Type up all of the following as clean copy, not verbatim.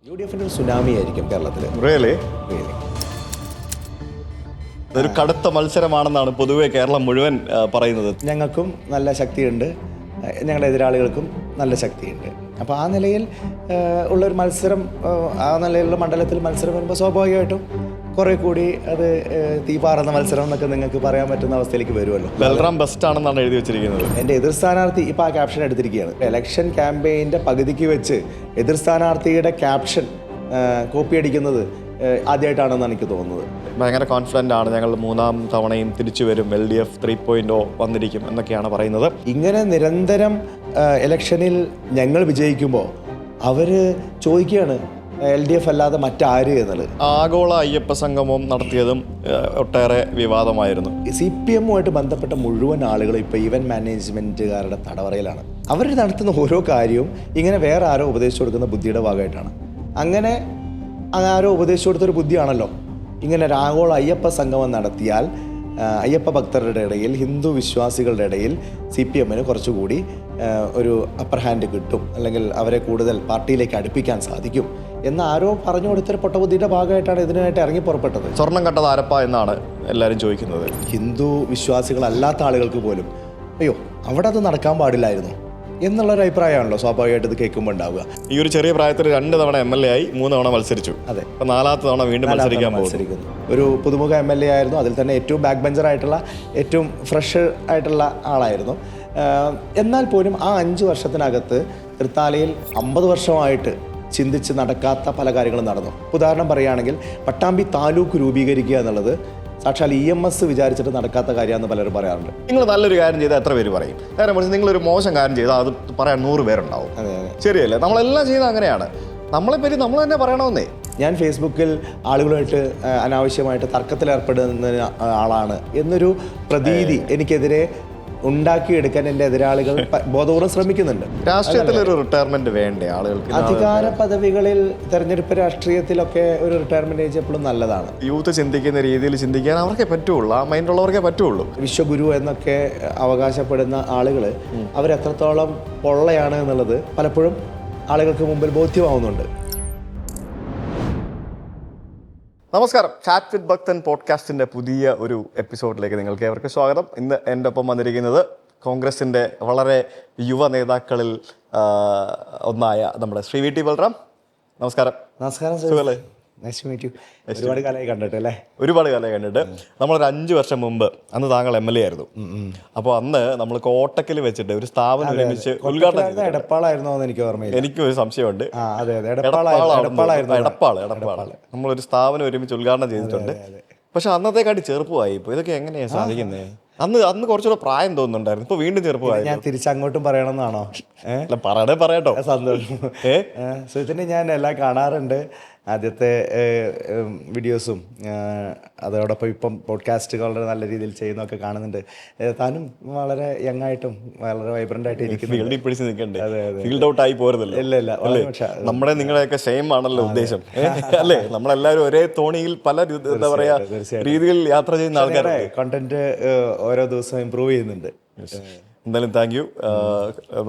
UDF ഒരു tsunami ആയിരിക്കും കേരളത്തിൽ. റിയലി ഇതൊരു കടുത്ത മത്സരമാണെന്നാണ് പൊതുവെ കേരളം മുഴുവൻ പറയുന്നത്. ഞങ്ങൾക്കും നല്ല ശക്തിയുണ്ട്, ഞങ്ങളുടെ എതിരാളികൾക്കും നല്ല ശക്തിയുണ്ട്. അപ്പോൾ ആ നിലയിൽ ഉള്ളൊരു മത്സരം, ആ നിലയിലുള്ള മണ്ഡലത്തിൽ മത്സരം വരുമ്പോൾ സ്വാഭാവികമായിട്ടും കുറേ കൂടി അത് തീപാറുന്ന മത്സരം എന്നൊക്കെ നിങ്ങൾക്ക് പറയാൻ പറ്റുന്ന അവസ്ഥയിലേക്ക് വരുമല്ലോ. ബൽറാം ബെസ്റ്റ് ആണെന്നാണ് എഴുതി വെച്ചിരിക്കുന്നത്. എൻ്റെ എതിർ സ്ഥാനാർത്ഥി ഇപ്പോൾ ആ ക്യാപ്ഷൻ എടുത്തിരിക്കുകയാണ്. ഇലക്ഷൻ ക്യാമ്പയിൻ്റെ പകുതിക്ക് വെച്ച് എതിർ സ്ഥാനാർത്ഥിയുടെ ക്യാപ്ഷൻ കോപ്പി അടിക്കുന്നത് ആദ്യമായിട്ടാണെന്നാണ് എനിക്ക് തോന്നുന്നത്. ഭയങ്കര കോൺഫിഡൻ്റ് ആണ്, ഞങ്ങൾ മൂന്നാം തവണയും തിരിച്ചു വരും, LDF 3.0 വന്നിരിക്കും എന്നൊക്കെയാണ് പറയുന്നത്. ഇങ്ങനെ നിരന്തരം ഇലക്ഷനിൽ ഞങ്ങൾ വിജയിക്കുമ്പോൾ അവർ ചോദിക്കുകയാണ് LDF അല്ലാതെ മറ്റാര് എന്നുള്ളത്. ആഗോള അയ്യപ്പ സംഗമം നടത്തിയതും ഒട്ടേറെ വിവാദമായിരുന്നു. CPM-ഉമായിട്ട് ബന്ധപ്പെട്ട മുഴുവൻ ആളുകളും ഇപ്പോൾ ഈവൻറ്റ് മാനേജ്മെൻറ്റുകാരുടെ തടവറയിലാണ്. അവർ നടത്തുന്ന ഓരോ കാര്യവും ഇങ്ങനെ വേറെ ആരോ ഉപദേശിച്ചു കൊടുക്കുന്ന ബുദ്ധിയുടെ ഭാഗമായിട്ടാണ്. അങ്ങനെ ആരോ ഉപദേശിച്ചു കൊടുത്തൊരു ബുദ്ധിയാണല്ലോ ഇങ്ങനെ ഒരു ആഗോള അയ്യപ്പ സംഗമം നടത്തിയാൽ അയ്യപ്പ ഭക്തരുടെ ഇടയിൽ, ഹിന്ദു വിശ്വാസികളുടെ ഇടയിൽ CPM-ന് കുറച്ചുകൂടി ഒരു അപ്പർ ഹാൻഡ് കിട്ടും, അല്ലെങ്കിൽ അവരെ കൂടുതൽ പാർട്ടിയിലേക്ക് അടുപ്പിക്കാൻ സാധിക്കും എന്ന് ആരോ പറഞ്ഞു കൊടുത്തൊരു പൊട്ടബുദ്ധിയുടെ ഭാഗമായിട്ടാണ് ഇതിനായിട്ട് ഇറങ്ങി പുറപ്പെട്ടത്. സ്വർണം കട്ടത് ആരപ്പ എന്നാണ് എല്ലാവരും ചോദിക്കുന്നത്. ഹിന്ദു വിശ്വാസികളല്ലാത്ത ആളുകൾക്ക് പോലും അയ്യോ അവിടെ അത് നടക്കാൻ പാടില്ലായിരുന്നു എന്നുള്ളൊരു അഭിപ്രായമാണല്ലോ സ്വാഭാവികമായിട്ട് ഇത് കേൾക്കുമ്പോൾ ഉണ്ടാവുക. ഈ ഒരു ചെറിയ പ്രായത്തിൽ 2 തവണ MLA ആയി, 3 തവണ മത്സരിച്ചു. അതെ, അപ്പോൾ 4ാമത്തെ തവണ വീണ്ടും മത്സരിക്കുന്നു. ഒരു പുതുമുഖ MLA ആയിരുന്നു. അതിൽ തന്നെ ഏറ്റവും ബാക്ക് ബെഞ്ചറായിട്ടുള്ള, ഏറ്റവും ഫ്രഷ് ആയിട്ടുള്ള ആളായിരുന്നു. എന്നാൽ പോലും ആ 5 വർഷത്തിനകത്ത് തൃത്താലയിൽ 50 വർഷമായിട്ട് ചിന്തിച്ച് നടക്കാത്ത പല കാര്യങ്ങളും നടന്നു. ഉദാഹരണം പറയുകയാണെങ്കിൽ പട്ടാമ്പി താലൂക്ക് രൂപീകരിക്കുക എന്നുള്ളത് സാക്ഷാൽ EMS വിചാരിച്ചിട്ട് നടക്കാത്ത കാര്യമാണെന്ന് പലരും പറയാറുണ്ട്. നിങ്ങൾ നല്ലൊരു കാര്യം ചെയ്താൽ എത്ര പേര് പറയും? നേരെ മറിച്ച് നിങ്ങളൊരു മോശം കാര്യം ചെയ്താൽ അത് പറയാൻ 100 പേരുണ്ടാവും. ശരിയല്ലേ? നമ്മളെല്ലാം ചെയ്യുന്നത് അങ്ങനെയാണ്. നമ്മളെപ്പറ്റി നമ്മൾ തന്നെ പറയണമെന്നേ. ഞാൻ ഫേസ്ബുക്കിൽ ആളുകളുമായിട്ട് അനാവശ്യമായിട്ട് തർക്കത്തിലേർപ്പെടുന്ന ആളാണ് എന്നൊരു പ്രതീതി എനിക്കെതിരെ ഉണ്ടാക്കിയെടുക്കാൻ എൻ്റെ എതിരാളികൾ ബോധപൂർവ്വം ശ്രമിക്കുന്നുണ്ട്. രാഷ്ട്രീയത്തിലൊരു റിട്ടയർമെന്റ് വേണ്ടേ ആളുകൾക്ക്? അധികാര പദവികളിൽ, തെരഞ്ഞെടുപ്പ് രാഷ്ട്രീയത്തിലൊക്കെ ഒരു റിട്ടയർമെന്റ് ഏജ് എപ്പോഴും നല്ലതാണ്. യൂത്ത് ചിന്തിക്കുന്ന രീതിയിൽ ചിന്തിക്കാൻ അവർക്കേ പറ്റുള്ളൂ, ആ മൈൻഡുള്ളവർക്കേ പറ്റുള്ളൂ. വിശ്വഗുരു എന്നൊക്കെ അവകാശപ്പെടുന്ന ആളുകൾ അവരെത്രത്തോളം പൊള്ളയാണ് എന്നുള്ളത് പലപ്പോഴും ആളുകൾക്ക് മുമ്പിൽ ബോധ്യമാവുന്നുണ്ട്. നമസ്കാരം, ചാറ്റ് വിത്ത് ഭക്തൻ പോഡ്കാസ്റ്റിൻ്റെ പുതിയ ഒരു എപ്പിസോഡിലേക്ക് നിങ്ങൾക്ക് ഏവർക്ക് സ്വാഗതം. ഇന്ന് എൻ്റെ ഒപ്പം വന്നിരിക്കുന്നത് കോൺഗ്രസിൻ്റെ വളരെ യുവ നേതാക്കളിൽ ഒന്നായ നമ്മുടെ ശ്രീ VT ബൽറാം. നമസ്കാരം. നമസ്കാരം. സുഖല്ലേ? Nice to meet you. ഒരുപാട് കാലമായി കണ്ടിട്ട് അല്ലേ? ഒരുപാട് കാലമായി കണ്ടിട്ട്. നമ്മളൊരു 5 വർഷം മുമ്പ്, അന്ന് താങ്കൾ MLA ആയിരുന്നു. അപ്പോൾ അന്ന് നമ്മൾ കോട്ടക്കൽ വെച്ചിട്ട് ഒരു സ്ഥാപനം ഒരുമിച്ച് ഉദ്ഘാടനം ചെയ്തു. എടപ്പാളായിരുന്നോ എന്ന് എനിക്ക് ഓർമ്മയില്ല. എനിക്കും ഒരു സംശയമുണ്ട്. എടപ്പാള്. നമ്മളൊരു സ്ഥാപനം ഒരുമിച്ച് ഉദ്ഘാടനം ചെയ്തിട്ടുണ്ട്. പക്ഷെ അന്നത്തെക്കാട്ടി ചെറുപ്പമായി ഇപ്പോൾ. ഇതൊക്കെ എങ്ങനെയാണ് സാധിക്കുന്നത്? അന്ന് കുറച്ചുകൂടെ പ്രായം തോന്നുന്നുണ്ടായിരുന്നു, ഇപ്പോൾ വീണ്ടും ചെറുപ്പമായി. ഞാൻ തിരിച്ചങ്ങോട്ടും പറയണമെന്നാണോ? പറയട്ടോ. സന്തോഷം. സുഹൃത്തിനെ ഞാൻ എല്ലാം കാണാറുണ്ട്, ആദ്യത്തെ വീഡിയോസും അതോടൊപ്പം ഇപ്പം പോഡ്കാസ്റ്റുകൾ വളരെ നല്ല രീതിയിൽ ചെയ്യുന്നതൊക്കെ കാണുന്നുണ്ട്. താനും വളരെ യങ്ങായിട്ടും വളരെ വൈബ്രന്റ് ആയിട്ട് ഫീൽഡിൽ പിടിച്ച് നിൽക്കണ്ടേ? ഫീൽഡ് ഔട്ട് ആയി പോരുന്നില്ല. ഇല്ല. നമ്മുടെ നിങ്ങളെയൊക്കെ സെയിം ആണല്ലോ ഉദ്ദേശം, അല്ലേ? നമ്മളെല്ലാവരും ഒരേ തോണിയിൽ പല എന്താ പറയാ രീതിയിൽ യാത്ര ചെയ്യുന്ന ആൾക്കാരെ കണ്ടന്റ് ഓരോ ദിവസവും ഇമ്പ്രൂവ് ചെയ്യുന്നുണ്ട്. എന്തായാലും താങ്ക് യു.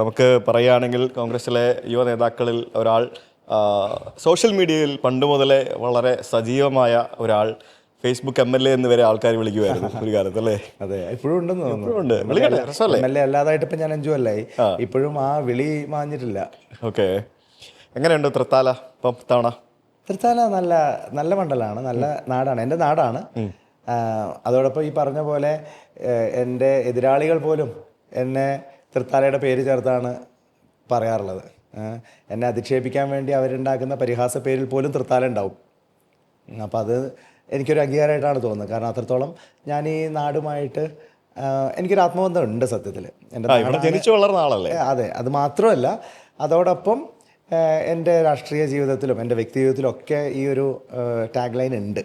നമുക്ക് പറയുകയാണെങ്കിൽ കോൺഗ്രസിലെ യുവ നേതാക്കളിൽ ഒരാൾ, സോഷ്യൽ മീഡിയയിൽ പണ്ട് മുതലേ വളരെ സജീവമായ ഒരാൾ, ഫേസ്ബുക്ക് MLA എന്ന് വരെ ആൾക്കാർ വിളിക്കുമായിരുന്നു ഒരു കാലത്ത്, അല്ലേ? അതെ, ഇപ്പോഴും ഉണ്ടെന്ന് തോന്നുന്നു. MLA അല്ലാതായിട്ട് ഇപ്പം ഞാൻ 5 കൊല്ലമായി, ഇപ്പോഴും ആ വിളി മാഞ്ഞിട്ടില്ല. ഓക്കെ. എങ്ങനെയുണ്ട് തൃത്താല ഇപ്പം തവണ? തൃത്താല നല്ല നല്ല മണ്ഡലമാണ്, നല്ല നാടാണ്, എൻ്റെ നാടാണ്. അതോടൊപ്പം ഈ പറഞ്ഞ പോലെ എൻ്റെ എതിരാളികൾ പോലും എന്നെ തൃത്താലയുടെ പേര് ചേർത്താണ് പറയാറുള്ളത്. എന്നെ അധിക്ഷേപിക്കാൻ വേണ്ടി അവരുണ്ടാക്കുന്ന പരിഹാസ പേരിൽ പോലും തൃത്താല ഉണ്ടാവും. അപ്പം അത് എനിക്കൊരു അംഗീകാരമായിട്ടാണ് തോന്നുന്നത്. കാരണം അത്രത്തോളം ഞാൻ ഈ നാടുമായിട്ട് എനിക്കൊരു ആത്മബന്ധം ഉണ്ട് സത്യത്തിൽ. എൻ്റെ ജനിച്ചു വളർന്ന ആളല്ലേ? അതെ, അത് മാത്രമല്ല, അതോടൊപ്പം എൻ്റെ രാഷ്ട്രീയ ജീവിതത്തിലും എൻ്റെ വ്യക്തി ജീവിതത്തിലും ഒക്കെ ഈ ഒരു ടാഗ് ലൈൻ ഉണ്ട്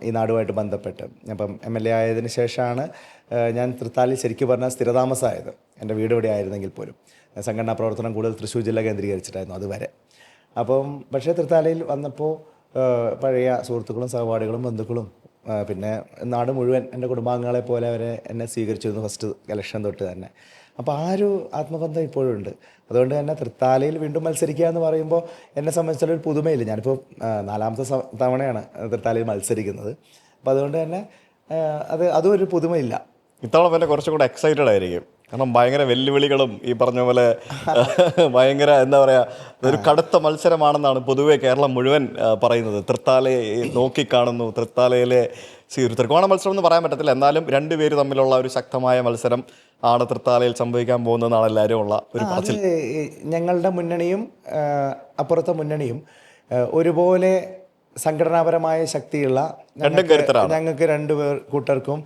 ഈ നാടുമായിട്ട് ബന്ധപ്പെട്ട്. അപ്പം MLA ആയതിനു ശേഷമാണ് ഞാൻ തൃത്താലയിൽ ശരിക്കും പറഞ്ഞാൽ സ്ഥിരതാമസമായത്. എൻ്റെ വീട് ഇവിടെ ആയിരുന്നെങ്കിൽ പോലും സംഘടനാ പ്രവർത്തനം കൂടുതൽ തൃശ്ശൂർ ജില്ല കേന്ദ്രീകരിച്ചിട്ടായിരുന്നു അതുവരെ. അപ്പം പക്ഷേ തൃത്താലയിൽ വന്നപ്പോൾ പഴയ സുഹൃത്തുക്കളും സഹപാഠികളും ബന്ധുക്കളും പിന്നെ നാട് മുഴുവൻ എൻ്റെ കുടുംബാംഗങ്ങളെ പോലെ അവരെ എന്നെ സ്വീകരിച്ചിരുന്നു ഫസ്റ്റ് ഇലക്ഷൻ തൊട്ട് തന്നെ. അപ്പോൾ ആ ഒരു ആത്മബന്ധം ഇപ്പോഴും ഉണ്ട്. അതുകൊണ്ട് തന്നെ തൃത്താലയിൽ വീണ്ടും മത്സരിക്കുക എന്ന് പറയുമ്പോൾ എന്നെ സംബന്ധിച്ചുള്ള ഒരു പുതുമയില്ല. ഞാനിപ്പോൾ 4ാമത്തെ തവണയാണ് തൃത്താലയിൽ മത്സരിക്കുന്നത്. അപ്പോൾ അതുകൊണ്ട് തന്നെ അതും ഒരു പുതുമയില്ല. ഇത്തവണ പിന്നെ കുറച്ചും കൂടെ എക്സൈറ്റഡ് ആയിരിക്കും, കാരണം ഭയങ്കര വെല്ലുവിളികളും ഈ പറഞ്ഞ പോലെ ഭയങ്കര എന്താ പറയുക ഒരു കടുത്ത മത്സരമാണെന്നാണ് പൊതുവെ കേരളം മുഴുവൻ പറയുന്നത്. തൃത്താലയെ നോക്കിക്കാണുന്നു. തൃത്താലയിലെ ഒരു ത്രികോണ മത്സരം എന്ന് പറയാൻ പറ്റത്തില്ല, എന്നാലും രണ്ടുപേര് തമ്മിലുള്ള ഒരു ശക്തമായ മത്സരം ആണ് തൃത്താലയിൽ സംഭവിക്കാൻ പോകുന്നതെന്നാണ് എല്ലാവരും ഉള്ള ഒരു പറച്ചിൽ. ഞങ്ങളുടെ മുന്നണിയും അപ്പുറത്തെ മുന്നണിയും ഒരുപോലെ സംഘടനാപരമായ ശക്തിയുള്ള ഞങ്ങൾക്ക് കൂട്ടർക്കും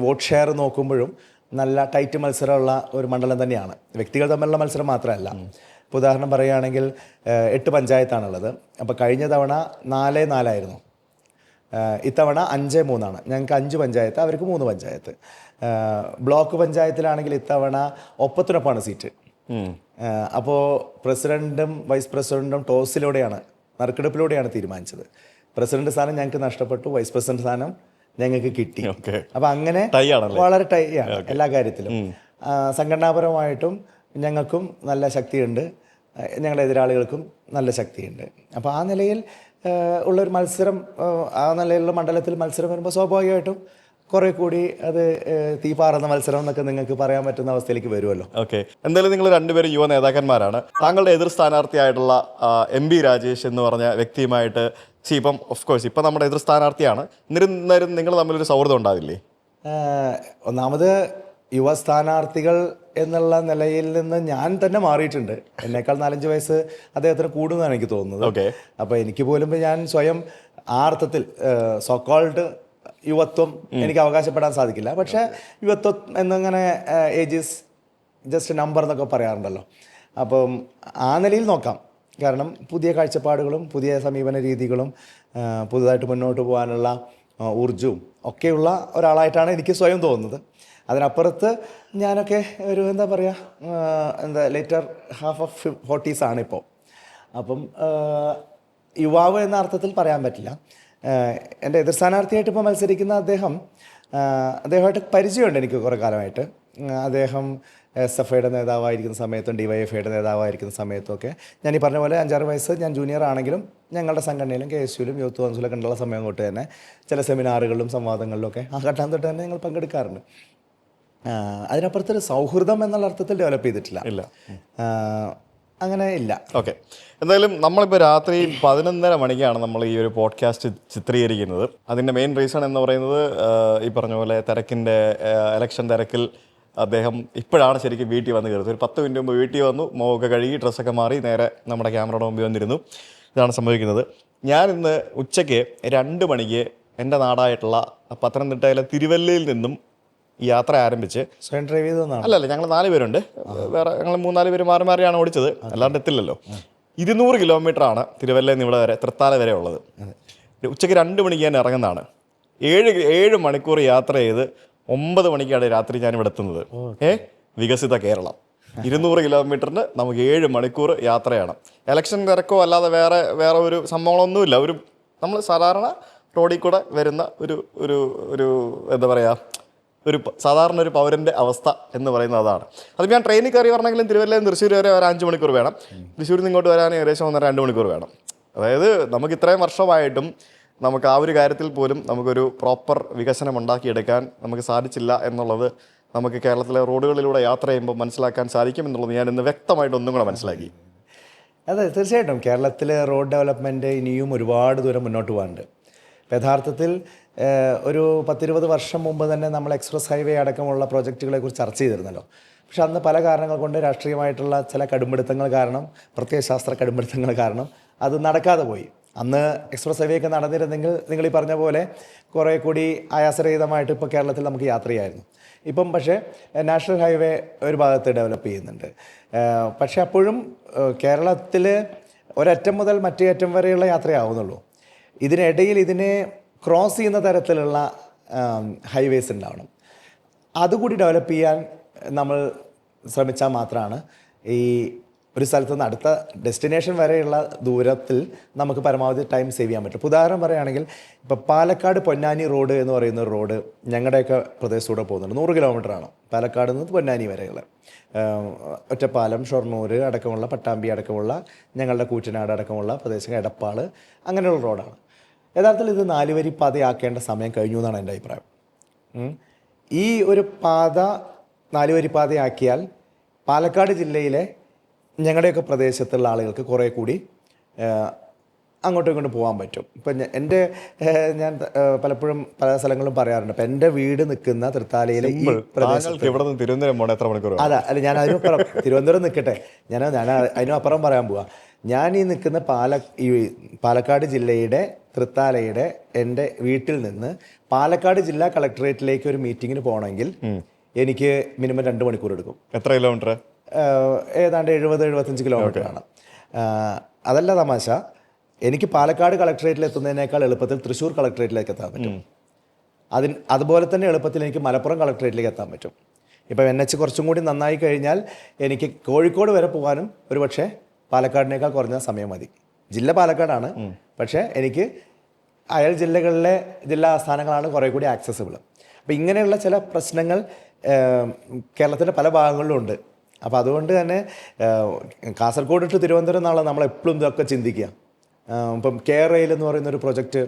വോട്ട് ഷെയർ നോക്കുമ്പോഴും നല്ല ടൈറ്റ് മത്സരമുള്ള ഒരു മണ്ഡലം തന്നെയാണ്. വ്യക്തികൾ തമ്മിലുള്ള മത്സരം മാത്രമല്ല. ഇപ്പോൾ ഉദാഹരണം പറയുകയാണെങ്കിൽ 8 പഞ്ചായത്താണുള്ളത്. അപ്പോൾ കഴിഞ്ഞ തവണ 4-4 ഇത്തവണ 5-3. ഞങ്ങൾക്ക് 5 പഞ്ചായത്ത്, അവർക്ക് 3 പഞ്ചായത്ത്. ബ്ലോക്ക് പഞ്ചായത്തിലാണെങ്കിൽ ഇത്തവണ ഒപ്പത്തിനൊപ്പമാണ് സീറ്റ്. അപ്പോൾ പ്രസിഡൻറ്റും വൈസ് പ്രസിഡൻറ്റും ടോസിലൂടെയാണ്, നറുക്കെടുപ്പിലൂടെയാണ് തീരുമാനിച്ചത്. പ്രസിഡന്റ് സ്ഥാനം ഞങ്ങൾക്ക് നഷ്ടപ്പെട്ടു, വൈസ് പ്രസിഡന്റ് സ്ഥാനം ഞങ്ങൾക്ക് കിട്ടി. അപ്പം അങ്ങനെ വളരെ ടൈ ആണ് എല്ലാ കാര്യത്തിലും. സംഘടനാപരമായിട്ടും ഞങ്ങൾക്കും നല്ല ശക്തിയുണ്ട്, ഞങ്ങളുടെ എതിരാളികൾക്കും നല്ല ശക്തിയുണ്ട്. അപ്പോൾ ആ നിലയിൽ ഉള്ളൊരു മത്സരം, ആ നിലയിലുള്ള മണ്ഡലത്തിൽ മത്സരം വരുമ്പോൾ സ്വാഭാവികമായിട്ടും കുറെ കൂടി അത് തീപാറുന്ന മത്സരം എന്നൊക്കെ നിങ്ങൾക്ക് പറയാൻ പറ്റുന്ന അവസ്ഥയിലേക്ക് വരുമല്ലോ. ഓക്കെ, എന്തായാലും നിങ്ങൾ രണ്ടുപേരും യുവ നേതാക്കന്മാരാണ്. താങ്കളുടെ എതിർ സ്ഥാനാർത്ഥിയായിട്ടുള്ള MP രാജേഷ് എന്ന് പറഞ്ഞ വ്യക്തിയുമായിട്ട് ഇപ്പം ഓഫ് കോഴ്സ് ഇപ്പം നമ്മുടെ എതിർ സ്ഥാനാർത്ഥിയാണ്, എന്നിരുന്നാലും നിങ്ങൾ തമ്മിലൊരു സൗഹൃദം ഉണ്ടാവില്ലേ? ഒന്നാമത് യുവ സ്ഥാനാർത്ഥികൾ എന്നുള്ള നിലയിൽ നിന്ന് ഞാൻ തന്നെ മാറിയിട്ടുണ്ട്. എന്നേക്കാൾ 4-5 വയസ്സ് അദ്ദേഹത്തിന് കൂടുന്നതാണ് എനിക്ക് തോന്നുന്നത്. അപ്പോൾ എനിക്ക് പോലും ഞാൻ സ്വയം ആ അർത്ഥത്തിൽ സോക്കോൾഡ് യുവത്വം എനിക്ക് അവകാശപ്പെടാൻ സാധിക്കില്ല. പക്ഷേ യുവത്വം എന്നിങ്ങനെ ഏജ് ഈസ് ജസ്റ്റ് നമ്പർ എന്നൊക്കെ പറയാറുണ്ടല്ലോ. അപ്പം ആ നിലയിൽ നോക്കാം. കാരണം പുതിയ കാഴ്ചപ്പാടുകളും പുതിയ സമീപന രീതികളും പുതുതായിട്ട് മുന്നോട്ട് പോകാനുള്ള ഊർജവും ഒക്കെയുള്ള ഒരാളായിട്ടാണ് എനിക്ക് സ്വയം തോന്നുന്നത്. അതിനപ്പുറത്ത് ഞാനൊക്കെ ഒരു എന്താ പറയുക, ലേറ്റർ ഹാഫ് ഓഫ് 40s ആണിപ്പോൾ. അപ്പം യുവാവ് എന്ന അർത്ഥത്തിൽ പറയാൻ പറ്റില്ല. എൻ്റെ എതിർ സ്ഥാനാർത്ഥിയായിട്ട് ഇപ്പോൾ മത്സരിക്കുന്ന അദ്ദേഹമായിട്ട് പരിചയമുണ്ട് എനിക്ക് കുറേ കാലമായിട്ട്. അദ്ദേഹം SFIയുടെ നേതാവായിരിക്കുന്ന സമയത്തും DYFIയുടെ നേതാവായിരിക്കുന്ന സമയത്തുമൊക്കെ ഞാൻ ഈ പറഞ്ഞ പോലെ 5-6 വയസ്സ് ഞാൻ ജൂനിയർ ആണെങ്കിലും ഞങ്ങളുടെ സംഘടനയിലും KSUവിലും യൂത്ത് കൗൺസിലൊക്കെ ഉള്ള സമയം തൊട്ട് തന്നെ ചില സെമിനാറുകളിലും സംവാദങ്ങളിലും ഒക്കെ ആ ഘട്ടം തൊട്ട് തന്നെ ഞങ്ങൾ പങ്കെടുക്കാറുണ്ട്. അതിനപ്പുറത്തൊരു സൗഹൃദം എന്നുള്ള അർത്ഥത്തിൽ ഡെവലപ്പ് ചെയ്തിട്ടില്ല, അങ്ങനെ ഇല്ല. ഓക്കെ, എന്തായാലും നമ്മളിപ്പോൾ രാത്രി 11:30 മണിക്കാണ് നമ്മൾ ഈ ഒരു പോഡ്കാസ്റ്റ് ചിത്രീകരിക്കുന്നത്. അതിൻ്റെ മെയിൻ റീസൺ എന്ന് പറയുന്നത് ഈ പറഞ്ഞ പോലെ ഇലക്ഷൻ തിരക്കിൽ അദ്ദേഹം ഇപ്പോഴാണ് ശരിക്കും വീട്ടിൽ വന്ന് കയറുന്നത്. ഒരു 10 മിനിറ്റ് മുമ്പ് വീട്ടിൽ വന്നു, മുഖമൊക്കെ കഴുകി ഡ്രസ്സൊക്കെ മാറി നേരെ നമ്മുടെ ക്യാമറയുടെ മുമ്പിൽ വന്നിരുന്നു. ഇതാണ് സംഭവിക്കുന്നത്. ഞാൻ ഇന്ന് ഉച്ചയ്ക്ക് 2 മണിക്ക് എൻ്റെ നാടായിട്ടുള്ള പത്തനംതിട്ടയിലെ തിരുവല്ലയിൽ നിന്നും യാത്ര ആരംഭിച്ച് സ്വയം ഡ്രൈവ് ചെയ്തതാണ്. അല്ലല്ല, ഞങ്ങൾ 4 പേരുണ്ട്. വേറെ ഞങ്ങൾ 3-4 പേര് മാറി മാറിയാണ് ഓടിച്ചത്, അല്ലാണ്ട് എത്തില്ലല്ലോ. 200 കിലോമീറ്ററാണ് തിരുവല്ലയിൽ നിന്ന് ഇവിടെ വരെ, തൃത്താല വരെ ഉള്ളത്. ഉച്ചയ്ക്ക് 2 മണിക്ക് ഞാൻ ഇറങ്ങുന്നതാണ്. 7 മണിക്കൂർ യാത്ര ചെയ്ത് 9 മണിക്കാണ് രാത്രി ഞാനിവിടെ എത്തുന്നത്. വികസിത കേരളം. 200 കിലോമീറ്ററിന് നമുക്ക് 7 മണിക്കൂർ യാത്രയാണ്. ഇലക്ഷൻ തിരക്കോ അല്ലാതെ വേറെ ഒരു സംഭവങ്ങളൊന്നുമില്ല. നമ്മൾ സാധാരണ റോഡിൽ കൂടെ വരുന്ന ഒരു എന്താ പറയുക, സാധാരണ ഒരു പൗരൻ്റെ അവസ്ഥ എന്ന് പറയുന്നത് അതാണ്. അത് ഞാൻ ട്രെയിനിൽ കയറി വരണമെങ്കിലും തിരുവല്ലയിൽ നിന്ന് തൃശ്ശൂർ വരെ ഒരു 5 മണിക്കൂർ വേണം. തൃശ്ശൂരിൽ നിന്ന് ഇങ്ങോട്ട് വരാൻ ഏകദേശം 1-2 മണിക്കൂർ വേണം. അതായത് നമുക്ക് ഇത്രയും വർഷമായിട്ടും നമുക്ക് ആ ഒരു കാര്യത്തിൽ പോലും നമുക്കൊരു പ്രോപ്പർ വികസനം ഉണ്ടാക്കിയെടുക്കാൻ നമുക്ക് സാധിച്ചില്ല എന്നുള്ളത് നമുക്ക് കേരളത്തിലെ റോഡുകളിലൂടെ യാത്ര ചെയ്യുമ്പോൾ മനസ്സിലാക്കാൻ സാധിക്കും എന്നുള്ളത് ഞാൻ ഇന്ന് വ്യക്തമായിട്ട് ഒന്നും കൂടെ മനസ്സിലാക്കി. അതെ, തീർച്ചയായിട്ടും കേരളത്തിലെ റോഡ് ഡെവലപ്മെൻറ്റ് ഇനിയും ഒരുപാട് ദൂരം മുന്നോട്ട് പോകാനുണ്ട്. യഥാർത്ഥത്തിൽ ഒരു 10-20 വർഷം മുമ്പ് തന്നെ നമ്മൾ എക്സ്പ്രസ് ഹൈവേ അടക്കമുള്ള പ്രോജക്റ്റുകളെക്കുറിച്ച് ചർച്ച ചെയ്തിരുന്നല്ലോ. പക്ഷെ അന്ന് പല കാരണങ്ങൾ കൊണ്ട്, രാഷ്ട്രീയമായിട്ടുള്ള ചില കടുംപിടുത്തങ്ങൾ കാരണം, പ്രത്യയശാസ്ത്ര കടുംപിടുത്തങ്ങൾ കാരണം അത് നടക്കാതെ പോയി. അന്ന് എക്സ്പ്രസ് ഹൈവേ ഒക്കെ നടന്നിരുന്നെങ്കിൽ നിങ്ങൾ ഈ പറഞ്ഞ പോലെ കുറേ കൂടി ആയാസരഹിതമായിട്ട് ഇപ്പോൾ കേരളത്തിൽ നമുക്ക് യാത്ര ചെയ്യാമായിരുന്നു. ഇപ്പം പക്ഷേ നാഷണൽ ഹൈവേ ഒരു ഭാഗത്ത് ഡെവലപ്പ് ചെയ്യുന്നുണ്ട്. പക്ഷെ അപ്പോഴും കേരളത്തിൽ ഒരറ്റം മുതൽ മറ്റേ അറ്റം വരെയുള്ള യാത്രയാവുന്നുള്ളൂ. ഇതിനിടയിൽ ഇതിനെ ക്രോസ് ചെയ്യുന്ന തരത്തിലുള്ള ഹൈവേസ് ഉണ്ടാവണം. അതുകൂടി ഡെവലപ്പ് ചെയ്യാൻ നമ്മൾ ശ്രമിച്ചാൽ മാത്രമാണ് ഈ ഒരു സ്ഥലത്ത് നിന്ന് അടുത്ത ഡെസ്റ്റിനേഷൻ വരെയുള്ള ദൂരത്തിൽ നമുക്ക് പരമാവധി ടൈം സേവ് ചെയ്യാൻ പറ്റും. ഉദാഹരണം പറയുകയാണെങ്കിൽ ഇപ്പോൾ പാലക്കാട് പൊന്നാനി റോഡ് എന്ന് പറയുന്ന ഒരു റോഡ് ഞങ്ങളുടെയൊക്കെ പ്രദേശത്തൂടെ പോകുന്നുണ്ട്. 100 കിലോമീറ്ററാണ് പാലക്കാട് നിന്ന് പൊന്നാനി വരെയുള്ള. ഒറ്റപ്പാലം, ഷൊർണൂർ അടക്കമുള്ള, പട്ടാമ്പി അടക്കമുള്ള, ഞങ്ങളുടെ കൂറ്റനാട് അടക്കമുള്ള പ്രദേശങ്ങൾ, എടപ്പാൾ, അങ്ങനെയുള്ള റോഡാണ്. യഥാർത്ഥത്തിൽ ഇത് 4 വരി പാതയാക്കേണ്ട സമയം കഴിഞ്ഞു എന്നാണ് എൻ്റെ അഭിപ്രായം. ഈ ഒരു പാത 4 വരി പാതയാക്കിയാൽ പാലക്കാട് ജില്ലയിലെ ഞങ്ങളുടെയൊക്കെ പ്രദേശത്തുള്ള ആളുകൾക്ക് കുറേ കൂടി അങ്ങോട്ടും ഇങ്ങോട്ടും പോകാൻ പറ്റും. ഇപ്പം ഞാൻ പലപ്പോഴും പല സ്ഥലങ്ങളിലും പറയാറുണ്ട്. ഇപ്പം എൻ്റെ വീട് നിൽക്കുന്ന തൃത്താലയിലെ ഈ പ്രദേശത്ത് അതാ അല്ല, ഞാൻ അതിനപ്പുറം തിരുവനന്തപുരം നിൽക്കട്ടെ, ഞാൻ അതിനപ്പുറം പറയാൻ പോവാ. ഞാൻ ഈ നിൽക്കുന്ന പാലക്കാട് ജില്ലയുടെ തൃത്താലയുടെ എൻ്റെ വീട്ടിൽ നിന്ന് പാലക്കാട് ജില്ലാ കളക്ടറേറ്റിലേക്ക് ഒരു മീറ്റിങ്ങിന് പോകണമെങ്കിൽ എനിക്ക് മിനിമം 2 മണിക്കൂർ എടുക്കും. എത്ര കിലോമീറ്റർ? ഏതാണ്ട് 70-75 കിലോമീറ്ററാണ്. അതല്ല തമാശ, എനിക്ക് പാലക്കാട് കളക്ടറേറ്റിൽ എത്തുന്നതിനേക്കാൾ എളുപ്പത്തിൽ തൃശ്ശൂർ കളക്ടറേറ്റിലേക്ക് എത്താൻ പറ്റും. അതുപോലെ തന്നെ എളുപ്പത്തിൽ എനിക്ക് മലപ്പുറം കളക്ടറേറ്റിലേക്ക് എത്താൻ പറ്റും. ഇപ്പം NH കുറച്ചും കൂടി നന്നായി കഴിഞ്ഞാൽ എനിക്ക് കോഴിക്കോട് വരെ പോകാനും ഒരു പക്ഷേ പാലക്കാടിനേക്കാൾ കുറഞ്ഞ സമയം മതി. ജില്ല പാലക്കാടാണ്, പക്ഷേ എനിക്ക് അയൽ ജില്ലകളിലെ ജില്ലാ ആസ്ഥാനങ്ങളാണ് കുറേ കൂടി ആക്സസിബിൾ. അപ്പം ഇങ്ങനെയുള്ള ചില പ്രശ്നങ്ങൾ കേരളത്തിൻ്റെ പല ഭാഗങ്ങളിലും ഉണ്ട്. അപ്പോൾ അതുകൊണ്ട് തന്നെ കാസർഗോഡ് ടു തിരുവനന്തപുരം എന്നാണ് നമ്മളെപ്പോഴും ഇതൊക്കെ ചിന്തിക്കുക. ഇപ്പം KRail എന്ന് പറയുന്നൊരു പ്രൊജക്റ്റ്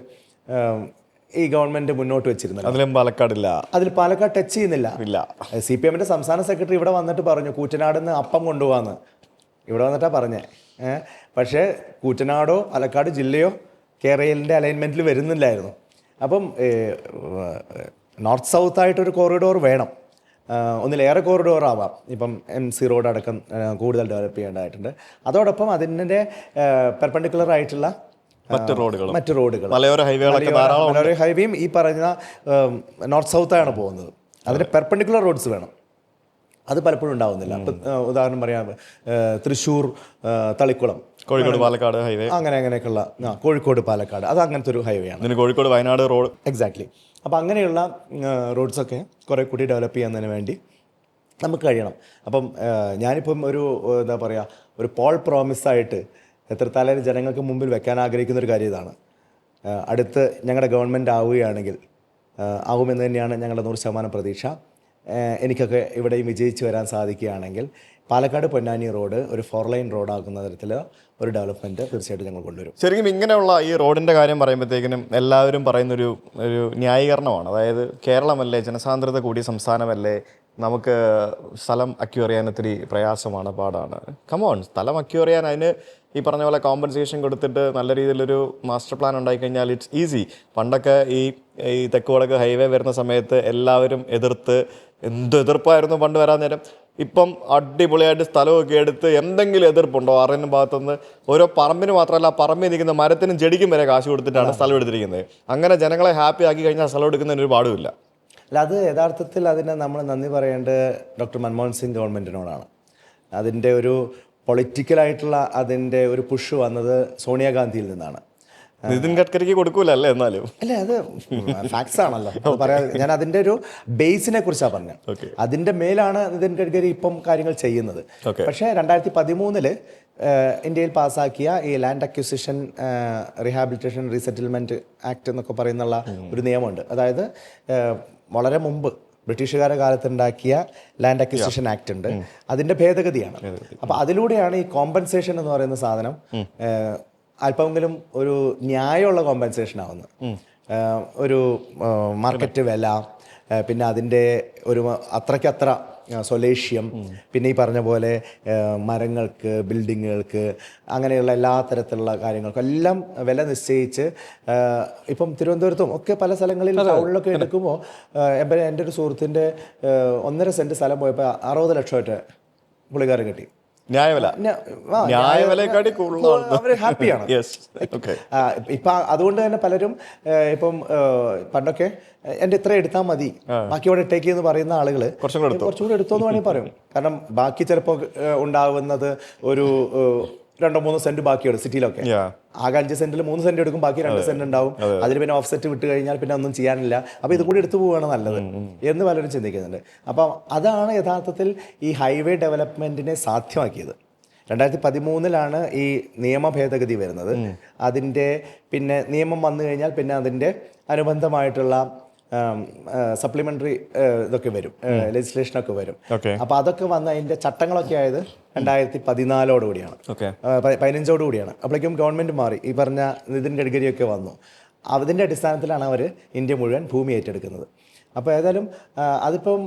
ഈ ഗവൺമെൻറ് മുന്നോട്ട് വെച്ചിരുന്നത്, അതിൽ പാലക്കാട് ടച്ച് ചെയ്യുന്നില്ല. CPM-ൻ്റെ സംസ്ഥാന സെക്രട്ടറി ഇവിടെ വന്നിട്ട് പറഞ്ഞു കൂറ്റനാട് നിന്ന് അപ്പം കൊണ്ടുപോകാമെന്ന്. ഇവിടെ വന്നിട്ടാണ് പറഞ്ഞത്. പക്ഷേ കൂറ്റനാടോ പാലക്കാട് ജില്ലയോ KRail-ൻ്റെ അലൈൻമെൻറ്റിൽ വരുന്നില്ലായിരുന്നു. അപ്പം നോർത്ത് സൗത്ത് ആയിട്ടൊരു കോറിഡോർ വേണം, ഒന്നിലേറെ കോറിഡോർ ആവാം. ഇപ്പം MC റോഡ് അടക്കം കൂടുതൽ ഡെവലപ്പ് ചെയ്യേണ്ടതായിട്ടുണ്ട്. അതോടൊപ്പം അതിൻ്റെ പെർപെൻഡിക്കുലർ ആയിട്ടുള്ള മറ്റ് റോഡുകൾ മലയോര ഹൈവേയും ഈ പറഞ്ഞ നോർത്ത് സൗത്തായാണ് പോകുന്നത്. അതിന് പെർപെൻഡിക്കുലർ റോഡ്സ് വേണം. അത് പലപ്പോഴും ഉണ്ടാവുന്നില്ല. അപ്പം ഉദാഹരണം പറയാം, തൃശ്ശൂർ തളിക്കുളം, കോഴിക്കോട് പാലക്കാട് ഹൈവേ, അങ്ങനെയൊക്കെയുള്ള കോഴിക്കോട് പാലക്കാട്, അത് അങ്ങനത്തെ ഒരു ഹൈവേ ആണ്. Kozhikode Wayanad road, exactly. അപ്പോൾ അങ്ങനെയുള്ള റോഡ്സൊക്കെ കുറേ കൂടി ഡെവലപ്പ് ചെയ്യുന്നതിന് വേണ്ടി നമുക്ക് കഴിയണം. അപ്പം ഞാനിപ്പം എന്താ പറയുക, ഒരു പോൾ പ്രോമിസായിട്ട് തൃത്താലയിലെ ജനങ്ങൾക്ക് മുമ്പിൽ വെക്കാൻ ആഗ്രഹിക്കുന്ന ഒരു കാര്യം ഇതാണ്. അടുത്ത് ഞങ്ങളുടെ ഗവൺമെൻറ് ആവുകയാണെങ്കിൽ, ആകുമെന്ന് തന്നെയാണ് ഞങ്ങളുടെ 100% പ്രതീക്ഷ. എനിക്കൊക്കെ ഇവിടെയും വിജയിച്ച് വരാൻ സാധിക്കുകയാണെങ്കിൽ പാലക്കാട് പൊന്നാനി റോഡ് ഒരു 4 ലൈൻ റോഡാക്കുന്ന തരത്തിൽ ഒരു ഡെവലപ്മെൻറ്റ് തീർച്ചയായിട്ടും ഞങ്ങൾ കൊണ്ടുവരും. ശരിക്കും ഇങ്ങനെയുള്ള ഈ റോഡിൻ്റെ കാര്യം പറയുമ്പോഴത്തേക്കിനും എല്ലാവരും പറയുന്നൊരു ന്യായീകരണമാണ്. അതായത് കേരളമല്ലേ, ജനസാന്ദ്രത കൂടിയ സംസ്ഥാനമല്ലേ, നമുക്ക് സ്ഥലം അക്യൂർ ചെയ്യാൻ ഒത്തിരി പ്രയാസമാണ്, പാടാണ്. കമോൺ, സ്ഥലം അക്യൂർ ചെയ്യാൻ അതിന് ഈ പറഞ്ഞ പോലെ കോമ്പൻസേഷൻ കൊടുത്തിട്ട് നല്ല രീതിയിലൊരു മാസ്റ്റർ പ്ലാൻ ഉണ്ടായിക്കഴിഞ്ഞാൽ ഇറ്റ്സ് ഈസി. പണ്ടൊക്കെ ഈ തെക്ക് വടക്ക് ഹൈവേ വരുന്ന സമയത്ത് എല്ലാവരും എന്ത് എതിർപ്പായിരുന്നു പണ്ട് വരാൻ നേരം. ഇപ്പം അടിപൊളിയായിട്ട് സ്ഥലമൊക്കെ എടുത്ത് എന്തെങ്കിലും എതിർപ്പുണ്ടോ ആറിനും ഭാഗത്തുനിന്ന്? ഓരോ പറമ്പിന് മാത്രമല്ല, പറമ്പിൽ നിൽക്കുന്ന മരത്തിനും ചെടിക്കും വരെ കാശ് കൊടുത്തിട്ടാണ് സ്ഥലം എടുത്തിരിക്കുന്നത്. അങ്ങനെ ജനങ്ങളെ ഹാപ്പി ആക്കി കഴിഞ്ഞാൽ സ്ഥലം എടുക്കുന്നതിന് ഒരു പാടുമില്ല. അല്ല, അത് യഥാർത്ഥത്തിൽ അതിന് നമ്മൾ നന്ദി പറയേണ്ടത് ഡോക്ടർ മൻമോഹൻ സിംഗ് ഗവൺമെൻറ്റിനോടാണ്. അതിൻ്റെ ഒരു പൊളിറ്റിക്കലായിട്ടുള്ള അതിൻ്റെ ഒരു പുഷ് വന്നത് സോണിയാഗാന്ധിയിൽ നിന്നാണ്. നിതിൻ ഗഡ്കരിക്ക് കൊടുക്കൂലല്ലേ? എന്നാലും അല്ലേ, അത് ഫാക്ട്സ് ആണല്ലോ. ഞാൻ അതിൻ്റെ ഒരു ബേസിനെ കുറിച്ചാണ് പറഞ്ഞത്. അതിൻ്റെ മേലാണ് നിതിൻ ഗഡ്കരി ഇപ്പം കാര്യങ്ങൾ ചെയ്യുന്നത്. പക്ഷേ 2013 ഇന്ത്യയിൽ പാസ്സാക്കിയ ഈ land acquisition rehabilitation resettlement act എന്നൊക്കെ പറയുന്നുള്ള ഒരു നിയമമുണ്ട്. അതായത് വളരെ മുമ്പ് ബ്രിട്ടീഷുകാരുടെ കാലത്തുണ്ടാക്കിയ ലാൻഡ് അക്വിസിഷൻ ആക്ട് ഉണ്ട്, അതിൻ്റെ ഭേദഗതിയാണ്. അപ്പോൾ അതിലൂടെയാണ് ഈ കോമ്പൻസേഷൻ എന്ന് പറയുന്ന സാധനം അല്പമെങ്കിലും ഒരു ന്യായമുള്ള കോമ്പൻസേഷൻ ആവുന്നത്. ഒരു മാർക്കറ്റ് വില, പിന്നെ അതിൻ്റെ ഒരു അത്രയ്ക്കത്ര സൊലേഷ്യം, പിന്നെ ഈ പറഞ്ഞ പോലെ മരങ്ങൾക്ക്, ബിൽഡിങ്ങുകൾക്ക്, അങ്ങനെയുള്ള എല്ലാ തരത്തിലുള്ള കാര്യങ്ങൾക്കും എല്ലാം വില നിശ്ചയിച്ച് ഇപ്പം തിരുവനന്തപുരത്തും ഒക്കെ പല സ്ഥലങ്ങളിൽ ടൗണിലൊക്കെ എടുക്കുമ്പോൾ എൻ്റെ ഒരു സുഹൃത്തിൻ്റെ 1.5 സെൻറ്റ് സ്ഥലം പോയപ്പോൾ 60 ലക്ഷമായിട്ട് പുള്ളിക്കാരൻ കിട്ടി. അവർ ഹാപ്പിയാണ്. ഇപ്പം അതുകൊണ്ട് തന്നെ പലരും ഇപ്പം പണ്ടൊക്കെ എൻ്റെ ഇത്ര എടുത്താൽ മതി, ബാക്കി അവിടെ ഇട്ടേക്ക് എന്ന് പറയുന്ന ആളുകൾ കുറച്ചുകൂടി എടുത്തോന്ന് വേണമെങ്കിൽ പറയും. കാരണം ബാക്കി ചിലപ്പോൾ ഉണ്ടാവുന്നത് ഒരു 2-3 സെന്റ് ബാക്കിയാണ് സിറ്റിയിലൊക്കെ. ആകെ 5 സെന്റിൽ 3 സെന്റ് എടുക്കും, ബാക്കി 2 സെന്റ് ഉണ്ടാവും. അതിൽ പിന്നെ ഓഫ് സെറ്റ് വിട്ട് കഴിഞ്ഞാൽ പിന്നെ ഒന്നും ചെയ്യാനില്ല. അപ്പോൾ ഇത് കൂടി എടുത്തു പോവുകയാണ് നല്ലത് എന്ന് പലരും ചിന്തിക്കുന്നുണ്ട്. അപ്പം അതാണ് യഥാർത്ഥത്തിൽ ഈ ഹൈവേ ഡെവലപ്മെന്റിനെ സാധ്യമാക്കിയത്. 2013 ഈ നിയമ ഭേദഗതി വരുന്നത്. അതിൻ്റെ പിന്നെ നിയമം വന്നു കഴിഞ്ഞാൽ പിന്നെ അതിൻ്റെ അനുബന്ധമായിട്ടുള്ള സപ്ലിമെൻ്ററി ഇതൊക്കെ വരും, ലെജിസ്ലേഷനൊക്കെ വരും. അപ്പോൾ അതൊക്കെ വന്ന് അതിൻ്റെ ചട്ടങ്ങളൊക്കെ ആയത് 2014 15 അപ്പോഴേക്കും ഗവൺമെൻറ് മാറി. ഈ പറഞ്ഞ നിതിൻ ഗഡ്കരിയൊക്കെ വന്നു. അതിൻ്റെ അടിസ്ഥാനത്തിലാണ് അവർ ഇന്ത്യ മുഴുവൻ ഭൂമി ഏറ്റെടുക്കുന്നത്. അപ്പോൾ ഏതായാലും അതിപ്പം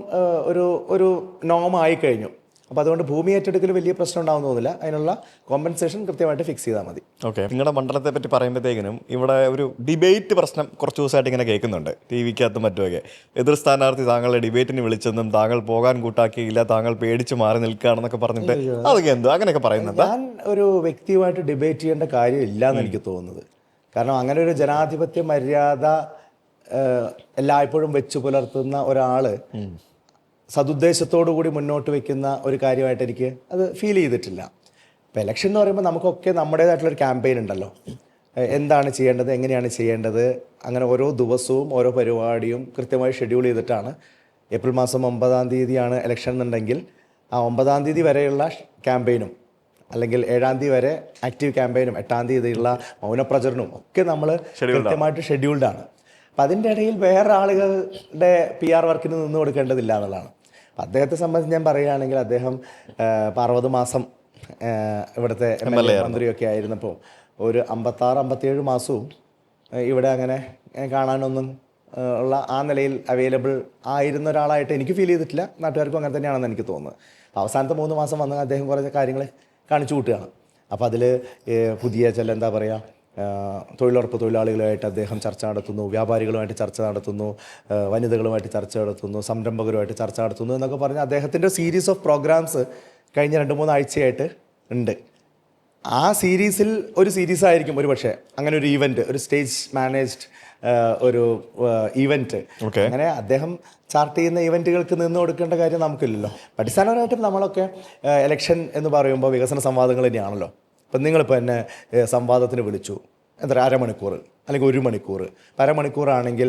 ഒരു നോമായി കഴിഞ്ഞു. അപ്പോൾ അതുകൊണ്ട് ഭൂമി ഏറ്റെടുക്കൽ വലിയ പ്രശ്നം ഉണ്ടാകുന്ന തോന്നുന്നില്ല. അതിനുള്ള കോമ്പൻസേഷൻ കൃത്യമായിട്ട് ഫിക്സ് ചെയ്താൽ മതി. ഓക്കെ, നിങ്ങളുടെ മണ്ഡലത്തെ പറ്റി പറയുമ്പോഴത്തേക്കിനും ഇവിടെ ഒരു ഡിബേറ്റ് പ്രശ്നം കുറച്ച് ദിവസമായിട്ട് ഇങ്ങനെ കേൾക്കുന്നുണ്ട്, ടി വിക്കകത്തും മറ്റുമൊക്കെ. എതിർ സ്ഥാനാർത്ഥി താങ്കളെ ഡിബേറ്റിന് വിളിച്ചെന്നും താങ്കൾ പോകാൻ കൂട്ടാക്കിയില്ല, താങ്കൾ പേടിച്ച് മാറി നിൽക്കുകയാണെന്നൊക്കെ പറഞ്ഞിട്ട് അതൊക്കെ എന്തോ അങ്ങനെയൊക്കെ പറയുന്നുണ്ട്. ഞാൻ ഒരു വ്യക്തിയുമായിട്ട് ഡിബേറ്റ് ചെയ്യേണ്ട കാര്യമില്ല എന്ന് എനിക്ക് തോന്നുന്നത്. കാരണം അങ്ങനെ ഒരു ജനാധിപത്യ മര്യാദ എല്ലായ്പ്പോഴും വെച്ചു പുലർത്തുന്ന ഒരാൾ സതുദ്ദേശത്തോടു കൂടി മുന്നോട്ട് വയ്ക്കുന്ന ഒരു കാര്യമായിട്ട് എനിക്ക് അത് ഫീൽ ചെയ്തിട്ടില്ല. ഇപ്പോൾ ഇലക്ഷൻ എന്ന് പറയുമ്പോൾ നമുക്കൊക്കെ നമ്മുടേതായിട്ടുള്ളൊരു ക്യാമ്പയിൻ ഉണ്ടല്ലോ, എന്താണ് ചെയ്യേണ്ടത്, എങ്ങനെയാണ് ചെയ്യേണ്ടത്. അങ്ങനെ ഓരോ ദിവസവും ഓരോ പരിപാടിയും കൃത്യമായി ഷെഡ്യൂൾ ചെയ്തിട്ടാണ്. ഏപ്രിൽ മാസം 9-ാം തീയതിയാണ് ഇലക്ഷൻ എന്നുണ്ടെങ്കിൽ ആ 9-ാം തീയതി വരെയുള്ള ക്യാമ്പയിനും അല്ലെങ്കിൽ 7-ാം തീയതി വരെ ആക്റ്റീവ് ക്യാമ്പയിനും 8-ാം തീയതിയുള്ള മൗനപ്രചരണവും ഒക്കെ നമ്മൾ കൃത്യമായിട്ട് ഷെഡ്യൂൾഡാണ്. അപ്പം അതിൻ്റെ ഇടയിൽ വേറെ ആളുകളുടെ PR വർക്കിന് നിന്ന് കൊടുക്കേണ്ടതില്ല എന്നുള്ളതാണ്. അപ്പം അദ്ദേഹത്തെ സംബന്ധിച്ച് ഞാൻ പറയുകയാണെങ്കിൽ അദ്ദേഹം 60 മാസം ഇവിടുത്തെ MLA മന്ത്രിയൊക്കെ ആയിരുന്നപ്പോൾ ഒരു 56-57 മാസവും ഇവിടെ അങ്ങനെ കാണാനൊന്നും ഉള്ള ആ നിലയിൽ അവൈലബിൾ ആയിരുന്ന ഒരാളായിട്ട് എനിക്ക് ഫീൽ ചെയ്തിട്ടില്ല. നാട്ടുകാർക്കും അങ്ങനെ തന്നെയാണെന്ന് എനിക്ക് തോന്നുന്നത്. അവസാനത്തെ 3 മാസം വന്ന് അദ്ദേഹം കുറേ കാര്യങ്ങൾ കാണിച്ചു കൂട്ടുകയാണ്. അപ്പോൾ അതിൽ പുതിയ ചില എന്താ പറയുക തൊഴിലുറപ്പ് തൊഴിലാളികളുമായിട്ട് അദ്ദേഹം ചർച്ച നടത്തുന്നു, വ്യാപാരികളുമായിട്ട് ചർച്ച നടത്തുന്നു, വനിതകളുമായിട്ട് ചർച്ച നടത്തുന്നു, സംരംഭകരുമായിട്ട് ചർച്ച നടത്തുന്നു എന്നൊക്കെ പറഞ്ഞ് അദ്ദേഹത്തിൻ്റെ സീരീസ് ഓഫ് പ്രോഗ്രാംസ് കഴിഞ്ഞ 2-3 ആഴ്ചയായിട്ട് ഉണ്ട്. ആ സീരീസിൽ ഒരു സീരീസ് ആയിരിക്കും ഒരു പക്ഷേ അങ്ങനെ ഒരു ഈവൻറ്റ്, ഒരു സ്റ്റേജ് മാനേജ്ഡ് ഒരു ഈവൻറ്റ്. അങ്ങനെ അദ്ദേഹം ചാർട്ട് ചെയ്യുന്ന ഈവൻറ്റുകൾക്ക് നിന്ന് കൊടുക്കേണ്ട കാര്യം നമുക്കില്ലല്ലോ. അടിസ്ഥാനപരമായിട്ടും നമ്മളൊക്കെ ഇലക്ഷൻ എന്ന് പറയുമ്പോൾ വികസന സംവാദങ്ങൾ തന്നെയാണല്ലോ. ഇപ്പം നിങ്ങളിപ്പോൾ എന്നെ സംവാദത്തിന് വിളിച്ചു, എന്താ അരമണിക്കൂർ അല്ലെങ്കിൽ 1 മണിക്കൂർ. അരമണിക്കൂറാണെങ്കിൽ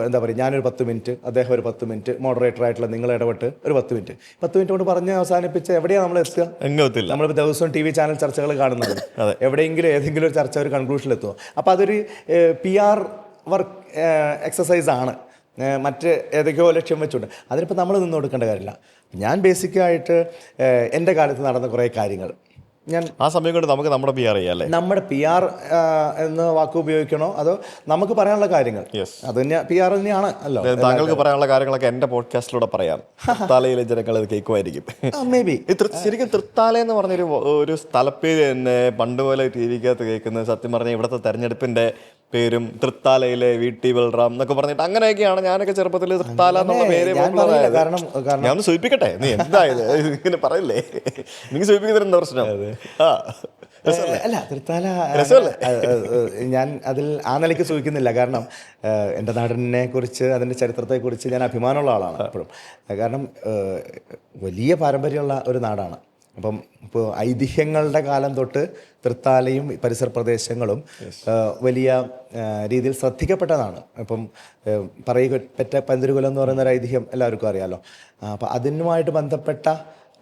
എന്താ പറയുക, ഞാനൊരു 10 മിനിറ്റ്, അദ്ദേഹം ഒരു 10 മിനിറ്റ്, മോഡറേറ്ററായിട്ടുള്ള നിങ്ങൾ ഇടപെട്ട് ഒരു 10 മിനിറ്റ് കൊണ്ട് പറഞ്ഞ് അവസാനിപ്പിച്ച് എവിടെയാണ് നമ്മൾ എത്തുക? നമ്മളിപ്പോൾ ദിവസവും TV ചാനൽ ചർച്ചകൾ കാണുന്നത്, എവിടെയെങ്കിലും ഏതെങ്കിലും ഒരു ചർച്ച ഒരു കൺക്ലൂഷനിലെത്തുമോ? അപ്പോൾ അതൊരു PR വർക്ക് എക്സസൈസാണ്, മറ്റ് ഏതൊക്കെയോ ലക്ഷ്യം വെച്ചുകൊണ്ട്. അതിനിപ്പോൾ നമ്മൾ നിന്ന് കൊടുക്കേണ്ട കാര്യമില്ല. ഞാൻ ബേസിക്കായിട്ട് എൻ്റെ കാലത്ത് നടന്ന കുറേ കാര്യങ്ങൾ ഞാൻ ആ സമയം കൊണ്ട് നമുക്ക് നമ്മുടെ PR ചെയ്യാല്ലേ, നമ്മുടെ PR എന്ന് വാക്ക് ഉപയോഗിക്കണോ അതോ നമുക്ക് പറയാനുള്ള കാര്യങ്ങൾ അത് തന്നെ PR തന്നെയാണ് അല്ലോ. താങ്കൾക്ക് പറയാനുള്ള കാര്യങ്ങളൊക്കെ എൻ്റെ പോഡ്കാസ്റ്റിലൂടെ പറയാം. തൃത്താലയിലെ ജനങ്ങൾ ഇത് കേൾക്കുമായിരിക്കും. മേ ബി ശരിക്കും തൃത്താല എന്ന് പറഞ്ഞൊരു സ്ഥലപ്പേര് തന്നെ പണ്ട് പോലെ TV ക്കകത്ത് കേൾക്കുന്നത്. സത്യം പറഞ്ഞാൽ ഇവിടുത്തെ തെരഞ്ഞെടുപ്പിൻ്റെ പേരും തൃത്താലയിലെ VT ബൽറാം എന്നൊക്കെ പറഞ്ഞിട്ട് അങ്ങനെയൊക്കെയാണ് ഞാനൊക്കെ ചെറുപ്പത്തിൽ തൃത്താല എന്നുള്ള പേര് ഞാൻ സൂചിപ്പിക്കട്ടെ. നീ എന്തായത് ഇങ്ങനെ പറയില്ലേ, എനിക്ക് സൂചിപ്പിക്കുന്നതിന് എന്താ പ്രശ്നം? അല്ല, തൃത്താല ഞാൻ അതിൽ ആ നിലയ്ക്ക് സൂചിക്കുന്നില്ല. കാരണം എൻ്റെ നാടിനെ കുറിച്ച് അതിൻ്റെ ചരിത്രത്തെക്കുറിച്ച് ഞാൻ അഭിമാനമുള്ള ആളാണ് എപ്പോഴും. കാരണം വലിയ പാരമ്പര്യമുള്ള ഒരു നാടാണ്. അപ്പം ഇപ്പോൾ ഐതിഹ്യങ്ങളുടെ കാലം തൊട്ട് തൃത്താലയും പരിസര പ്രദേശങ്ങളും വലിയ രീതിയിൽ ശ്രദ്ധിക്കപ്പെട്ടതാണ്. ഇപ്പം പറയപ്പെട്ട പന്തിരുകുലം എന്ന് പറയുന്ന ഒരു ഐതിഹ്യം എല്ലാവർക്കും അറിയാമല്ലോ. അപ്പം അതിനുമായിട്ട് ബന്ധപ്പെട്ട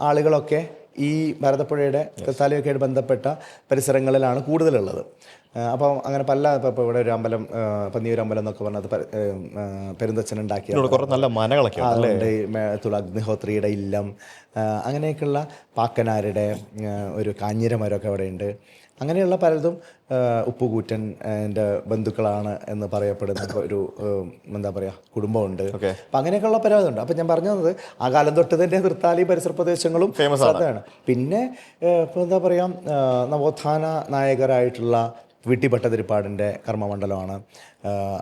ആളുകളൊക്കെ ഈ ഭാരതപ്പുഴയുടെ തൃത്താലയൊക്കെ ആയിട്ട് ബന്ധപ്പെട്ട പരിസരങ്ങളിലാണ് കൂടുതലുള്ളത്. അപ്പം അങ്ങനെ പല ഇപ്പോൾ ഇവിടെ ഒരു അമ്പലം, പന്നിയൂരമ്പലം എന്നൊക്കെ പറഞ്ഞത് പെരുന്തച്ഛൻ ഉണ്ടാക്കിയ നല്ല മനകളൊക്കെ അതുകൊണ്ട് അഗ്നിഹോത്രിയുടെ ഇല്ലം, അങ്ങനെയൊക്കെയുള്ള പാക്കനാരുടെ ഒരു കാഞ്ഞിരമരമൊക്കെ അവിടെ ഉണ്ട്. അങ്ങനെയുള്ള പലതും ഉപ്പുകൂറ്റൻ എൻ്റെ ബന്ധുക്കളാണ് എന്ന് പറയപ്പെടുന്ന ഒരു എന്താ പറയുക കുടുംബമുണ്ട്. അപ്പം അങ്ങനെയൊക്കെയുള്ള പലതുണ്ട്. അപ്പം ഞാൻ പറഞ്ഞത് ആ കാലം തൊട്ട് തന്നെ തൃത്താലി പരിസര പ്രദേശങ്ങളും ഫേമസ് ആണ്. പിന്നെ ഇപ്പോൾ എന്താ പറയുക, നവോത്ഥാന നായകരായിട്ടുള്ള VT ഭട്ടതിരിപ്പാടിൻ്റെ കർമ്മമണ്ഡലമാണ്.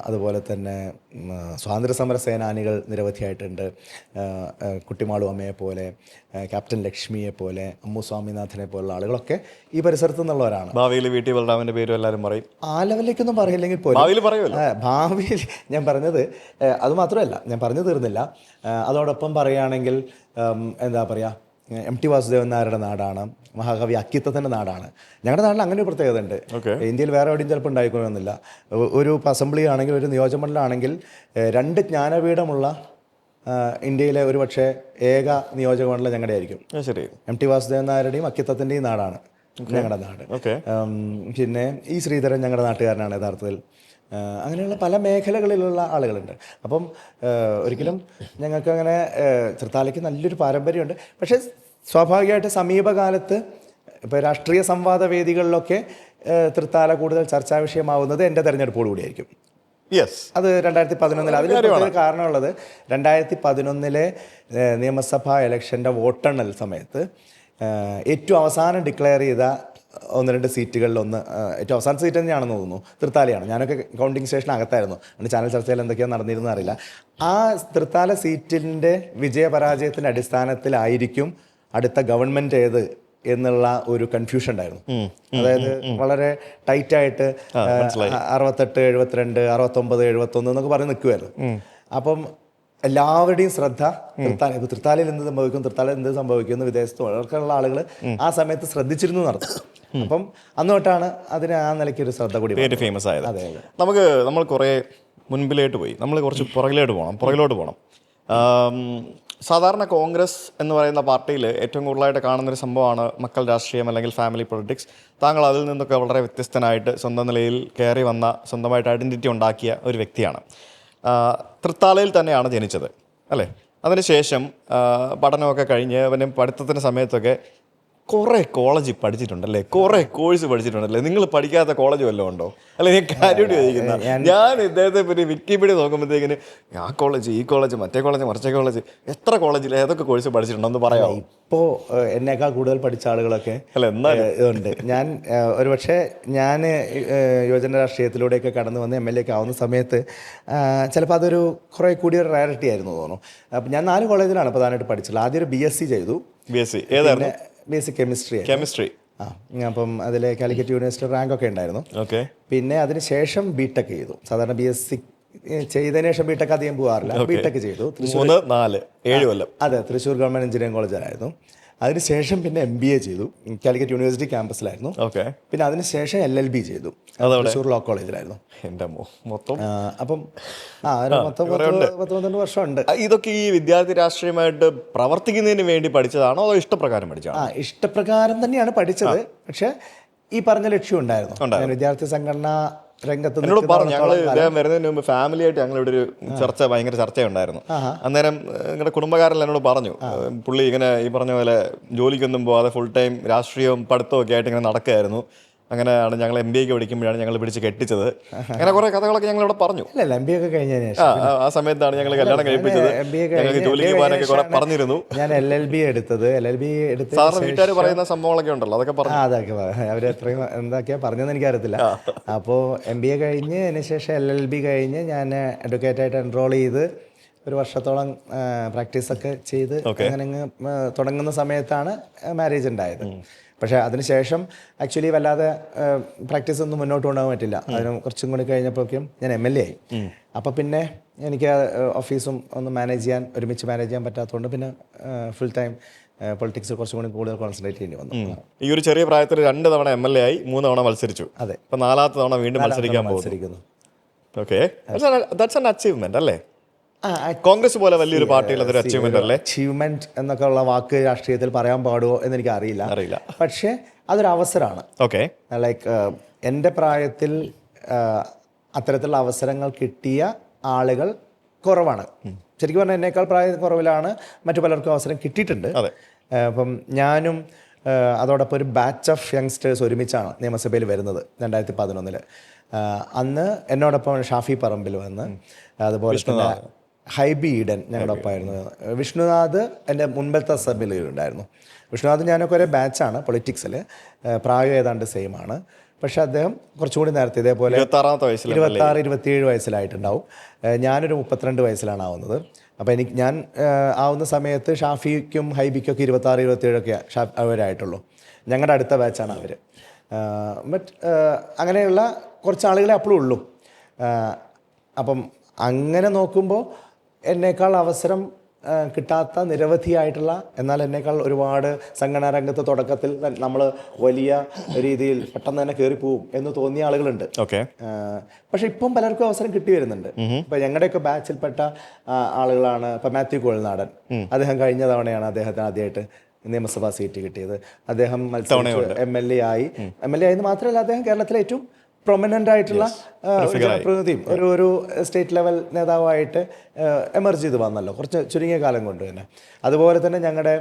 അതുപോലെ തന്നെ സ്വാതന്ത്ര്യസമര സേനാനികൾ നിരവധിയായിട്ടുണ്ട്. കുട്ടിമാളു അമ്മയെ പോലെ, ക്യാപ്റ്റൻ ലക്ഷ്മിയെ പോലെ, അമ്മു സ്വാമിനാഥനെ പോലുള്ള ആളുകളൊക്കെ ഈ പരിസരത്തു നിന്നുള്ളവരാണ്. ഭാവിയിൽ VT ബൽറാമിൻ്റെ പേരും എല്ലാവരും പറയും. ആ ലെവലിലേക്കൊന്നും പറയില്ലെങ്കിൽ പോലും ഭാവിയിൽ ഞാൻ പറഞ്ഞത് അത് മാത്രമല്ല, ഞാൻ പറഞ്ഞു തീർന്നില്ല. അതോടൊപ്പം പറയുകയാണെങ്കിൽ എന്താ പറയുക, MT വാസുദേവൻ നായരുടെ നാടാണ്, മഹാകവി അക്കിത്തത്തിൻ്റെ നാടാണ്. ഞങ്ങളുടെ നാട്ടിൽ അങ്ങനെ ഒരു പ്രത്യേകത ഉണ്ട്. ഇന്ത്യയിൽ വേറെ എവിടെയും ചിലപ്പോൾ ഉണ്ടായിക്കൊള്ളുന്നില്ല. ഒരു അസംബ്ലി ആണെങ്കിൽ, ഒരു നിയോജകമണ്ഡലം ആണെങ്കിൽ 2 ജ്ഞാനപീഠമുള്ള ഇന്ത്യയിലെ ഒരു പക്ഷേ ഏക നിയോജകമണ്ഡലം ഞങ്ങളുടെ ആയിരിക്കും. ശരി. MT വാസുദേവൻ നായരുടെയും അക്കിത്തത്തിൻ്റെയും നാടാണ് ഞങ്ങളുടെ നാട്. പിന്നെ ഈ ശ്രീധരൻ ഞങ്ങളുടെ നാട്ടുകാരനാണ് യഥാർത്ഥത്തിൽ. അങ്ങനെയുള്ള പല മേഖലകളിലുള്ള ആളുകളുണ്ട്. അപ്പം ഒരിക്കലും ഞങ്ങൾക്ക് അങ്ങനെ തൃത്താലയ്ക്ക് നല്ലൊരു പാരമ്പര്യമുണ്ട്. പക്ഷേ സ്വാഭാവികമായിട്ട് സമീപകാലത്ത് ഇപ്പോൾ രാഷ്ട്രീയ സംവാദ വേദികളിലൊക്കെ തൃത്താല കൂടുതൽ ചർച്ചാ വിഷയമാവുന്നത് എൻ്റെ തെരഞ്ഞെടുപ്പോടുകൂടിയായിരിക്കും. അത് 2011 അതിൽ കാരണമുള്ളത് 2011 നിയമസഭാ ഇലക്ഷൻ്റെ വോട്ടെണ്ണൽ സമയത്ത് ഏറ്റവും അവസാനം ഡിക്ലെയർ ചെയ്ത 1-2 സീറ്റുകളിലൊന്ന് ഏറ്റവും അവസാന സീറ്റ് തന്നെയാണെന്ന് തോന്നുന്നു തൃത്താലയാണ്. ഞാനൊക്കെ കൗണ്ടിങ് സ്റ്റേഷനകത്തായിരുന്നു. അതിൻ്റെ ചാനൽ ചർച്ചയിൽ എന്തൊക്കെയാണ് നടന്നിരുന്നത് അറിയില്ല. ആ തൃത്താല സീറ്റിൻ്റെ വിജയപരാജയത്തിൻ്റെ അടിസ്ഥാനത്തിലായിരിക്കും അടുത്ത ഗവൺമെൻറ് ഏത് എന്നുള്ള ഒരു കൺഫ്യൂഷൻ ഉണ്ടായിരുന്നു. അതായത് വളരെ ടൈറ്റായിട്ട് 68, 72, 69, 71 എന്നൊക്കെ പറഞ്ഞ് നിൽക്കുമായിരുന്നു. അപ്പം എല്ലാവരുടെയും ശ്രദ്ധ തൃത്താലയിൽ എന്ത് സംഭവിക്കും, തൃത്താലയിൽ എന്ത് സംഭവിക്കും വിദേശത്ത് വളർക്കാനുള്ള ആളുകൾ ആ സമയത്ത് ശ്രദ്ധിച്ചിരുന്നു നടത്തും. അപ്പം അന്ന് തൊട്ടാണ് അതിന് ആ നിലയ്ക്ക് ഒരു ശ്രദ്ധ കൂടി ഫേമസ് ആയത്. നമ്മൾ കുറേ മുൻപിലോട്ട് പോയി, നമ്മൾ കുറച്ച് പുറകിലോട്ട് പോകണം. സാധാരണ കോൺഗ്രസ് എന്ന് പറയുന്ന പാർട്ടിയിൽ ഏറ്റവും കൂടുതലായിട്ട് കാണുന്നൊരു സംഭവമാണ് മക്കൾ രാഷ്ട്രീയം അല്ലെങ്കിൽ ഫാമിലി പൊളിറ്റിക്സ്. താങ്കൾ അതിൽ നിന്നൊക്കെ വളരെ വ്യത്യസ്തനായിട്ട് സ്വന്തം നിലയിൽ കയറി വന്ന, സ്വന്തമായിട്ട് ഐഡൻറ്റിറ്റി ഉണ്ടാക്കിയ ഒരു വ്യക്തിയാണ്. തൃത്താലയിൽ തന്നെയാണ് ജനിച്ചത് അല്ലേ? അതിനുശേഷം പഠനമൊക്കെ കഴിഞ്ഞ് പിന്നെ പഠിത്തത്തിൻ്റെ സമയത്തൊക്കെ കുറേ കോളേജ് പഠിച്ചിട്ടുണ്ടല്ലേ, കുറേ കോഴ്സ് പഠിച്ചിട്ടുണ്ടല്ലേ. നിങ്ങൾ പഠിക്കാത്ത കോളേജ് വല്ലതും ഉണ്ടോ? അല്ലെ ഞാൻ കാര്യമായിട്ട് ചോദിക്കുന്ന. ഞാൻ ഇദ്ദേഹത്തെ പറ്റി വിക്കിപീഡിയ നോക്കുമ്പോഴത്തേക്കിന് ആ കോളേജ്, ഈ കോളേജ്, മറ്റേ കോളേജ്, മറിച്ച കോളേജ്, എത്ര കോളേജിൽ ഏതൊക്കെ കോഴ്സ് പഠിച്ചിട്ടുണ്ടോ എന്ന് പറയാമോ? ഇപ്പോൾ എന്നേക്കാൾ കൂടുതൽ പഠിച്ച ആളുകളൊക്കെ ഉണ്ട്. ഞാൻ ഒരുപക്ഷെ ഞാൻ യുവജന രാഷ്ട്രീയത്തിലൂടെയൊക്കെ കടന്നു വന്ന് MLA ഒക്കെ ആവുന്ന സമയത്ത് ചിലപ്പോൾ അതൊരു കുറേ കൂടിയൊരു റയറിറ്റി ആയിരുന്നു തോന്നുന്നു. അപ്പം ഞാൻ 4 കോളേജിലാണ് പ്രധാനമായിട്ട് പഠിച്ചത്. ആദ്യം ഒരു BSc ചെയ്തു. ഏതായിരുന്നു? Basic chemistry. അപ്പം അതിൽ കാലിക്കറ്റ് യൂണിവേഴ്സിറ്റി റാങ്കൊക്കെ ഉണ്ടായിരുന്നു. പിന്നെ അതിനുശേഷം BTech ചെയ്തു. സാധാരണ BSc ചെയ്തതിനു ശേഷം BTech അധികം പോകാറില്ല. BTech ചെയ്തു. 7 കൊല്ലം. അതെ, തൃശ്ശൂർ ഗവൺമെൻറ് എഞ്ചിനീയറിംഗ് കോളേജിലായിരുന്നു. അതിനുശേഷം പിന്നെ MBA ചെയ്തു, കാലിക്കറ്റ് യൂണിവേഴ്സിറ്റി ക്യാമ്പസിലായിരുന്നു. പിന്നെ അതിനുശേഷം LLB ചെയ്തു, തൃശ്ശൂർ ലോ കോളേജിലായിരുന്നു. അപ്പം മൊത്തം 12 വർഷമുണ്ട്. ഇതൊക്കെ ഈ വിദ്യാർത്ഥി രാഷ്ട്രീയമായിട്ട് പ്രവർത്തിക്കുന്നതിന് വേണ്ടി പഠിച്ചതാണോ അതോ ഇഷ്ടപ്രകാരം പഠിച്ചതാണോ? ഇഷ്ടപ്രകാരം തന്നെയാണ് പഠിച്ചത്. പക്ഷെ ഈ പറഞ്ഞ ലക്ഷ്യം ഉണ്ടായിരുന്നു. വിദ്യാർത്ഥി സംഘടന രംഗത്ത് എന്നോട് പറഞ്ഞു. ഞങ്ങൾ ഇദ്ദേഹം വരുന്നതിന് മുമ്പ് ഫാമിലി ആയിട്ട് ഞങ്ങളിവിടെ ഒരു ഭയങ്കര ചർച്ചയുണ്ടായിരുന്നു. അന്നേരം നിങ്ങളുടെ കുടുംബക്കാരെല്ലാം എന്നോട് പറഞ്ഞു, പുള്ളി ഇങ്ങനെ ഈ പറഞ്ഞ പോലെ ജോലിക്കൊന്നും പോവാതെ ഫുൾ ടൈം രാഷ്ട്രീയവും പഠിത്തവും ഒക്കെ ആയിട്ട് ഇങ്ങനെ നടക്കുകയായിരുന്നു. അങ്ങനെയാണ് ഞങ്ങൾ MBA പഠിക്കുമ്പോഴാണ് ഞങ്ങൾ പിടിച്ച് കെട്ടിച്ചത്. അങ്ങനെ കുറെ കഥകളൊക്കെ ഞങ്ങൾ ഇവിടെ പറഞ്ഞു. MBA ഒക്കെ കഴിഞ്ഞതിന് ശേഷം ആ സമയത്താണ് ഞങ്ങൾ കല്യാണം കഴിപ്പിച്ചത്. ജോലിക്ക് പോകാനൊക്കെ കുറെ പറഞ്ഞിരുന്നു. ഞാൻ LLB എടുത്ത് സാറിന് വീട്ടുകാർ പറയുന്ന സംഭവങ്ങളൊക്കെ ഉണ്ടല്ലോ, അതൊക്കെ പറഞ്ഞു. അതൊക്കെ അവർ എത്രയും എന്തൊക്കെയാ പറഞ്ഞതെന്ന് എനിക്കറിയത്തില്ല. അപ്പോൾ MBA കഴിഞ്ഞ് അതിന് ശേഷം LLB കഴിഞ്ഞ് ഞാൻ അഡ്വക്കേറ്റായിട്ട് എൻറോൾ ചെയ്ത് ഒരു വർഷത്തോളം പ്രാക്ടീസൊക്കെ ചെയ്ത് അങ്ങനെ തുടങ്ങുന്ന സമയത്താണ് മാരേജ് ഉണ്ടായത്. പക്ഷേ അതിനുശേഷം ആക്ച്വലി വല്ലാതെ പ്രാക്ടീസ് ഒന്നും മുന്നോട്ട് കൊണ്ടുപോകാൻ പറ്റില്ല. അതിന് കുറച്ചും കൂടി കഴിഞ്ഞപ്പോഴേക്കും ഞാൻ MLA ആയി. അപ്പോൾ പിന്നെ എനിക്ക് ഓഫീസും ഒന്ന് ഒരുമിച്ച് മാനേജ് ചെയ്യാൻ പറ്റാത്തതുകൊണ്ട് പിന്നെ ഫുൾ ടൈം പൊളിറ്റിക്സ് കുറച്ചും കൂടി കൂടുതൽ കോൺസെൻട്രേറ്റ് ചെയ്യേണ്ടി വന്നു. ഈ ഒരു ചെറിയ പ്രായത്തിൽ 2 തവണ MLA ആയി, 3 തവണ മത്സരിച്ചു. അതെ. അപ്പോൾ 4ാമത്തെ തവണ വീണ്ടും മത്സരിക്കുന്നു. ഓക്കെ, ദാറ്റ്സ് ആൻ അച്ചീവ്മെന്റ് അല്ലേ? കോൺഗ്രസ് പോലെ വലിയൊരു പാർട്ടിയിൽ അതൊരു അച്ചീവ്മെന്റ് അല്ലേ? അച്ചീവ്മെന്റ് എന്നൊക്കെ ഉള്ള വാക്ക് രാഷ്ട്രീയത്തിൽ പറയാൻ പാടുമോ എന്ന് എനിക്ക് അറിയില്ല. പക്ഷേ അതൊരു അവസരമാണ്. ഓക്കെ, ലൈക്ക് എൻ്റെ പ്രായത്തിൽ അത്തരത്തിലുള്ള അവസരങ്ങൾ കിട്ടിയ ആളുകൾ കുറവാണ്. ശരിക്കും പറഞ്ഞാൽ എന്നേക്കാൾ പ്രായ കുറവിലാണ് മറ്റു പലർക്കും അവസരം കിട്ടിയിട്ടുണ്ട്. അപ്പം ഞാനും അതോടൊപ്പം ഒരു ബാച്ച് ഓഫ് യങ്സ്റ്റേഴ്സ് ഒരുമിച്ചാണ് നിയമസഭയിൽ വരുന്നത് 2011. അന്ന് എന്നോടൊപ്പം ഷാഫി പറമ്പിൽ വന്ന്, അതുപോലെ തന്നെ ഹൈബി ഈഡൻ ഞങ്ങളുടെ ഒപ്പമായിരുന്നു. വിഷ്ണുനാഥ് എൻ്റെ മുൻപത്തെ അസംബ്ലിയിലുണ്ടായിരുന്നു. വിഷ്ണുനാഥ് ഞാനൊക്കെ ഒരേ ബാച്ചാണ് പൊളിറ്റിക്സിൽ, പ്രായം ഏതാണ്ട് സെയിം ആണ്. പക്ഷേ അദ്ദേഹം കുറച്ചുകൂടി നേരത്തെ ഇതേപോലെ 26-27 വയസ്സിലായിട്ടുണ്ടാവും. ഞാനൊരു 32 വയസ്സിലാണ് ആവുന്നത്. അപ്പോൾ ഞാൻ ആവുന്ന സമയത്ത് ഷാഫിക്കും ഹൈബിക്കൊക്കെ 26-27 അവരായിട്ടുള്ളൂ. ഞങ്ങളുടെ അടുത്ത ബാച്ചാണ് അവർ. ബട്ട് അങ്ങനെയുള്ള കുറച്ച് ആളുകളെ അപ്പോഴും ഉള്ളൂ. അപ്പം അങ്ങനെ നോക്കുമ്പോൾ എന്നേക്കാൾ അവസരം കിട്ടാത്ത നിരവധിയായിട്ടുള്ള, എന്നാൽ എന്നേക്കാൾ ഒരുപാട് സംഘടനാ രംഗത്ത് തുടക്കത്തിൽ നമ്മൾ വലിയ രീതിയിൽ പെട്ടെന്ന് തന്നെ കയറിപ്പോവും എന്ന് തോന്നിയ ആളുകളുണ്ട്. ഓക്കെ. പക്ഷെ ഇപ്പം പലർക്കും അവസരം കിട്ടി വരുന്നുണ്ട്. ഇപ്പൊ ഞങ്ങളുടെയൊക്കെ ബാച്ചിൽപ്പെട്ട ആളുകളാണ്. ഇപ്പൊ മാത്യു കോൾനാടൻ, അദ്ദേഹം കഴിഞ്ഞ തവണയാണ് അദ്ദേഹത്തിന് ആദ്യമായിട്ട് നിയമസഭാ സീറ്റ് കിട്ടിയത്. അദ്ദേഹം മത്സരിച്ച് MLA ആയി. MLA ആയെന്ന് മാത്രമല്ല, അദ്ദേഹം കേരളത്തിലെ ഏറ്റവും പ്രൊമിനൻ്റ് ആയിട്ടുള്ള ജനപ്രതിനിധിയും ഒരു സ്റ്റേറ്റ് ലെവൽ നേതാവായിട്ട് എമർജ് ചെയ്ത് വന്നല്ലോ കുറച്ച് ചുരുങ്ങിയ കാലം കൊണ്ട് തന്നെ. അതുപോലെ തന്നെ ഞങ്ങളുടെ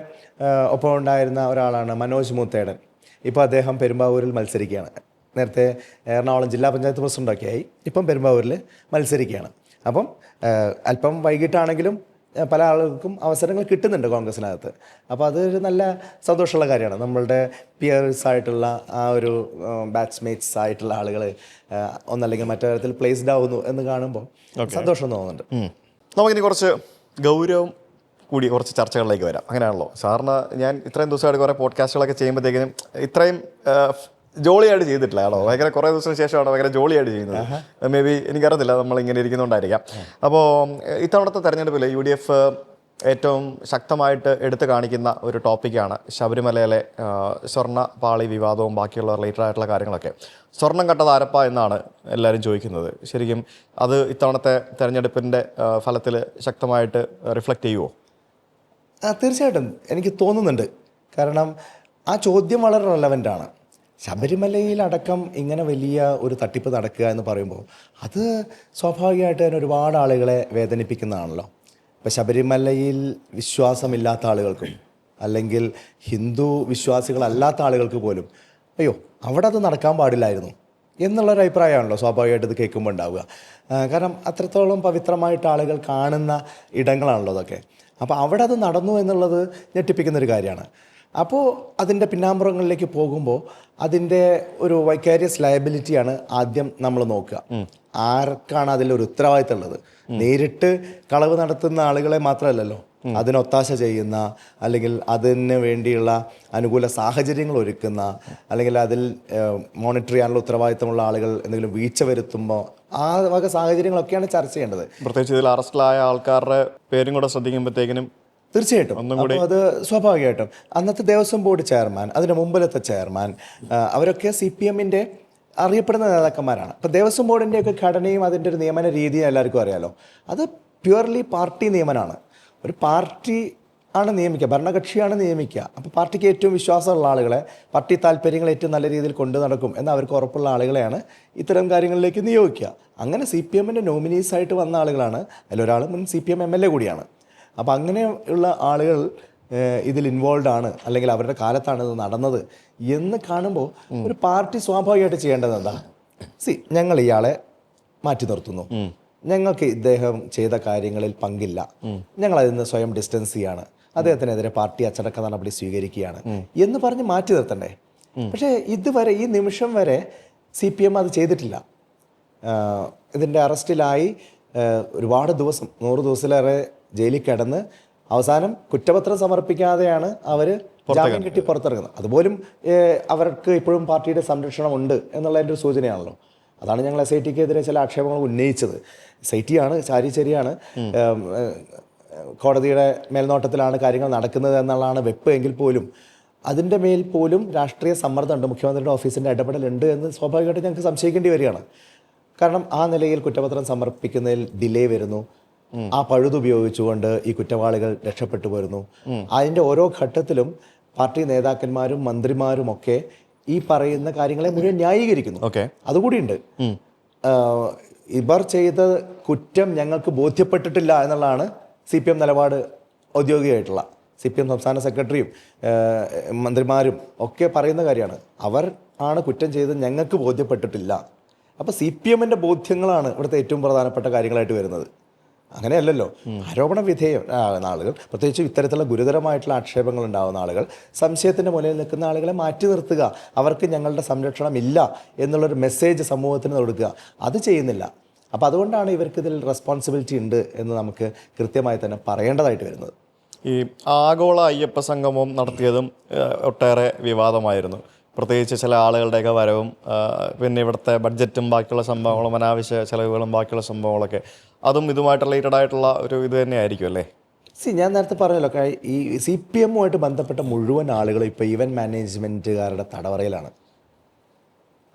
ഒപ്പം ഉണ്ടായിരുന്ന ഒരാളാണ് മനോജ് മൂത്തേടൻ. ഇപ്പോൾ അദ്ദേഹം പെരുമ്പാവൂരിൽ മത്സരിക്കുകയാണ്. നേരത്തെ എറണാകുളം ജില്ലാ പഞ്ചായത്ത് പ്രസിഡൻ്റൊക്കെ ആയി, ഇപ്പം പെരുമ്പാവൂരിൽ മത്സരിക്കുകയാണ്. അപ്പം അല്പം വൈകിട്ടാണെങ്കിലും പല ആളുകൾക്കും അവസരങ്ങൾ കിട്ടുന്നുണ്ട് കോൺഗ്രസിനകത്ത്. അപ്പോൾ അതൊരു നല്ല സന്തോഷമുള്ള കാര്യമാണ്. നമ്മളുടെ പിയേഴ്സ് ആയിട്ടുള്ള ആ ഒരു ബാച്ച്മേറ്റ്സ് ആയിട്ടുള്ള ആളുകൾ ഒന്നല്ലെങ്കിൽ മറ്റു തരത്തിൽ പ്ലേസ്ഡ് ആവുന്നു എന്ന് കാണുമ്പോൾ സന്തോഷം തോന്നുന്നുണ്ട്. നമുക്കിനി കുറച്ച് ഗൗരവം കൂടി കുറച്ച് ചർച്ചകളിലേക്ക് വരാം. അങ്ങനെയാണല്ലോ സാറിന് ഞാൻ ഇത്രയും ദിവസമായിട്ട് കുറേ പോഡ്കാസ്റ്റുകളൊക്കെ ചെയ്യുമ്പോഴത്തേക്കിനും ഇത്രയും ജോളിയായിട്ട് ചെയ്തിട്ടില്ല ആണോ? ഭയങ്കര കുറേ ദിവസത്തിന് ശേഷമാണ് ഭയങ്കര ജോളിയായിട്ട് ചെയ്യുന്നത്. മേ ബി എനിക്കറിയത്തില്ല, നമ്മളിങ്ങനെ ഇരിക്കുന്നതുകൊണ്ടായിരിക്കാം. അപ്പോൾ ഇത്തവണത്തെ തെരഞ്ഞെടുപ്പിൽ UDF ഏറ്റവും ശക്തമായിട്ട് എടുത്തു കാണിക്കുന്ന ഒരു ടോപ്പിക്കാണ് ശബരിമലയിലെ സ്വർണ്ണ പാളി വിവാദവും ബാക്കിയുള്ള റിലേറ്റഡ് ആയിട്ടുള്ള കാര്യങ്ങളൊക്കെ. സ്വർണം കട്ടത് ആരപ്പ എന്നാണ് എല്ലാവരും ചോദിക്കുന്നത്. ശരിക്കും അത് ഇത്തവണത്തെ തെരഞ്ഞെടുപ്പിൻ്റെ ഫലത്തിൽ ശക്തമായിട്ട് റിഫ്ലക്റ്റ് ചെയ്യുമോ? തീർച്ചയായിട്ടും എനിക്ക് തോന്നുന്നുണ്ട്. കാരണം ആ ചോദ്യം വളരെ റെലവൻ്റ് ആണ്. ശബരിമലയിലടക്കം ഇങ്ങനെ വലിയ ഒരു തട്ടിപ്പ് നടക്കുക എന്ന് പറയുമ്പോൾ അത് സ്വാഭാവികമായിട്ട് തന്നെ ഒരുപാട് ആളുകളെ വേദനിപ്പിക്കുന്നതാണല്ലോ. ഇപ്പോൾ ശബരിമലയിൽ വിശ്വാസമില്ലാത്ത ആളുകൾക്കും അല്ലെങ്കിൽ ഹിന്ദു വിശ്വാസികളല്ലാത്ത ആളുകൾക്ക് പോലും അയ്യോ അവിടെ അത് നടക്കാൻ പാടില്ലായിരുന്നു എന്നുള്ളൊരു അഭിപ്രായമാണല്ലോ സ്വാഭാവികമായിട്ട് ഇത് കേൾക്കുമ്പോൾ ഉണ്ടാവുക. കാരണം അത്രത്തോളം പവിത്രമായിട്ട് ആളുകൾ കാണുന്ന ഇടങ്ങളാണല്ലോ അതൊക്കെ. അപ്പോൾ അവിടെ അത് നടന്നു എന്നുള്ളത് ഞെട്ടിപ്പിക്കുന്നൊരു കാര്യമാണ്. അപ്പോൾ അതിൻ്റെ പിന്നാമ്പുറങ്ങളിലേക്ക് പോകുമ്പോൾ അതിൻ്റെ ഒരു വൈക്കാരിയസ് ലയബിലിറ്റിയാണ് ആദ്യം നമ്മൾ നോക്കുക. ആർക്കാണ് അതിലൊരു ഉത്തരവാദിത്തം ഉള്ളത്? നേരിട്ട് കളവ് നടത്തുന്ന ആളുകളെ മാത്രമല്ലല്ലോ, അതിനൊത്താശ ചെയ്യുന്ന അല്ലെങ്കിൽ അതിന് വേണ്ടിയുള്ള അനുകൂല സാഹചര്യങ്ങൾ ഒരുക്കുന്ന അല്ലെങ്കിൽ അതിൽ മോണിറ്റർ ചെയ്യാനുള്ള ഉത്തരവാദിത്തമുള്ള ആളുകൾ എന്തെങ്കിലും വീഴ്ച വരുത്തുമ്പോൾ ആ വക സാഹചര്യങ്ങളൊക്കെയാണ് ചർച്ച ചെയ്യേണ്ടത്. പ്രത്യേകിച്ച് ഇതിൽ അറസ്റ്റിലായ ആൾക്കാരുടെ പേരും കൂടെ ശ്രദ്ധിക്കുമ്പോഴത്തേക്കിനും തീർച്ചയായിട്ടും അപ്പോൾ അത് സ്വാഭാവികമായിട്ടും അന്നത്തെ ദേവസ്വം ബോർഡ് ചെയർമാൻ, അതിന് മുമ്പിലത്തെ ചെയർമാൻ, അവരൊക്കെ CPMൻ്റെ അറിയപ്പെടുന്ന നേതാക്കന്മാരാണ്. അപ്പോൾ ദേവസ്വം ബോർഡിൻ്റെയൊക്കെ ഘടനയും അതിൻ്റെ ഒരു നിയമന രീതിയും എല്ലാവർക്കും അറിയാലോ. അത് പ്യുവർലി പാർട്ടി നിയമനമാണ്. ഒരു പാർട്ടി ആണ് നിയമിക്കുക, ഭരണകക്ഷിയാണ് നിയമിക്കുക. അപ്പോൾ പാർട്ടിക്ക് ഏറ്റവും വിശ്വാസമുള്ള ആളുകളെ, പാർട്ടി താല്പര്യങ്ങൾ ഏറ്റവും നല്ല രീതിയിൽ കൊണ്ടു നടക്കും എന്ന് അവർക്ക് ഉറപ്പുള്ള ആളുകളെയാണ് ഇത്തരം കാര്യങ്ങളിലേക്ക് നിയോഗിക്കുക. അങ്ങനെ CPMൻ്റെ നോമിനീസായിട്ട് വന്ന ആളുകളാണ്. അതിലൊരാൾ മുൻ CPM MLA കൂടിയാണ്. അപ്പോൾ അങ്ങനെയുള്ള ആളുകൾ ഇതിൽ ഇൻവോൾവ് ആണ് അല്ലെങ്കിൽ അവരുടെ കാലത്താണ് ഇത് നടന്നത് എന്ന് കാണുമ്പോൾ ഒരു പാർട്ടി സ്വാഭാവികമായിട്ട് ചെയ്യേണ്ടത് എന്താ? ഞങ്ങൾ ഇയാളെ മാറ്റി നിർത്തുന്നു, ഞങ്ങൾക്ക് ഇദ്ദേഹം ചെയ്ത കാര്യങ്ങളിൽ പങ്കില്ല, ഞങ്ങൾ അതിൽ നിന്ന് സ്വയം ഡിസ്റ്റൻസ് ചെയ്യാണ്, അദ്ദേഹത്തിനെതിരെ പാർട്ടി അച്ചടക്ക നടപടി സ്വീകരിക്കുകയാണ് എന്ന് പറഞ്ഞ് മാറ്റി നിർത്തണ്ടേ? പക്ഷേ ഇതുവരെ ഈ നിമിഷം വരെ CPM അത് ചെയ്തിട്ടില്ല. ഇതിൻ്റെ അറസ്റ്റിലായി ഒരുപാട് ദിവസം, 100 ദിവസത്തിലേറെ ജയിലിൽ കിടന്ന് അവസാനം കുറ്റപത്രം സമർപ്പിക്കാതെയാണ് അവർ ജാമ്യം കിട്ടി പുറത്തിറങ്ങുന്നത്. അതുപോലും അവർക്ക് ഇപ്പോഴും പാർട്ടിയുടെ സംരക്ഷണം ഉണ്ട് എന്നുള്ളതിൻ്റെ ഒരു സൂചനയാണല്ലോ. അതാണ് ഞങ്ങൾ SITക്കെതിരെ ചില ആക്ഷേപങ്ങൾ ഉന്നയിച്ചത്. SIT ആണ്, ശരിയാണ്, കോടതിയുടെ മേൽനോട്ടത്തിലാണ് കാര്യങ്ങൾ നടക്കുന്നത് എന്നുള്ളതാണ് വെപ്പ് എങ്കിൽ പോലും അതിൻ്റെ മേൽ പോലും രാഷ്ട്രീയ സമ്മർദ്ദമുണ്ട്, മുഖ്യമന്ത്രിയുടെ ഓഫീസിൻ്റെ ഇടപെടലുണ്ട് എന്ന് സ്വാഭാവികമായിട്ട് ഞങ്ങൾക്ക് സംശയിക്കേണ്ടി വരികയാണ്. കാരണം ആ നിലയിൽ കുറ്റപത്രം സമർപ്പിക്കുന്നതിൽ ഡിലേ വരുന്നു, ആ പഴുതുപയോഗിച്ചുകൊണ്ട് ഈ കുറ്റവാളികൾ രക്ഷപ്പെട്ടു പോരുന്നു. അതിൻ്റെ ഓരോ ഘട്ടത്തിലും പാർട്ടി നേതാക്കന്മാരും മന്ത്രിമാരും ഒക്കെ ഈ പറയുന്ന കാര്യങ്ങളെ മുഴുവൻ ന്യായീകരിക്കുന്നു. അതുകൂടിയുണ്ട്. ഇവർ ചെയ്ത കുറ്റം ഞങ്ങൾക്ക് ബോധ്യപ്പെട്ടിട്ടില്ല എന്നുള്ളതാണ് CPM നിലപാട്. ഔദ്യോഗികമായിട്ടുള്ള CPM സംസ്ഥാന സെക്രട്ടറിയും മന്ത്രിമാരും ഒക്കെ പറയുന്ന കാര്യമാണ്. അവർ ആണ് കുറ്റം ചെയ്ത് ഞങ്ങൾക്ക് ബോധ്യപ്പെട്ടിട്ടില്ല. അപ്പോൾ CPMൻ്റെ ബോധ്യങ്ങളാണ് ഇവിടുത്തെ ഏറ്റവും പ്രധാനപ്പെട്ട കാര്യങ്ങളായിട്ട് വരുന്നത്. അങ്ങനെയല്ലല്ലോ. ആരോപണ വിധേയമാകുന്ന ആളുകൾ, പ്രത്യേകിച്ച് ഇത്തരത്തിലുള്ള ഗുരുതരമായിട്ടുള്ള ആക്ഷേപങ്ങൾ ഉണ്ടാകുന്ന ആളുകൾ, സംശയത്തിൻ്റെ മുന്നിൽ നിൽക്കുന്ന ആളുകളെ മാറ്റി നിർത്തുക, അവർക്ക് ഞങ്ങളുടെ സംരക്ഷണം ഇല്ല എന്നുള്ളൊരു മെസ്സേജ് സമൂഹത്തിന് കൊടുക്കുക, അത് ചെയ്യുന്നില്ല. അപ്പോൾ അതുകൊണ്ടാണ് ഇവർക്കിതിൽ റെസ്പോൺസിബിലിറ്റി ഉണ്ട് എന്ന് നമുക്ക് കൃത്യമായി തന്നെ പറയേണ്ടതായിട്ട് വരുന്നത്. ഈ ആഗോള അയ്യപ്പ സംഗമം നടത്തിയതും ഒട്ടേറെ വിവാദമായിരുന്നു. പ്രത്യേകിച്ച് ചില ആളുകളുടെയൊക്കെ വരവും പിന്നെ ഇവിടുത്തെ ബഡ്ജറ്റും ബാക്കിയുള്ള സംഭവങ്ങളും അനാവശ്യ ചിലവുകളും ബാക്കിയുള്ള സംഭവങ്ങളൊക്കെ അതും ഇതുമായിട്ട് റിലേറ്റഡ് ആയിട്ടുള്ള ഒരു ഇത് തന്നെയായിരിക്കും അല്ലേ? ഞാൻ നേരത്തെ പറഞ്ഞല്ലോ ഈ CPM-ഉമായിട്ട് ബന്ധപ്പെട്ട മുഴുവൻ ആളുകളും ഇപ്പോൾ ഈവൻറ്റ് മാനേജ്മെൻറ്റുകാരുടെ തടവറയിലാണ്.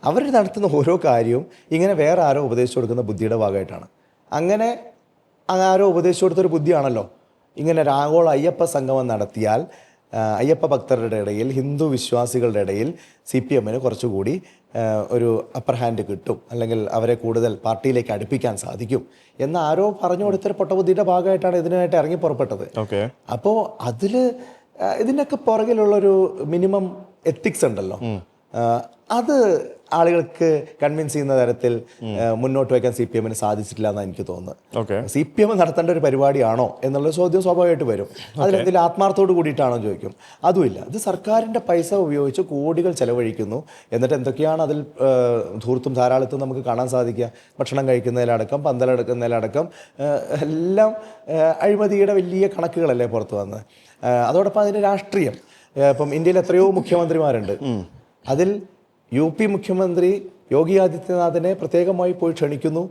അവർ നടത്തുന്ന ഓരോ കാര്യവും ഇങ്ങനെ വേറെ ആരോ ഉപദേശിച്ചു കൊടുക്കുന്ന ബുദ്ധിയുടെ ഭാഗമായിട്ടാണ്. അങ്ങനെ ആരോ ഉപദേശിച്ചു കൊടുത്തൊരു ബുദ്ധിയാണല്ലോ ഇങ്ങനെ ആഗോള അയ്യപ്പ സംഗമം നടത്തിയാൽ അയ്യപ്പ ഭക്തരുടെ ഇടയിൽ, ഹിന്ദു വിശ്വാസികളുടെ ഇടയിൽ CPM-ന് കുറച്ചുകൂടി ഒരു അപ്പർ ഹാൻഡ് കിട്ടും, അല്ലെങ്കിൽ അവരെ കൂടുതൽ പാർട്ടിയിലേക്ക് അടുപ്പിക്കാൻ സാധിക്കും എന്ന് ആരോ പറഞ്ഞു കൊടുത്തൊരു പൊട്ടബുദ്ധിയുടെ ഭാഗമായിട്ടാണ് ഇതിനായിട്ട് ഇറങ്ങി പുറപ്പെട്ടത്. അപ്പോൾ അതിൽ ഇതിനൊക്കെ പുറകിലുള്ളൊരു മിനിമം എത്തിക്സ് ഉണ്ടല്ലോ, അത് ആളുകൾക്ക് കൺവിൻസ് ചെയ്യുന്ന തരത്തിൽ മുന്നോട്ട് വയ്ക്കാൻ CPM-ന് സാധിച്ചിട്ടില്ല എന്നാണ് എനിക്ക് തോന്നുന്നത്. CPM നടത്തേണ്ട ഒരു പരിപാടിയാണോ എന്നുള്ള ചോദ്യം സ്വാഭാവികമായിട്ട് വരും. അതിലെന്തെങ്കിലും ആത്മാർത്ഥത്തോട് കൂടിയിട്ടാണോ ചോദിക്കും. അതുമില്ല, ഇത് സർക്കാരിൻ്റെ പൈസ ഉപയോഗിച്ച് കോടികൾ ചെലവഴിക്കുന്നു. എന്നിട്ട് എന്തൊക്കെയാണ് അതിൽ ധൂർത്തും ധാരാളത്തും നമുക്ക് കാണാൻ സാധിക്കുക. ഭക്ഷണം കഴിക്കുന്നതിലടക്കം, പന്തലെടുക്കുന്നതിലടക്കം എല്ലാം അഴിമതിയുടെ വലിയ കണക്കുകളല്ലേ പുറത്തു വന്നത്. അതോടൊപ്പം അതിൻ്റെ രാഷ്ട്രീയം. ഇപ്പം ഇന്ത്യയിൽ എത്രയോ മുഖ്യമന്ത്രിമാരുണ്ട്. അതിൽ UP മുഖ്യമന്ത്രി യോഗി ആദിത്യനാഥിനെ പ്രത്യേകമായി പോയി ക്ഷണിക്കുന്നു.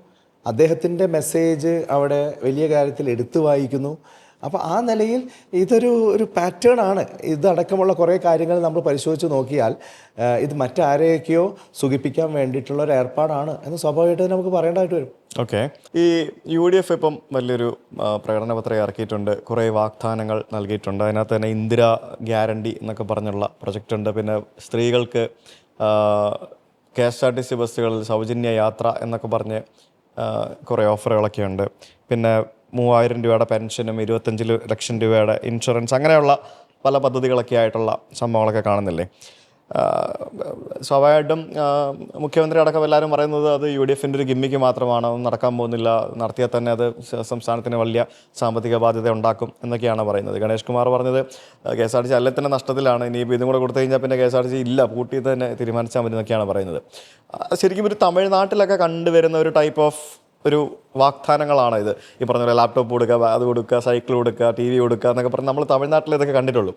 അദ്ദേഹത്തിൻ്റെ മെസ്സേജ് അവിടെ വലിയ കാര്യത്തിൽ എടുത്തു വായിക്കുന്നു. അപ്പോൾ ആ നിലയിൽ ഇതൊരു പാറ്റേൺ ആണ്. ഇതടക്കമുള്ള കുറേ കാര്യങ്ങൾ നമ്മൾ പരിശോധിച്ച് നോക്കിയാൽ ഇത് മറ്റാരെയൊക്കെയോ സുഖിപ്പിക്കാൻ വേണ്ടിയിട്ടുള്ള ഒരു ഏർപ്പാടാണ് എന്ന് സ്വാഭാവികമായിട്ട് നമുക്ക് പറയേണ്ടതായിട്ട് വരും. ഈ UDF ഇപ്പം വലിയൊരു പ്രകടന പത്രം ഇറക്കിയിട്ടുണ്ട്, കുറേ വാഗ്ദാനങ്ങൾ നൽകിയിട്ടുണ്ട്. അതിനകത്ത് തന്നെ ഇന്ദിര ഗ്യാരണ്ടി എന്നൊക്കെ പറഞ്ഞുള്ള പ്രൊജക്റ്റ് ഉണ്ട്. പിന്നെ സ്ത്രീകൾക്ക് KSRTC ബസ്സുകളിൽ സൗജന്യ യാത്ര എന്നൊക്കെ പറഞ്ഞ് കുറേ ഓഫറുകളൊക്കെ ഉണ്ട്. പിന്നെ 3000 രൂപയുടെ പെൻഷനും 25 ലക്ഷം രൂപയുടെ ഇൻഷുറൻസ്, അങ്ങനെയുള്ള പല പദ്ധതികളൊക്കെ ആയിട്ടുള്ള സംഭവങ്ങളൊക്കെ കാണുന്നില്ലേ? സ്വാഭാവികമായിട്ടും മുഖ്യമന്ത്രി അടക്കം എല്ലാവരും പറയുന്നത് അത് UDF-ൻ്റെ ഒരു ഗിമ്മിക്ക് മാത്രമാണ്, അത് നടക്കാൻ പോകുന്നില്ല, നടത്തിയാൽ തന്നെ അത് സംസ്ഥാനത്തിന് വലിയ സാമ്പത്തിക ബാധ്യത ഉണ്ടാക്കും എന്നൊക്കെയാണ് പറയുന്നത്. ഗണേഷ് കുമാർ പറഞ്ഞത് KSRTC അല്ലെ തന്നെ നഷ്ടത്തിലാണ്, ഇനിയിപ്പോൾ ഇതും കൂടെ കൊടുത്തു കഴിഞ്ഞാൽ പിന്നെ KSRTC ഇല്ല, പൂട്ടി തന്നെ തീരുമാനിച്ചാൽ മതി എന്നൊക്കെയാണ് പറയുന്നത്. ശരിക്കും ഒരു തമിഴ്നാട്ടിലൊക്കെ കണ്ടുവരുന്ന ഒരു ടൈപ്പ് ഓഫ് ഒരു വാഗ്ദാനങ്ങളാണ് ഇത്. ഈ പറഞ്ഞ പോലെ ലാപ്ടോപ്പ് കൊടുക്കുക, അത് കൊടുക്കുക, സൈക്കിൾ കൊടുക്കുക, TV കൊടുക്കുക എന്നൊക്കെ പറഞ്ഞ് നമ്മൾ തമിഴ്നാട്ടിൽ ഇതൊക്കെ കണ്ടിട്ടുള്ളൂ.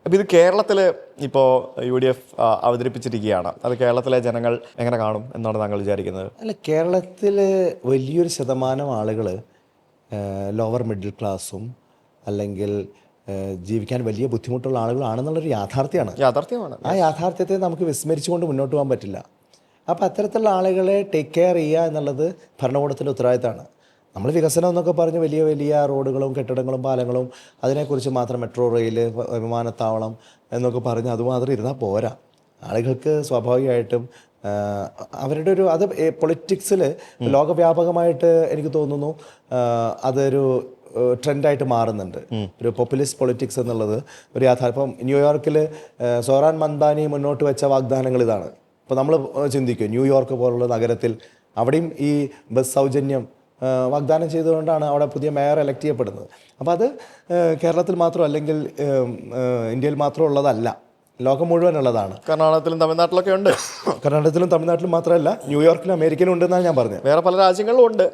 അപ്പോൾ ഇത് കേരളത്തിൽ ഇപ്പോൾ UDF അവതരിപ്പിച്ചിരിക്കുകയാണ്. അത് കേരളത്തിലെ ജനങ്ങൾ എങ്ങനെ കാണും എന്നാണ് താങ്കൾ വിചാരിക്കുന്നത്? അല്ല, കേരളത്തിൽ വലിയൊരു ശതമാനം ആളുകൾ ലോവർ മിഡിൽ ക്ലാസ്സും അല്ലെങ്കിൽ ജീവിക്കാൻ വലിയ ബുദ്ധിമുട്ടുള്ള ആളുകളാണെന്നുള്ളൊരു യാഥാർത്ഥ്യമാണ്. ആ യാഥാർത്ഥ്യത്തെ നമുക്ക് വിസ്മരിച്ചുകൊണ്ട് മുന്നോട്ട് പോകാൻ പറ്റില്ല. അപ്പോൾ അത്തരത്തിലുള്ള ആളുകളെ ടേക്ക് കെയർ ചെയ്യുക എന്നുള്ളത് ഭരണകൂടത്തിൻ്റെ ഉത്തരവാദിത്തമാണ്. നമ്മൾ വികസനം എന്നൊക്കെ പറഞ്ഞ് വലിയ വലിയ റോഡുകളും കെട്ടിടങ്ങളും പാലങ്ങളും അതിനെക്കുറിച്ച് മാത്രം മെട്രോ റെയിൽ, വിമാനത്താവളം എന്നൊക്കെ പറഞ്ഞ് അതുമാത്രം ഇരുന്നാൽ പോരാ. ആളുകൾക്ക് സ്വാഭാവികമായിട്ടും അവരുടെ അത് പൊളിറ്റിക്സിൽ ലോകവ്യാപകമായിട്ട് എനിക്ക് തോന്നുന്നു അതൊരു ട്രെൻഡായിട്ട് മാറുന്നുണ്ട്. ഒരു പോപ്പുലിസ്റ്റ് പൊളിറ്റിക്സ് എന്നുള്ളത് ഒരു യാഥാർത്ഥ്യം. ന്യൂയോർക്കിൽ സോറാൻ മന്ദാനി മുന്നോട്ട് വെച്ച വാഗ്ദാനങ്ങൾ ഇതാണ്. ഇപ്പോൾ നമ്മൾ ചിന്തിക്കും ന്യൂയോർക്ക് പോലുള്ള നഗരത്തിൽ അവിടെയും ഈ ബസ് സൗജന്യം വാഗ്ദാനം ചെയ്തുകൊണ്ടാണ് അവിടെ പുതിയ മേയർ എലക്ട് ചെയ്യപ്പെടുന്നത്. അപ്പോൾ അത് കേരളത്തിൽ മാത്രം അല്ലെങ്കിൽ ഇന്ത്യയിൽ മാത്രം ഉള്ളതല്ല, ലോകം മുഴുവനുള്ളതാണ്. കർണാടകത്തിലും തമിഴ്നാട്ടിലൊക്കെ ഉണ്ട്. കർണാടകത്തിലും തമിഴ്നാട്ടിലും മാത്രമല്ല, ന്യൂയോർക്കിലും അമേരിക്കയിലും ഉണ്ടെന്നാണ് ഞാൻ പറഞ്ഞത്. വേറെ പല രാജ്യങ്ങളിലും ഉണ്ട്.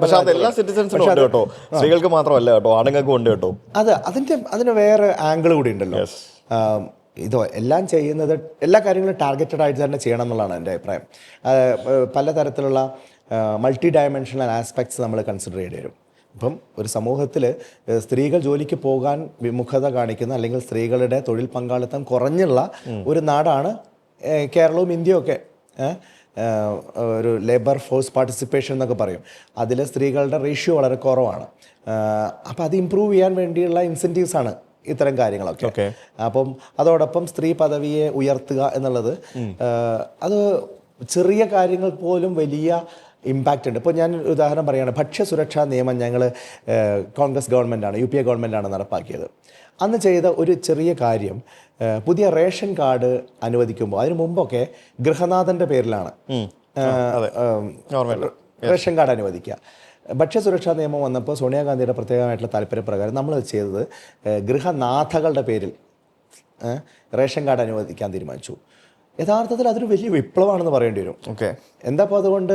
പക്ഷേ അതെല്ലാ സിറ്റിസൺസിനും ഉണ്ട് കേട്ടോ, സ്ത്രീകൾക്ക് മാത്രമല്ല കേട്ടോ, ആണുങ്ങൾക്കും ഉണ്ട് കേട്ടോ. അതിന് വേറെ ആംഗിൾ കൂടി ഉണ്ടല്ലോ. എല്ലാം ചെയ്യുന്നത്, എല്ലാ കാര്യങ്ങളും ടാർഗറ്റഡ് ആയിട്ട് തന്നെ ചെയ്യണം എന്നുള്ളതാണ് എൻ്റെ അഭിപ്രായം. പലതരത്തിലുള്ള മൾട്ടി ഡയമെൻഷണൽ ആസ്പെക്ട്സ് നമ്മൾ കൺസിഡർ ചെയ്യേണ്ടി വരും. ഇപ്പം ഒരു സമൂഹത്തിൽ സ്ത്രീകൾ ജോലിക്ക് പോകാൻ വിമുഖത കാണിക്കുന്ന അല്ലെങ്കിൽ സ്ത്രീകളുടെ തൊഴിൽ പങ്കാളിത്തം കുറഞ്ഞുള്ള ഒരു നാടാണ് കേരളവും ഇന്ത്യയും ഒക്കെ. ഒരു ലേബർ ഫോഴ്സ് പാർട്ടിസിപ്പേഷൻ എന്നൊക്കെ പറയും, അതിൽ സ്ത്രീകളുടെ റേഷ്യോ വളരെ കുറവാണ്. അപ്പോൾ അത് ഇമ്പ്രൂവ് ചെയ്യാൻ വേണ്ടിയുള്ള ഇൻസെൻറ്റീവ്സാണ് ഇത്തരം കാര്യങ്ങളൊക്കെ. അപ്പം അതോടൊപ്പം സ്ത്രീ പദവിയെ ഉയർത്തുക എന്നുള്ളത് അത് ചെറിയ കാര്യങ്ങൾ പോലും വലിയ ഇമ്പാക്റ്റ് ഉണ്ട്. ഇപ്പോൾ ഞാൻ ഉദാഹരണം പറയുകയാണ്, ഭക്ഷ്യസുരക്ഷാ നിയമം ഞങ്ങൾ കോൺഗ്രസ് ഗവൺമെൻറ്റാണ്, UPA ഗവൺമെൻറ്റാണ് നടപ്പാക്കിയത്. അന്ന് ചെയ്ത ഒരു ചെറിയ കാര്യം, പുതിയ റേഷൻ കാർഡ് അനുവദിക്കുമ്പോൾ അതിനു മുമ്പൊക്കെ ഗൃഹനാഥൻ്റെ പേരിലാണ് റേഷൻ കാർഡ് അനുവദിക്കുക. ഭക്ഷ്യസുരക്ഷാ നിയമം വന്നപ്പോൾ സോണിയാഗാന്ധിയുടെ പ്രത്യേകമായിട്ടുള്ള താല്പര്യപ്രകാരം നമ്മൾ ചെയ്തത് ഗൃഹനാഥകളുടെ പേരിൽ റേഷൻ കാർഡ് അനുവദിക്കാൻ തീരുമാനിച്ചു. യഥാർത്ഥത്തിൽ അതൊരു വലിയ വിപ്ലവമാണെന്ന് പറയേണ്ടി വരും. എന്താ അപ്പോൾ അതുകൊണ്ട്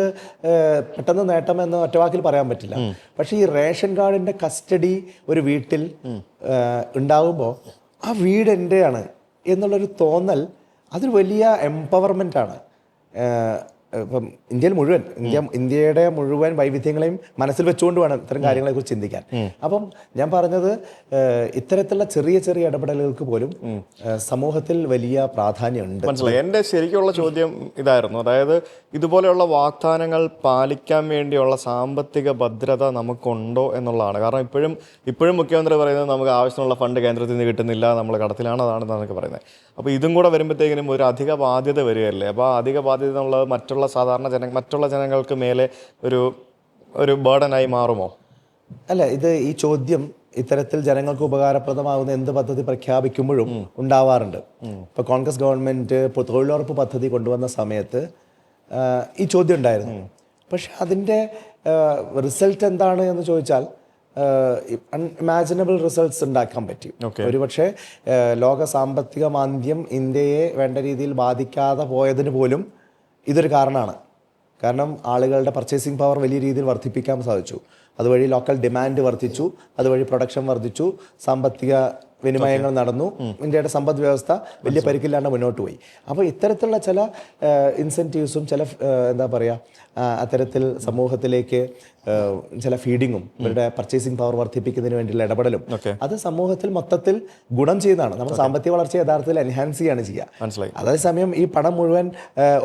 പെട്ടെന്ന് നേട്ടമെന്ന് ഒറ്റവാക്കിൽ പറയാൻ പറ്റില്ല. പക്ഷേ ഈ റേഷൻ കാർഡിൻ്റെ കസ്റ്റഡി ഒരു വീട്ടിൽ ഉണ്ടാകുമ്പോൾ ആ വീട് എൻ്റെയാണ് എന്നുള്ളൊരു തോന്നൽ, അതൊരു വലിയ എംപവർമെൻ്റാണ്. ഇപ്പം ഇന്ത്യയിൽ മുഴുവൻ ഇന്ത്യയുടെ മുഴുവൻ വൈവിധ്യങ്ങളെയും മനസ്സിൽ വെച്ചുകൊണ്ട് വേണം ഇത്തരം കാര്യങ്ങളെക്കുറിച്ച് ചിന്തിക്കാൻ. അപ്പം ഞാൻ പറഞ്ഞത് ഇത്തരത്തിലുള്ള ചെറിയ ചെറിയ ഇടപെടലുകൾക്ക് പോലും സമൂഹത്തിൽ വലിയ പ്രാധാന്യമുണ്ട്. മനസ്സിലായി. എൻ്റെ ശരിക്കുള്ള ചോദ്യം ഇതായിരുന്നു. അതായത് ഇതുപോലെയുള്ള വാഗ്ദാനങ്ങൾ പാലിക്കാൻ വേണ്ടിയുള്ള സാമ്പത്തിക ഭദ്രത നമുക്കുണ്ടോ എന്നുള്ളതാണ്. കാരണം ഇപ്പോഴും മുഖ്യമന്ത്രി പറയുന്നത് നമുക്ക് ആവശ്യമുള്ള ഫണ്ട് കേന്ദ്രത്തിൽ നിന്ന് കിട്ടുന്നില്ല, നമ്മൾ കടത്തിലാണ്, അതാണെന്നൊക്കെ പറയുന്നത്. അപ്പോൾ ഇതും കൂടെ വരുമ്പോഴത്തേക്കിനും ഒരു അധിക ബാധ്യത വരികയല്ലേ. അപ്പോൾ ആ അധിക ബാധ്യത എന്നുള്ളത് മറ്റുള്ള ജനങ്ങൾക്ക് മേലെ ഒരു ബർഡനായി മാറുമോ? അല്ല, ഈ ചോദ്യം ഇത്തരത്തിൽ ജനങ്ങൾക്ക് ഉപകാരപ്രദമാകുന്ന എന്ത് പദ്ധതി പ്രഖ്യാപിക്കുമ്പോഴും ഉണ്ടാവാറുണ്ട്. ഇപ്പോൾ കോൺഗ്രസ് ഗവൺമെൻറ് തൊഴിലുറപ്പ് പദ്ധതി കൊണ്ടുവന്ന സമയത്ത് ഈ ചോദ്യം ഉണ്ടായിരുന്നു. പക്ഷെ അതിൻ്റെ റിസൾട്ട് എന്താണ് എന്ന് ചോദിച്ചാൽ അൺഇമാജിനബിൾ റിസൾട്ട്സ് ഉണ്ടാക്കാൻ പറ്റി. ഒരുപക്ഷെ ലോക സാമ്പത്തിക മാന്ദ്യം ഇന്ത്യയെ വേണ്ട രീതിയിൽ ബാധിക്കാതെ പോയതിന് പോലും ഇതൊരു കാരണമാണ്. കാരണം ആളുകളുടെ പർച്ചേസിംഗ് പവർ വലിയ രീതിയിൽ വർദ്ധിപ്പിക്കാൻ സാധിച്ചു. അതുവഴി ലോക്കൽ ഡിമാൻഡ് വർദ്ധിച്ചു, അതുവഴി പ്രൊഡക്ഷൻ വർദ്ധിച്ചു, സാമ്പത്തിക വിനിമയങ്ങൾ നടന്നു, ഇന്ത്യയുടെ സമ്പദ് വ്യവസ്ഥ വലിയ പരിക്കില്ലാണ്ട് മുന്നോട്ട് പോയി. അപ്പോൾ ഇത്തരത്തിലുള്ള ചില ഇൻസെൻറ്റീവ്സും ചില എന്താ പറയുക അത്തരത്തിൽ സമൂഹത്തിലേക്ക് ചില ഫീഡിങ്ങും ഇവരുടെ പർച്ചേസിംഗ് പവർ വർദ്ധിപ്പിക്കുന്നതിന് വേണ്ടിയുള്ള ഇടപെടലും അത് സമൂഹത്തിൽ മൊത്തത്തിൽ ഗുണം ചെയ്യുന്നതാണ്. നമ്മൾ സാമ്പത്തിക വളർച്ച യഥാർത്ഥത്തിൽ എൻഹാൻസ് ചെയ്യുകയാണ് ചെയ്യുക. അതേസമയം ഈ പണം മുഴുവൻ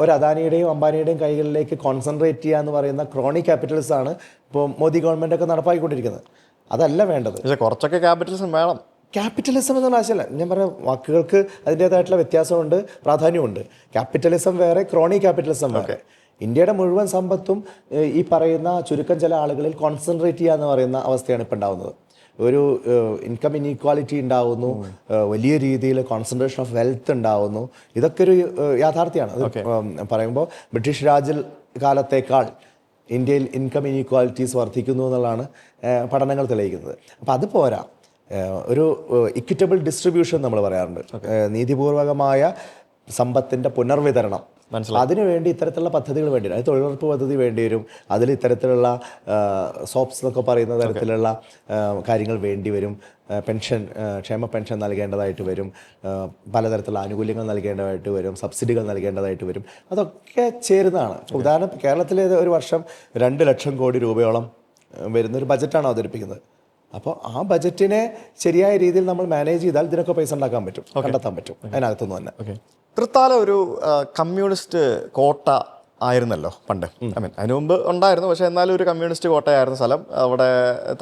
ഒരു അദാനിയുടെയും അംബാനിയുടെയും കൈകളിലേക്ക് കോൺസെൻട്രേറ്റ് ചെയ്യുക എന്ന് പറയുന്ന ക്രോണിക് ക്യാപിറ്റലിസം ആണ് ഇപ്പോൾ മോദി ഗവൺമെൻറ് ഒക്കെ നടപ്പാക്കിക്കൊണ്ടിരിക്കുന്നത്. അതല്ല വേണ്ടത്. കുറച്ചൊക്കെ ക്യാപിറ്റലിസം വേണം. ക്യാപിറ്റലിസം എന്നുള്ള ആശയമല്ല ഞാൻ പറഞ്ഞ വാക്കുകൾക്ക് അതിൻ്റേതായിട്ടുള്ള വ്യത്യാസമുണ്ട്, പ്രാധാന്യമുണ്ട്. ക്യാപിറ്റലിസം വേറെ, ക്രോണി ക്യാപിറ്റലിസം വേറെ. ഇന്ത്യയുടെ മുഴുവൻ സമ്പത്തും ഈ പറയുന്ന ചുരുക്കം ചില ആളുകളിൽ കോൺസെൻട്രേറ്റ് ചെയ്യുക എന്ന് പറയുന്ന അവസ്ഥയാണ് ഇപ്പോൾ ഉണ്ടാകുന്നത്. ഒരു ഇൻകം ഇനീക്വാലിറ്റി ഉണ്ടാവുന്നു, വലിയ രീതിയിൽ കോൺസെൻട്രേഷൻ ഓഫ് വെൽത്ത് ഉണ്ടാവുന്നു. ഇതൊക്കെ ഒരു യാഥാർത്ഥ്യമാണ്. അത് പറയുമ്പോൾ ബ്രിട്ടീഷ് രാജ് കാലത്തേക്കാൾ ഇന്ത്യയിൽ ഇൻകം ഇനീക്വാലിറ്റീസ് വർദ്ധിക്കുന്നു എന്നുള്ളതാണ് പഠനങ്ങൾ തെളിയിക്കുന്നത്. അപ്പോൾ അത് പോരാ, ഒരു ഇക്വിറ്റബിൾ ഡിസ്ട്രിബ്യൂഷൻ നമ്മൾ പറയാറുണ്ട്. നീതിപൂർവകമായ സമ്പത്തിൻ്റെ പുനർവിതരണം. അതിനുവേണ്ടി ഇത്തരത്തിലുള്ള പദ്ധതികൾ വേണ്ടി വരും. അത് തൊഴിലുറപ്പ് പദ്ധതി വേണ്ടി വരും. അതിൽ ഇത്തരത്തിലുള്ള സോപ്സ് എന്നൊക്കെ പറയുന്ന തരത്തിലുള്ള കാര്യങ്ങൾ വേണ്ടി വരും. പെൻഷൻ, ക്ഷേമ പെൻഷൻ നൽകേണ്ടതായിട്ട് വരും. പലതരത്തിലുള്ള ആനുകൂല്യങ്ങൾ നൽകേണ്ടതായിട്ട് വരും. സബ്സിഡികൾ നൽകേണ്ടതായിട്ട് വരും. അതൊക്കെ ചേരുന്നതാണ്. ഉദാഹരണം കേരളത്തിലെ ഒരു വർഷം 2 ലക്ഷം കോടി രൂപയോളം വരുന്നൊരു ബജറ്റാണ് അവതരിപ്പിക്കുന്നത്. അപ്പോൾ ആ ബജറ്റിനെ ശരിയായ രീതിയിൽ നമ്മൾ മാനേജ് ചെയ്താൽ ഇതിനൊക്കെ പൈസ ഉണ്ടാക്കാൻ പറ്റും, കണ്ടെത്താൻ പറ്റും അതിനകത്തുനിന്ന് തന്നെ. തൃത്താല ഒരു കമ്മ്യൂണിസ്റ്റ് കോട്ട ആയിരുന്നല്ലോ പണ്ട്. അതിനു മുമ്പ് ഉണ്ടായിരുന്നു, പക്ഷേ എന്നാലും ഒരു കമ്മ്യൂണിസ്റ്റ് കോട്ടയായിരുന്ന സ്ഥലം. അവിടെ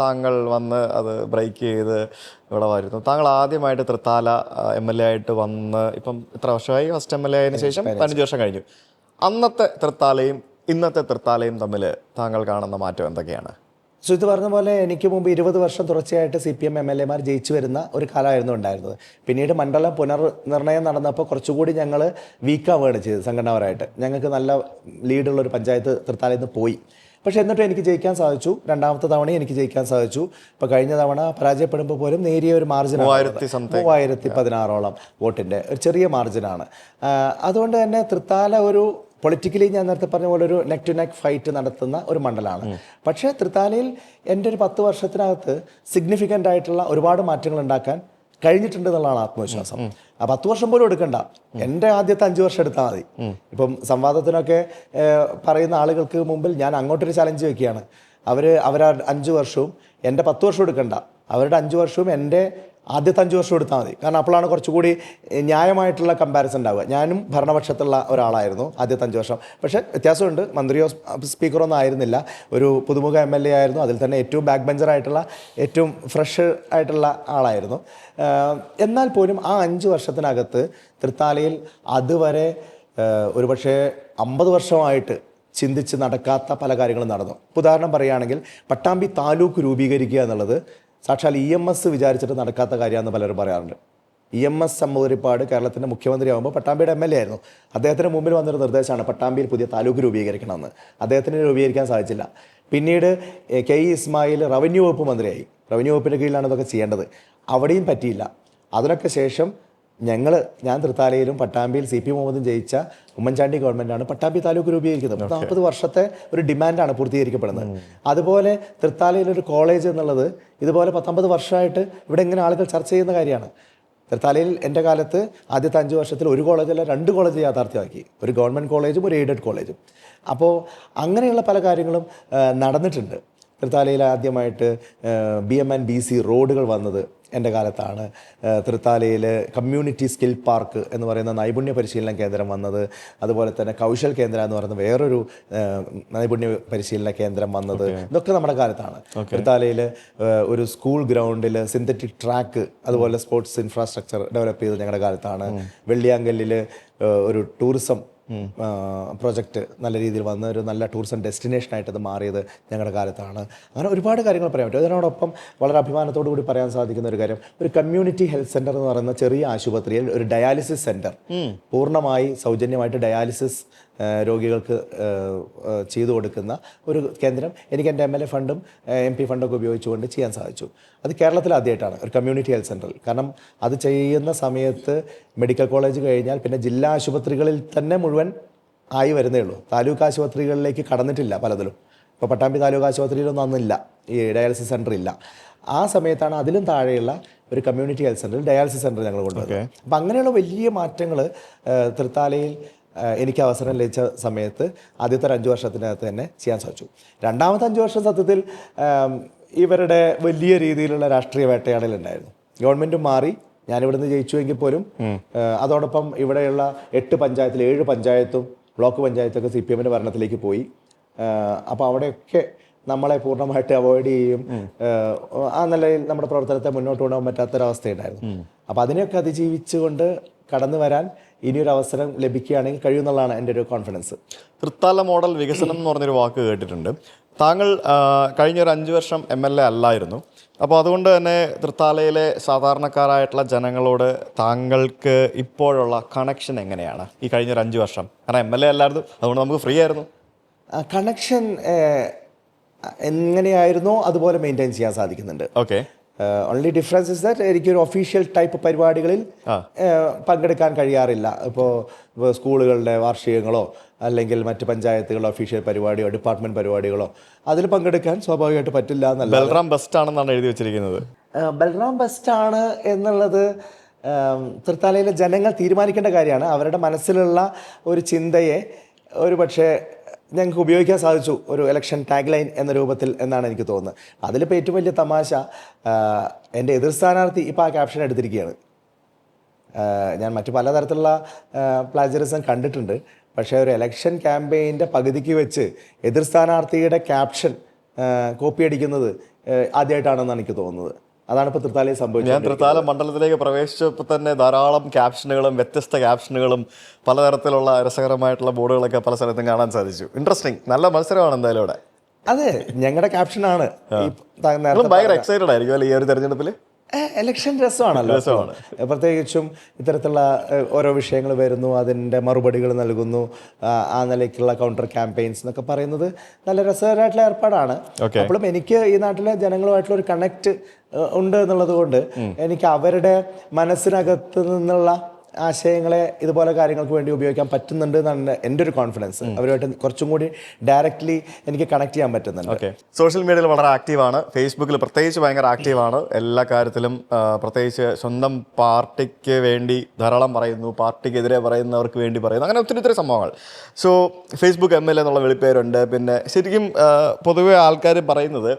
താങ്കൾ വന്ന് അത് ബ്രേക്ക് ചെയ്ത് ഇവിടെ വരുന്നു. താങ്കൾ ആദ്യമായിട്ട് തൃത്താല MLA ആയിട്ട് വന്ന് ഇപ്പം എത്ര വർഷമായി? ഫസ്റ്റ് MLA ആയതിനു ശേഷം 15 വർഷം കഴിഞ്ഞു. അന്നത്തെ തൃത്താലയും ഇന്നത്തെ തൃത്താലയും തമ്മിൽ താങ്കൾ കാണുന്ന മാറ്റം എന്തൊക്കെയാണ്? സുജിത്ത് പറഞ്ഞ പോലെ എനിക്ക് മുമ്പ് 20 വർഷം തുടർച്ചയായിട്ട് CPM MLA മാർ ജയിച്ചു വരുന്ന ഒരു കാലമായിരുന്നു ഉണ്ടായിരുന്നത്. പിന്നീട് മണ്ഡലം പുനർനിർണയം നടന്നപ്പോൾ കുറച്ചുകൂടി ഞങ്ങൾ വീക്കാവുകയാണ് ചെയ്തത് സംഘടനാപരമായിട്ട്. ഞങ്ങൾക്ക് നല്ല ലീഡുള്ള ഒരു പഞ്ചായത്ത് തൃത്താലയിൽ നിന്ന് പോയി. പക്ഷേ എന്നിട്ടും എനിക്ക് ജയിക്കാൻ സാധിച്ചു. രണ്ടാമത്തെ തവണയും എനിക്ക് ജയിക്കാൻ സാധിച്ചു. ഇപ്പോൾ കഴിഞ്ഞ തവണ പരാജയപ്പെടുമ്പോൾ പോലും നേരിയ ഒരു മാർജിൻ, 3016ഓളം വോട്ടിൻ്റെ ഒരു ചെറിയ മാർജിനാണ്. അതുകൊണ്ട് തന്നെ തൃത്താല ഒരു പൊളിറ്റിക്കലി ഞാൻ നേരത്തെ പറഞ്ഞ പോലെ ഒരു നെക്ക് ടു നെക്ക് ഫൈറ്റ് നടത്തുന്ന ഒരു മണ്ഡലമാണ്. പക്ഷേ തൃത്താലയിൽ എൻ്റെ ഒരു 10 വർഷത്തിനകത്ത് സിഗ്നിഫിക്കൻ്റ് ആയിട്ടുള്ള ഒരുപാട് മാറ്റങ്ങൾ ഉണ്ടാക്കാൻ കഴിഞ്ഞിട്ടുണ്ട് എന്നുള്ളതാണ് ആത്മവിശ്വാസം. ആ 10 വർഷം പോലും എടുക്കണ്ട, എൻ്റെ ആദ്യത്തെ 5 വർഷം എടുത്താൽ മതി. ഇപ്പം സംവാദത്തിനൊക്കെ പറയുന്ന ആളുകൾക്ക് മുമ്പിൽ ഞാൻ അങ്ങോട്ടൊരു ചലഞ്ച് വെക്കുകയാണ്. അവരുടെ 5 വർഷവും എൻ്റെ 10 വർഷം എടുക്കണ്ട, അവരുടെ 5 വർഷവും എൻ്റെ ആദ്യത്തെ 5 വർഷം എടുത്താൽ മതി. കാരണം അപ്പോഴാണ് കുറച്ചുകൂടി ന്യായമായിട്ടുള്ള കമ്പാരിസൺ ഉണ്ടാവുക. ഞാനും ഭരണപക്ഷത്തുള്ള ഒരാളായിരുന്നു ആദ്യത്തെ 5 വർഷം. പക്ഷേ വ്യത്യാസമുണ്ട്. മന്ത്രിയോ സ്പീക്കറോ ഒന്നും ആയിരുന്നില്ല, ഒരു പുതുമുഖ MLA ആയിരുന്നു. അതിൽ തന്നെ ഏറ്റവും ബാക്ക് ബെഞ്ചറായിട്ടുള്ള, ഏറ്റവും ഫ്രഷ് ആയിട്ടുള്ള ആളായിരുന്നു. എന്നാൽ പോലും ആ 5 വർഷത്തിനകത്ത് തൃത്താലയിൽ അതുവരെ ഒരുപക്ഷെ 50 വർഷമായിട്ട് ചിന്തിച്ച് നടക്കാത്ത പല കാര്യങ്ങളും നടന്നു. ഉദാഹരണം പറയുകയാണെങ്കിൽ പട്ടാമ്പി താലൂക്ക് രൂപീകരിക്കുക എന്നുള്ളത് സാക്ഷാൽ EMS വിചാരിച്ചിട്ട് നടക്കാത്ത കാര്യമാണെന്ന് പലരും പറയാറുണ്ട്. EMS നമ്പൂതിരിപ്പാട് കേരളത്തിൻ്റെ മുഖ്യമന്ത്രിയാകുമ്പോൾ പട്ടാമ്പിയുടെ MLA ആയിരുന്നു. അദ്ദേഹത്തിന് മുമ്പിൽ വന്നൊരു നിർദ്ദേശമാണ് പട്ടാമ്പിയിൽ പുതിയ താലൂക്ക് രൂപീകരിക്കണമെന്ന്. അദ്ദേഹത്തിന് രൂപീകരിക്കാൻ സാധിച്ചില്ല. പിന്നീട് KE ഇസ്മായിൽ റവന്യൂ വകുപ്പ് മന്ത്രിയായി. റവന്യൂ വകുപ്പിൻ്റെ കീഴിലാണ് ഇതൊക്കെ ചെയ്യേണ്ടത്. അവിടെയും പറ്റിയില്ല. അതിനൊക്കെ ശേഷം ഞാൻ തൃത്താലയിലും പട്ടാമ്പിയിൽ CP മുഹമ്മദും ജയിച്ച ഉമ്മൻചാണ്ടി ഗവൺമെൻറ്റാണ് പട്ടാമ്പി താലൂക്ക് രൂപീകരിക്കുന്നത്. 40 വർഷത്തെ ഒരു ഡിമാൻഡാണ് പൂർത്തീകരിക്കപ്പെടുന്നത്. അതുപോലെ തൃത്താലയിലൊരു കോളേജ് എന്നുള്ളത് ഇതുപോലെ 19 വർഷമായിട്ട് ഇവിടെ ഇങ്ങനെ ആളുകൾ ചർച്ച ചെയ്യുന്ന കാര്യമാണ്. തൃത്താലയിൽ എൻ്റെ കാലത്ത് ആദ്യത്തെ 5 വർഷത്തിൽ ഒരു കോളേജല്ല 2 കോളേജ് യാഥാർത്ഥ്യമാക്കി, ഒരു ഗവൺമെൻറ് കോളേജും ഒരു എയ്ഡഡ് കോളേജും. അപ്പോൾ അങ്ങനെയുള്ള പല കാര്യങ്ങളും നടന്നിട്ടുണ്ട്. തൃത്താലയിൽ ആദ്യമായിട്ട് BM&BC റോഡുകൾ വന്നത് എൻ്റെ കാലത്താണ്. തൃത്താലയിൽ കമ്മ്യൂണിറ്റി സ്കിൽ പാർക്ക് എന്ന് പറയുന്ന നൈപുണ്യ പരിശീലന കേന്ദ്രം വന്നത്, അതുപോലെ തന്നെ കൗശൽ കേന്ദ്ര എന്ന് പറയുന്ന വേറൊരു നൈപുണ്യ പരിശീലന കേന്ദ്രം വന്നത്, ഇതൊക്കെ നമ്മുടെ കാലത്താണ്. തൃത്താലയിൽ ഒരു സ്കൂൾ ഗ്രൗണ്ടിൽ സിന്തറ്റിക് ട്രാക്ക്, അതുപോലെ സ്പോർട്സ് ഇൻഫ്രാസ്ട്രക്ചർ ഡെവലപ്പ് ചെയ്തത് ഞങ്ങളുടെ കാലത്താണ്. വെള്ളിയാങ്കല്ലിൽ ഒരു ടൂറിസം പ്രൊജക്റ്റ് നല്ല രീതിയിൽ വന്ന് ഒരു നല്ല ടൂറിസം ഡെസ്റ്റിനേഷനായിട്ട് അത് മാറിയത് ഞങ്ങളുടെ കാലത്താണ്. അങ്ങനെ ഒരുപാട് കാര്യങ്ങൾ പറയാൻ പറ്റും. അതിനോടൊപ്പം വളരെ അഭിമാനത്തോടു കൂടി പറയാൻ സാധിക്കുന്ന ഒരു കാര്യം, ഒരു കമ്മ്യൂണിറ്റി ഹെൽത്ത് സെൻ്റർ എന്ന് പറയുന്ന ചെറിയ ആശുപത്രിയിൽ ഒരു ഡയാലിസിസ് സെൻ്റർ പൂർണ്ണമായി സൗജന്യമായിട്ട് ഡയാലിസിസ് രോഗികൾക്ക് ചെയ്തു കൊടുക്കുന്ന ഒരു കേന്ദ്രം എനിക്ക് എൻ്റെ MLA ഫണ്ടും MP ഫണ്ടൊക്കെ ഉപയോഗിച്ചുകൊണ്ട് ചെയ്യാൻ സാധിച്ചു. അത് കേരളത്തിൽ ആദ്യമായിട്ടാണ് ഒരു കമ്മ്യൂണിറ്റി ഹെൽത്ത് സെൻ്ററിൽ. കാരണം അത് ചെയ്യുന്ന സമയത്ത് മെഡിക്കൽ കോളേജ് കഴിഞ്ഞാൽ പിന്നെ ജില്ലാ ആശുപത്രികളിൽ തന്നെ മുഴുവൻ ആയി വരുന്നേ ഉള്ളൂ. താലൂക്ക് ആശുപത്രികളിലേക്ക് കടന്നിട്ടില്ല പലതിലും. ഇപ്പോൾ പട്ടാമ്പി താലൂക്ക് ആശുപത്രിയിലൊന്നും അന്നില്ല, ഈ ഡയാലിസിസ് സെൻ്റർ ഇല്ല. ആ സമയത്താണ് അതിലും താഴെയുള്ള ഒരു കമ്മ്യൂണിറ്റി ഹെൽത്ത് സെൻ്ററിൽ ഡയാലിസിസ് സെൻ്റർ ഞങ്ങൾ കൊണ്ടുവന്നത്. അപ്പം അങ്ങനെയുള്ള വലിയ മാറ്റങ്ങൾ തൃത്താലയിൽ എനിക്ക് അവസരം ലഭിച്ച സമയത്ത് ആദ്യത്തെ 5 വർഷത്തിനകത്ത് തന്നെ ചെയ്യാൻ സാധിച്ചു. രണ്ടാമത്തെ 5 വർഷം സത്യത്തിൽ ഇവരുടെ വലിയ രീതിയിലുള്ള രാഷ്ട്രീയ വേട്ടയാടലുണ്ടായിരുന്നു. ഗവൺമെൻറ്റും മാറി, ഞാനിവിടുന്ന് ജയിച്ചുവെങ്കിൽ പോലും അതോടൊപ്പം ഇവിടെയുള്ള 8 പഞ്ചായത്തിൽ 7 പഞ്ചായത്തും ബ്ലോക്ക് പഞ്ചായത്തൊക്കെ CPM-ൻ്റെ ഭരണത്തിലേക്ക് പോയി. അപ്പോൾ അവിടെയൊക്കെ നമ്മളെ പൂർണ്ണമായിട്ട് അവോയ്ഡ് ചെയ്യും, ആ നിലയിൽ നമ്മുടെ പ്രവർത്തനത്തെ മുന്നോട്ട് കൊണ്ടുപോകാൻ പറ്റാത്തൊരവസ്ഥയുണ്ടായിരുന്നു. അപ്പോൾ അതിനെയൊക്കെ അതിജീവിച്ചുകൊണ്ട് കടന്നു വരാൻ ഇനിയൊരു അവസരം ലഭിക്കുകയാണെങ്കിൽ കഴിയുമെന്നുള്ളതാണ് എൻ്റെ ഒരു കോൺഫിഡൻസ്. തൃത്താല മോഡൽ വികസനം എന്ന് പറഞ്ഞൊരു വാക്ക് കേട്ടിട്ടുണ്ട്. താങ്കൾ കഴിഞ്ഞൊരു 5 വർഷം MLA അല്ലായിരുന്നു. അപ്പോൾ അതുകൊണ്ട് തന്നെ തൃത്താലയിലെ സാധാരണക്കാരായിട്ടുള്ള ജനങ്ങളോട് താങ്കൾക്ക് ഇപ്പോഴുള്ള കണക്ഷൻ എങ്ങനെയാണ് ഈ കഴിഞ്ഞൊരു 5 വർഷം? കാരണം MLA അല്ലായിരുന്നു, അതുകൊണ്ട് നമുക്ക് ഫ്രീ ആയിരുന്നു. കണക്ഷൻ എങ്ങനെയായിരുന്നോ അതുപോലെ മെയിൻറ്റെയിൻ ചെയ്യാൻ സാധിക്കുന്നുണ്ട്. Okay. Only difference is that എനിക്കൊരു ഒഫീഷ്യൽ ടൈപ്പ് പരിപാടികളിൽ പങ്കെടുക്കാൻ കഴിയാറില്ല. ഇപ്പോൾ സ്കൂളുകളുടെ വാർഷികങ്ങളോ അല്ലെങ്കിൽ മറ്റ് പഞ്ചായത്തുകളോ ഒഫീഷ്യൽ പരിപാടിയോ ഡിപ്പാർട്ട്മെൻറ്റ് പരിപാടികളോ അതിൽ പങ്കെടുക്കാൻ സ്വാഭാവികമായിട്ട് പറ്റില്ല എന്നല്ല. ബൽറാം ബെസ്റ്റ് ആണെന്നാണ് എഴുതി വെച്ചിരിക്കുന്നത്. ബൽറാം ബെസ്റ്റ് ആണ് എന്നുള്ളത് തൃത്താലയിലെ ജനങ്ങൾ തീരുമാനിക്കേണ്ട കാര്യമാണ്. അവരുടെ മനസ്സിലുള്ള ഒരു ചിന്തയെ ഒരു പക്ഷേ ഞങ്ങൾക്ക് ഉപയോഗിക്കാൻ സാധിച്ചു ഒരു ഇലക്ഷൻ ടാഗ് ലൈൻ എന്ന രൂപത്തിൽ എന്നാണ് എനിക്ക് തോന്നുന്നത്. അതിലിപ്പോൾ ഏറ്റവും വലിയ തമാശ, എൻ്റെ എതിർ സ്ഥാനാർത്ഥി ഇപ്പോൾ ആ ക്യാപ്ഷൻ എടുത്തിരിക്കുകയാണ്. ഞാൻ മറ്റു പലതരത്തിലുള്ള പ്ലാജറിസം കണ്ടിട്ടുണ്ട്, പക്ഷേ ഒരു ഇലക്ഷൻ ക്യാമ്പയിൻ്റെ പകുതിക്ക് വെച്ച് എതിർ സ്ഥാനാർത്ഥിയുടെ ക്യാപ്ഷൻ കോപ്പി അടിക്കുന്നത് ആദ്യമായിട്ടാണെന്നാണ് എനിക്ക് തോന്നുന്നത്. അതാണ് ഇപ്പോൾ തൃത്താലയിൽ സംഭവിച്ചത്. ഞാൻ തൃത്താല മണ്ഡലത്തിലേക്ക് പ്രവേശിച്ചപ്പോൾ തന്നെ ധാരാളം ക്യാപ്ഷനുകളും വ്യത്യസ്ത ക്യാപ്ഷനുകളും പലതരത്തിലുള്ള രസകരമായിട്ടുള്ള ബോർഡുകളൊക്കെ പല സ്ഥലത്തും കാണാൻ സാധിച്ചു. ഇൻട്രസ്റ്റിംഗ്, നല്ല മത്സരമാണ് എന്തായാലും ഇവിടെ. അതെ, ഞങ്ങളുടെ ക്യാപ്ഷനാണ്. ഭയങ്കര എക്സൈറ്റഡ് ആയിരിക്കും അല്ലേ ഈ ഒരു തെരഞ്ഞെടുപ്പിൽ? ഇലക്ഷൻ രസമാണല്ലോ. പ്രത്യേകിച്ചും ഇത്തരത്തിലുള്ള ഓരോ വിഷയങ്ങൾ വരുന്നു, അതിൻ്റെ മറുപടികൾ നൽകുന്നു, ആ നിലയ്ക്കുള്ള കൗണ്ടർ ക്യാമ്പയിൻസ് എന്നൊക്കെ പറയുന്നത് നല്ല രസകരമായിട്ടുള്ള ഏർപ്പാടാണ്. അപ്പോഴും എനിക്ക് ഈ നാട്ടിലെ ജനങ്ങളുമായിട്ടുള്ള ഒരു കണക്ട് ഉണ്ട് എന്നുള്ളത് കൊണ്ട് എനിക്ക് അവരുടെ മനസ്സിനകത്ത് നിന്നുള്ള ആശയങ്ങളെ ഇതുപോലെ കാര്യങ്ങൾക്ക് വേണ്ടി ഉപയോഗിക്കാൻ പറ്റുന്നുണ്ട് എന്നാണ് എൻ്റെ ഒരു കോൺഫിഡൻസ്. അവരുമായിട്ട് കുറച്ചും കൂടി ഡയറക്റ്റ്ലി എനിക്ക് കണക്ട് ചെയ്യാൻ പറ്റുന്നുണ്ട്. ഓക്കെ. സോഷ്യൽ മീഡിയയിൽ വളരെ ആക്റ്റീവാണ്, ഫേസ്ബുക്കിൽ പ്രത്യേകിച്ച് ഭയങ്കര ആക്റ്റീവാണ്. എല്ലാ കാര്യത്തിലും പ്രത്യേകിച്ച് സ്വന്തം പാർട്ടിക്ക് വേണ്ടി ധാരാളം പറയുന്നു, പാർട്ടിക്കെതിരെ പറയുന്നവർക്ക് വേണ്ടി പറയുന്നു, അങ്ങനെ ഒത്തിരി സംഭവങ്ങൾ. സോ ഫേസ്ബുക്ക് MLA എന്നുള്ള വിളിപ്പേരുണ്ട്. പിന്നെ ശരിക്കും പൊതുവെ ആൾക്കാർ പറയുന്നത്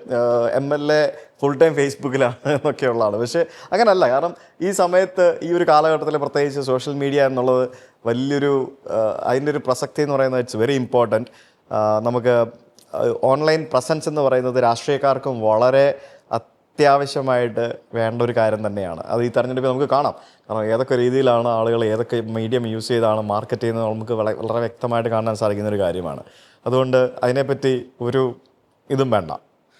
MLA ഫുൾ ടൈം ഫേസ്ബുക്കിലാണ് എന്നൊക്കെയുള്ളതാണ്. പക്ഷേ അങ്ങനല്ല. കാരണം ഈ സമയത്ത് ഈ ഒരു കാലഘട്ടത്തിൽ പ്രത്യേകിച്ച് സോഷ്യൽ മീഡിയ എന്നുള്ളത് വലിയൊരു അതിൻ്റെ ഒരു പ്രസക്തി എന്ന് പറയുന്നത് ഇറ്റ്സ് വെരി ഇമ്പോർട്ടൻറ്റ്. നമുക്ക് ഓൺലൈൻ പ്രസൻസ് എന്ന് പറയുന്നത് രാഷ്ട്രീയക്കാർക്കും വളരെ അത്യാവശ്യമായിട്ട് വേണ്ട ഒരു കാര്യം തന്നെയാണ്. അത് ഈ തെരഞ്ഞെടുപ്പിൽ നമുക്ക് കാണാം. കാരണം ഏതൊക്കെ രീതിയിലാണ് ആളുകൾ ഏതൊക്കെ മീഡിയം യൂസ് ചെയ്താണ് മാർക്കറ്റ് ചെയ്യുന്നത് നമുക്ക് വളരെ വ്യക്തമായിട്ട് കാണാൻ സാധിക്കുന്ന ഒരു കാര്യമാണ്. അതുകൊണ്ട് അതിനെപ്പറ്റി ഒരു ഇതും വേണ്ട.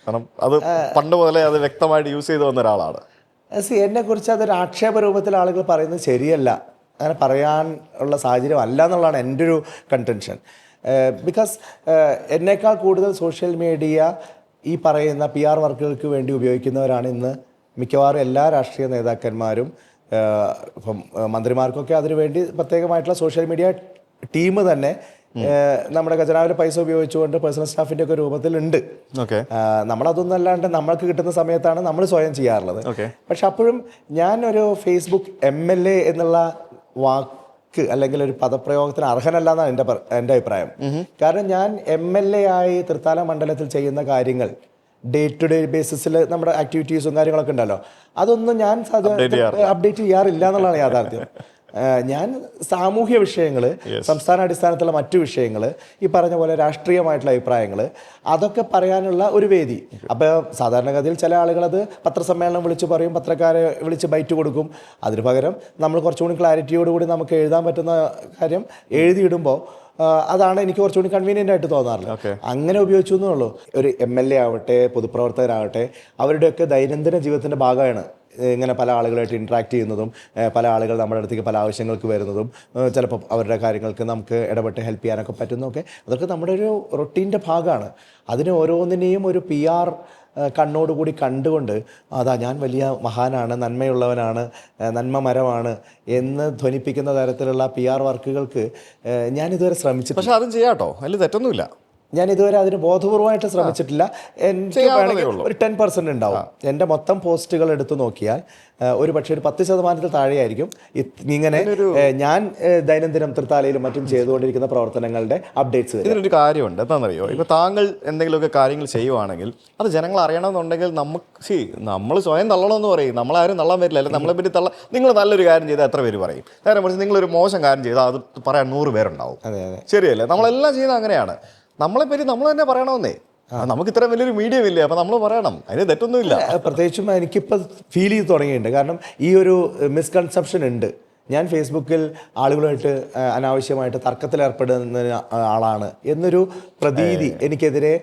കാരണം അത് പണ്ട് മുതലേ അത് വ്യക്തമായിട്ട് യൂസ് ചെയ്ത് വന്ന ഒരാളാണ്. എന്നെക്കുറിച്ച് അതൊരു ആക്ഷേപ രൂപത്തിൽ ആളുകൾ പറയുന്നത് ശരിയല്ല, അങ്ങനെ പറയാൻ ഉള്ള സാഹചര്യം അല്ല എന്നുള്ളതാണ് എൻ്റെ ഒരു കൺടെൻഷൻ. ബിക്കോസ് എന്നേക്കാൾ കൂടുതൽ സോഷ്യൽ മീഡിയ ഈ പറയുന്ന PR വർക്കുകൾക്ക് വേണ്ടി ഉപയോഗിക്കുന്നവരാണ് ഇന്ന് മിക്കവാറും എല്ലാ രാഷ്ട്രീയ നേതാക്കന്മാരും. ഇപ്പം മന്ത്രിമാർക്കൊക്കെ അതിനുവേണ്ടി പ്രത്യേകമായിട്ടുള്ള സോഷ്യൽ മീഡിയ ടീം തന്നെ നമ്മുടെ ഖജനാവിലെ പൈസ ഉപയോഗിച്ചുകൊണ്ട് പേഴ്സണൽ സ്റ്റാഫിൻ്റെ ഒക്കെ രൂപത്തിലുണ്ട്. ഓക്കെ. നമ്മളതൊന്നും അല്ലാണ്ട് നമ്മൾക്ക് കിട്ടുന്ന സമയത്താണ് നമ്മൾ സ്വയം ചെയ്യാറുള്ളത്. ഓക്കെ. പക്ഷെ അപ്പോഴും ഞാനൊരു ഫേസ്ബുക്ക് MLA എന്നുള്ള വാക്ക് അല്ലെങ്കിൽ ഒരു പദപ്രയോഗത്തിന് അർഹനല്ല എന്നാണ് എൻ്റെ അഭിപ്രായം. കാരണം ഞാൻ MLA ആയി തൃത്താല മണ്ഡലത്തിൽ ചെയ്യുന്ന കാര്യങ്ങൾ ഡേ ടു ഡേ ബേസിസിൽ നമ്മുടെ ആക്ടിവിറ്റീസും കാര്യങ്ങളൊക്കെ ഉണ്ടല്ലോ, അതൊന്നും ഞാൻ അപ്ഡേറ്റ് ചെയ്യാറില്ല എന്നുള്ളതാണ് യാഥാർത്ഥ്യം. ഞാൻ സാമൂഹ്യ വിഷയങ്ങൾ, സംസ്ഥാന അടിസ്ഥാനത്തിലുള്ള മറ്റു വിഷയങ്ങൾ, ഈ പറഞ്ഞ പോലെ രാഷ്ട്രീയമായിട്ടുള്ള അഭിപ്രായങ്ങൾ, അതൊക്കെ പറയാനുള്ള ഒരു വേദി. അപ്പോൾ സാധാരണഗതിയിൽ ചില ആളുകളത് പത്രസമ്മേളനം വിളിച്ച് പറയും, പത്രക്കാരെ വിളിച്ച് ബൈറ്റ് കൊടുക്കും. അതിന് പകരം നമ്മൾ കുറച്ചുകൂടി ക്ലാരിറ്റിയോടുകൂടി നമുക്ക് എഴുതാൻ പറ്റുന്ന കാര്യം എഴുതിയിടുമ്പോൾ അതാണ് എനിക്ക് കുറച്ചുകൂടി കൺവീനിയൻ്റ് ആയിട്ട് തോന്നാറുള്ളത്. അങ്ങനെ ഉപയോഗിച്ചു എന്നുള്ളൂ. ഒരു MLA ആവട്ടെ, പൊതുപ്രവർത്തകരാവട്ടെ, അവരുടെയൊക്കെ ദൈനംദിന ജീവിതത്തിൻ്റെ ഭാഗമാണ് ഇങ്ങനെ പല ആളുകളായിട്ട് ഇൻട്രാക്ട് ചെയ്യുന്നതും, പല ആളുകൾ നമ്മുടെ അടുത്തേക്ക് പല ആവശ്യങ്ങൾക്ക് വരുന്നതും, ചിലപ്പോൾ അവരുടെ കാര്യങ്ങൾക്ക് നമുക്ക് ഇടപെട്ട് ഹെൽപ്പ് ചെയ്യാനൊക്കെ പറ്റുന്നതൊക്കെ അതൊക്കെ നമ്മുടെ ഒരു റൊട്ടീൻ്റെ ഭാഗമാണ്. അതിന് ഓരോന്നിനെയും ഒരു PR കണ്ണോടുകൂടി കണ്ടുകൊണ്ട് അതാ ഞാൻ വലിയ മഹാനാണ്, നന്മയുള്ളവനാണ്, നന്മ മരമാണ് എന്ന് ധ്വനിപ്പിക്കുന്ന തരത്തിലുള്ള PR വർക്കുകൾക്ക് ഞാനിതുവരെ ശ്രമിച്ചിട്ടില്ല. പക്ഷെ അതും ചെയ്യാട്ടോ, അതിൽ തെറ്റൊന്നുമില്ല. ഞാൻ ഇതുവരെ അതിന് ബോധപൂർവമായിട്ട് ശ്രമിച്ചിട്ടില്ല. എനിക്ക് വേണമെങ്കിൽ ഒരു 10% ഉണ്ടാവും. എൻ്റെ മൊത്തം പോസ്റ്റുകൾ എടുത്തു നോക്കിയാൽ ഒരു പക്ഷേ ഒരു 10% താഴെയായിരിക്കും ഇങ്ങനെ ഞാൻ ദൈനംദിനം തൃത്താലയിലും മറ്റും ചെയ്തുകൊണ്ടിരിക്കുന്ന പ്രവർത്തനങ്ങളുടെ അപ്ഡേറ്റ്സ്. ഇതിനൊരു കാര്യമുണ്ട്, എന്താണെന്നറിയോ? ഇപ്പോൾ താങ്കൾ എന്തെങ്കിലുമൊക്കെ കാര്യങ്ങൾ ചെയ്യുവാണെങ്കിൽ അത് ജനങ്ങൾ അറിയണമെന്നുണ്ടെങ്കിൽ നമ്മൾ സ്വയം തള്ളണമെന്ന് പറയും. നമ്മളാരും തള്ളാൻ പറ്റില്ല. അല്ലെങ്കിൽ നമ്മളെ പറ്റി നിങ്ങൾ നല്ലൊരു കാര്യം ചെയ്താൽ എത്ര പേര് പറയും? നേരെ മറിച്ച് നിങ്ങളൊരു മോശം കാര്യം ചെയ്താൽ അത് പറയാൻ 100 പേരുണ്ടാവും. ശരിയല്ലേ? നമ്മളെല്ലാം ചെയ്യുന്നത് അങ്ങനെയാണ്. നമ്മളെപ്പറ്റി നമ്മൾ തന്നെ പറയണമെന്നേ. നമുക്ക് ഇത്ര വലിയൊരു മീഡിയം ഇല്ലേ, അപ്പം നമ്മൾ പറയണം, അതിന് തെറ്റൊന്നുമില്ല. പ്രത്യേകിച്ചും എനിക്കിപ്പോൾ ഫീൽ ചെയ്ത് തുടങ്ങിയിട്ടുണ്ട്. കാരണം ഈ ഒരു മിസ്കൺസെപ്ഷൻ ഉണ്ട്. ഞാൻ ഫേസ്ബുക്കിൽ ആളുകളുമായിട്ട് അനാവശ്യമായിട്ട് തർക്കത്തിലേർപ്പെടുന്ന ആളാണ് എന്നൊരു പ്രതീതി എനിക്കെതിരെ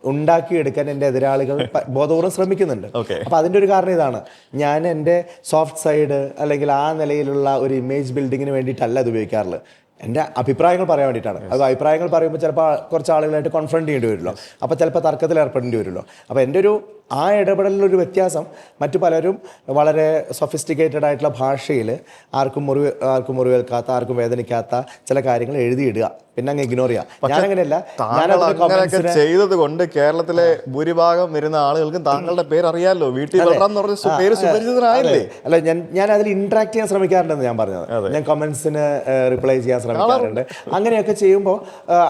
ഉണ്ടാക്കിയെടുക്കാൻ എൻ്റെ എതിരാളികൾ ബോധപൂർവ്വം ശ്രമിക്കുന്നുണ്ട്. അപ്പോൾ അതിൻ്റെ ഒരു കാരണം ഇതാണ്, ഞാൻ എൻ്റെ സോഫ്റ്റ് സൈഡ് അല്ലെങ്കിൽ ആ നിലയിലുള്ള ഒരു ഇമേജ് ബിൽഡിങ്ങിന് വേണ്ടിയിട്ടല്ല അത് ഉപയോഗിക്കാറുള്ളത്. എൻ്റെ അഭിപ്രായങ്ങൾ പറയാൻ വേണ്ടിയിട്ടാണ്. അത് അഭിപ്രായങ്ങൾ പറയുമ്പോൾ ചിലപ്പോൾ കുറച്ച് ആളുകളായിട്ട് കോൺഫ്രണ്ട് ചെയ്യേണ്ടി വരുമല്ലോ, അപ്പോൾ ചിലപ്പോൾ തർക്കത്തിൽ ഏർപ്പെടേണ്ടി വരുമല്ലോ. അപ്പോൾ എൻ്റെ ഒരു ആ ഇടപെടലിലൊരു വ്യത്യാസം മറ്റു പലരും വളരെ സൊഫിസ്റ്റിക്കേറ്റഡ് ആയിട്ടുള്ള ഭാഷയിൽ ആർക്കും മുറിവേൽക്കാത്ത, ആർക്കും വേദനിക്കാത്ത ചില കാര്യങ്ങൾ എഴുതിയിടുക, പിന്നെ അങ്ങ് ഇഗ്നോർ ചെയ്യുക. ഞാനങ്ങനെയല്ല. ചെയ്തത് കൊണ്ട് കേരളത്തിലെ ഭൂരിഭാഗം വരുന്ന ആളുകൾക്കും താങ്കളുടെ പേര് അറിയാമല്ലോ. വീട്ടിൽ പേര് സുപരിചിതനായില്ലേ? അല്ല, ഞാൻ അതിൽ ഇന്ററാക്ട് ചെയ്യാൻ ശ്രമിക്കാറുണ്ടെന്ന് ഞാൻ പറഞ്ഞത്. ഞാൻ കമന്റ്സിന് റിപ്ലൈ ചെയ്യാൻ ശ്രമിക്കാറുണ്ട്. അങ്ങനെയൊക്കെ ചെയ്യുമ്പോൾ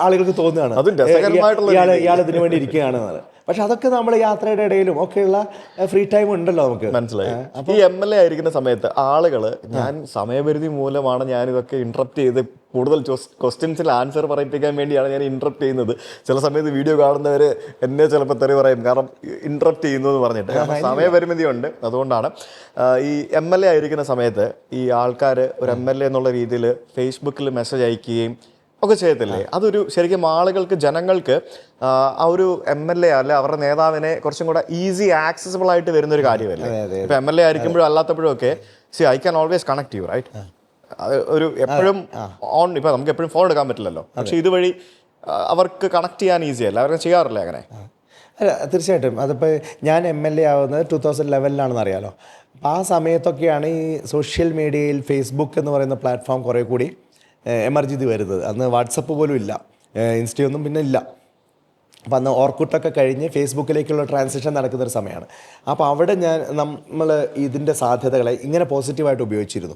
ആളുകൾക്ക് തോന്നുകയാണ് ഇയാൾ ഇതിനു വേണ്ടി ഇരിക്കുകയാണെന്നത്. പക്ഷെ അതൊക്കെ നമ്മൾ യാത്രയുടെ ഇടയിലും ഒക്കെയുള്ള ഫ്രീ ടൈം ഉണ്ടല്ലോ നമുക്ക്. മനസ്സിലായി. ഈ MLA ആയിരിക്കുന്ന സമയത്ത് ആളുകൾ ഞാൻ സമയപരിധി മൂലമാണ് ഞാൻ ഇതൊക്കെ ഇന്ററപ്റ്റ് ചെയ്ത് കൂടുതൽ ക്വസ്റ്റ്യൻസിൽ ആൻസർ പറയിപ്പിക്കാൻ വേണ്ടിയാണ് ഞാൻ ഇന്ററപ്റ്റ് ചെയ്യുന്നത്. ചില സമയത്ത് വീഡിയോ കാണുന്നവർ എന്നെ ചിലപ്പോൾ തെറി പറയും, കാരണം ഇന്ററപ്റ്റ് ചെയ്യുന്നു എന്ന് പറഞ്ഞിട്ട്. സമയപരിമിതി ഉണ്ട്, അതുകൊണ്ടാണ്. ഈ MLA ആയിരിക്കുന്ന സമയത്ത് ഈ ആൾക്കാർ ഒരു MLA എന്നുള്ള രീതിയിൽ ഫേസ്ബുക്കിൽ മെസ്സേജ് അയക്കുകയും ഒക്കെ ചെയ്യത്തില്ലേ? അതൊരു ശരിക്കും ആളുകൾക്ക്, ജനങ്ങൾക്ക് ആ ഒരു MLA അല്ലെ അവരുടെ നേതാവിനെ കുറച്ചും കൂടെ ഈസി ആക്സസിബിൾ ആയിട്ട് വരുന്ന ഒരു കാര്യമല്ലേ? ഇപ്പൊ MLA ആയിരിക്കുമ്പോഴും അല്ലാത്തപ്പോഴും ഒക്കെ I can always connect you, right? ഒരു എപ്പോഴും ഓൺ, ഇപ്പൊ നമുക്ക് എപ്പോഴും ഫോൺ എടുക്കാൻ പറ്റില്ലല്ലോ, പക്ഷെ ഇതുവഴി അവർക്ക് കണക്ട് ചെയ്യാൻ ഈസി അല്ല. അവർക്ക് ചെയ്യാറില്ല അങ്ങനെ? അല്ല, തീർച്ചയായിട്ടും. അതിപ്പോൾ ഞാൻ MLA ആവുന്നത് 2011 അറിയാലോ. അപ്പം ആ സമയത്തൊക്കെയാണ് ഈ സോഷ്യൽ മീഡിയയിൽ ഫേസ്ബുക്ക് എന്ന് പറയുന്ന പ്ലാറ്റ്ഫോം കുറേ കൂടി എമർജ് ചെയ്ത് വരുന്നത്. അന്ന് വാട്സപ്പ് പോലും ഇല്ല, ഇൻസ്റ്റയൊന്നും പിന്നെ ഇല്ല. അപ്പോൾ അന്ന് ഓർക്കുട്ടൊക്കെ കഴിഞ്ഞ് ഫേസ്ബുക്കിലേക്കുള്ള ട്രാൻസിഷൻ നടക്കുന്നൊരു സമയമാണ്. അപ്പോൾ അവിടെ നമ്മൾ ഇതിൻ്റെ സാധ്യതകളെ ഇങ്ങനെ പോസിറ്റീവായിട്ട് ഉപയോഗിച്ചിരുന്നു.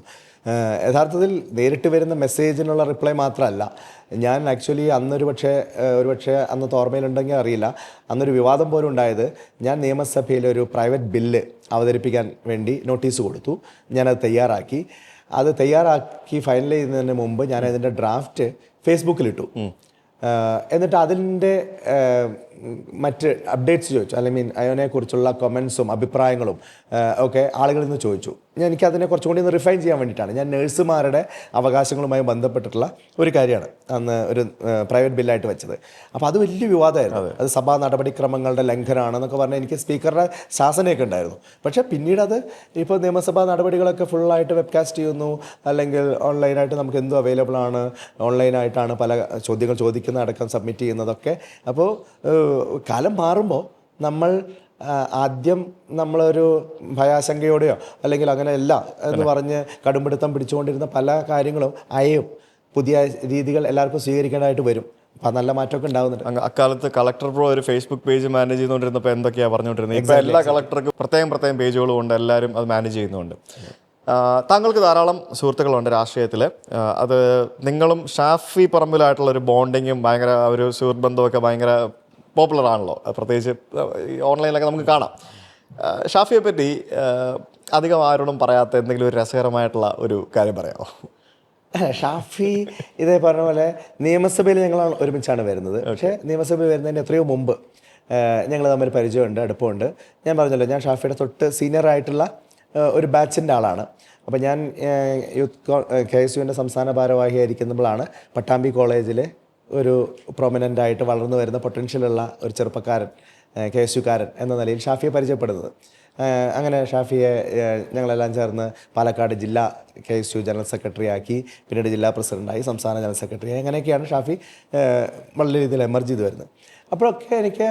യഥാർത്ഥത്തിൽ നേരിട്ട് വരുന്ന മെസ്സേജിനുള്ള റിപ്ലൈ മാത്രമല്ല, ഞാൻ ആക്ച്വലി ഒരു പക്ഷേ അന്നത്തെ ഓർമ്മയിലുണ്ടെങ്കിൽ അറിയില്ല, അന്നൊരു വിവാദം പോലും ഉണ്ടായത്, ഞാൻ നിയമസഭയിൽ ഒരു പ്രൈവറ്റ് ബില്ല് അവതരിപ്പിക്കാൻ വേണ്ടി നോട്ടീസ് കൊടുത്തു. ഞാനത് തയ്യാറാക്കി. അത് തയ്യാറാക്കി ഫൈനൽ ചെയ്യുന്നതിന് മുമ്പ് ഞാൻ അതിൻ്റെ ഡ്രാഫ്റ്റ് ഫേസ്ബുക്കിലിട്ടു. എന്നിട്ട് അതിൻ്റെ മറ്റ് അപ്ഡേറ്റ്സ് ചോദിച്ചു, അല്ലെങ്കിൽ അതിനെക്കുറിച്ചുള്ള കമൻസും അഭിപ്രായങ്ങളും ഒക്കെ ആളുകളിൽ നിന്ന് ചോദിച്ചു. എനിക്കതിനെ കുറച്ചും കൂടി ഒന്ന് റിഫൈൻ ചെയ്യാൻ വേണ്ടിയിട്ടാണ്. ഞാൻ നഴ്സുമാരുടെ അവകാശങ്ങളുമായി ബന്ധപ്പെട്ടിട്ടുള്ള ഒരു കാര്യമാണ് അന്ന് ഒരു പ്രൈവറ്റ് ബില്ലായിട്ട് വെച്ചത്. അപ്പോൾ അത് വലിയ വിവാദമായിരുന്നു. അത് സഭാ നടപടിക്രമങ്ങളുടെ ലംഘനമാണെന്നൊക്കെ പറഞ്ഞാൽ എനിക്ക് സ്പീക്കറുടെ ശാസനയൊക്കെ ഉണ്ടായിരുന്നു. പക്ഷേ പിന്നീട് അത് ഇപ്പോൾ നിയമസഭാ നടപടികളൊക്കെ ഫുള്ളായിട്ട് വെബ്കാസ്റ്റ് ചെയ്യുന്നു, അല്ലെങ്കിൽ ഓൺലൈനായിട്ട് നമുക്ക് എന്തും അവൈലബിൾ ആണ്, ഓൺലൈനായിട്ടാണ് പല ചോദ്യങ്ങൾ ചോദിക്കുന്ന അടക്കം സബ്മിറ്റ് ചെയ്യുന്നതൊക്കെ. അപ്പോൾ കാലം മാറുമ്പോൾ നമ്മൾ ആദ്യം നമ്മളൊരു ഭയാശങ്കയോടെയോ അല്ലെങ്കിൽ അങ്ങനെയല്ല എന്ന് പറഞ്ഞ് കടുംപിടുത്തം പിടിച്ചുകൊണ്ടിരുന്ന പല കാര്യങ്ങളും അയയും. പുതിയ രീതികൾ എല്ലാവർക്കും സ്വീകരിക്കേണ്ടതായിട്ട് വരും. അപ്പം നല്ല മാറ്റമൊക്കെ ഉണ്ടാകുന്നുണ്ട്. അക്കാലത്ത് കളക്ടർ ബ്രോ ഒരു ഫേസ്ബുക്ക് പേജ് മാനേജ് ചെയ്തുകൊണ്ടിരുന്നപ്പോൾ എന്തൊക്കെയാണ് പറഞ്ഞുകൊണ്ടിരുന്നത്? ഇപ്പോൾ എല്ലാ കളക്ടർക്കും പ്രത്യേകം പേജുകളും ഉണ്ട്, എല്ലാവരും അത് മാനേജ് ചെയ്യുന്നുണ്ട്. താങ്കൾക്ക് ധാരാളം സുഹൃത്തുക്കളുണ്ട് രാഷ്ട്രീയത്തിൽ. അത് നിങ്ങളും ഷാഫി പറമ്പിലായിട്ടുള്ള ഒരു ബോണ്ടിങ്ങും ഭയങ്കര ഒരു സുഹൃത്ത് ബന്ധമൊക്കെ ഭയങ്കര പോപ്പുലർ ആണല്ലോ, പ്രത്യേകിച്ച് ഓൺലൈനിലൊക്കെ നമുക്ക് കാണാം. ഷാഫിയെ പറ്റി അധികം ആരോടും പറയാത്ത എന്തെങ്കിലും ഒരു രസകരമായിട്ടുള്ള ഒരു കാര്യം പറയാമോ? ഷാഫി ഇതേ പറഞ്ഞ പോലെ നിയമസഭയിൽ ഞങ്ങൾ ഒരുമിച്ചാണ് വരുന്നത്. പക്ഷേ നിയമസഭ വരുന്നതിന് എത്രയോ മുമ്പ് ഞങ്ങൾ തമ്മിൽ പരിചയമുണ്ട്, അടുപ്പമുണ്ട്. ഞാൻ പറഞ്ഞല്ലോ, ഞാൻ ഷാഫിയുടെ തൊട്ട് സീനിയറായിട്ടുള്ള ഒരു ബാച്ചിൻ്റെ ആളാണ്. അപ്പോൾ ഞാൻ KSUവിൻ്റെ സംസ്ഥാന ഭാരവാഹിയായിരിക്കുമ്പോഴാണ് പട്ടാമ്പി കോളേജിലെ ഒരു പ്രൊമിനൻ്റ് ആയിട്ട് വളർന്നു വരുന്ന പൊട്ടൻഷ്യലുള്ള ഒരു ചെറുപ്പക്കാരൻ, KSUക്കാരൻ എന്ന നിലയിൽ ഷാഫിയെ പരിചയപ്പെടുന്നത്. അങ്ങനെ ഷാഫിയെ ഞങ്ങളെല്ലാം ചേർന്ന് പാലക്കാട് ജില്ലാ KSU ജനറൽ സെക്രട്ടറി ആക്കി, പിന്നീട് ജില്ലാ പ്രസിഡൻ്റായി, സംസ്ഥാന ജനറൽ സെക്രട്ടറി, അങ്ങനെയൊക്കെയാണ് ഷാഫി വളരെ രീതിയിൽ എമർജ് ചെയ്ത് വരുന്നത്. അപ്പോഴൊക്കെ എനിക്ക്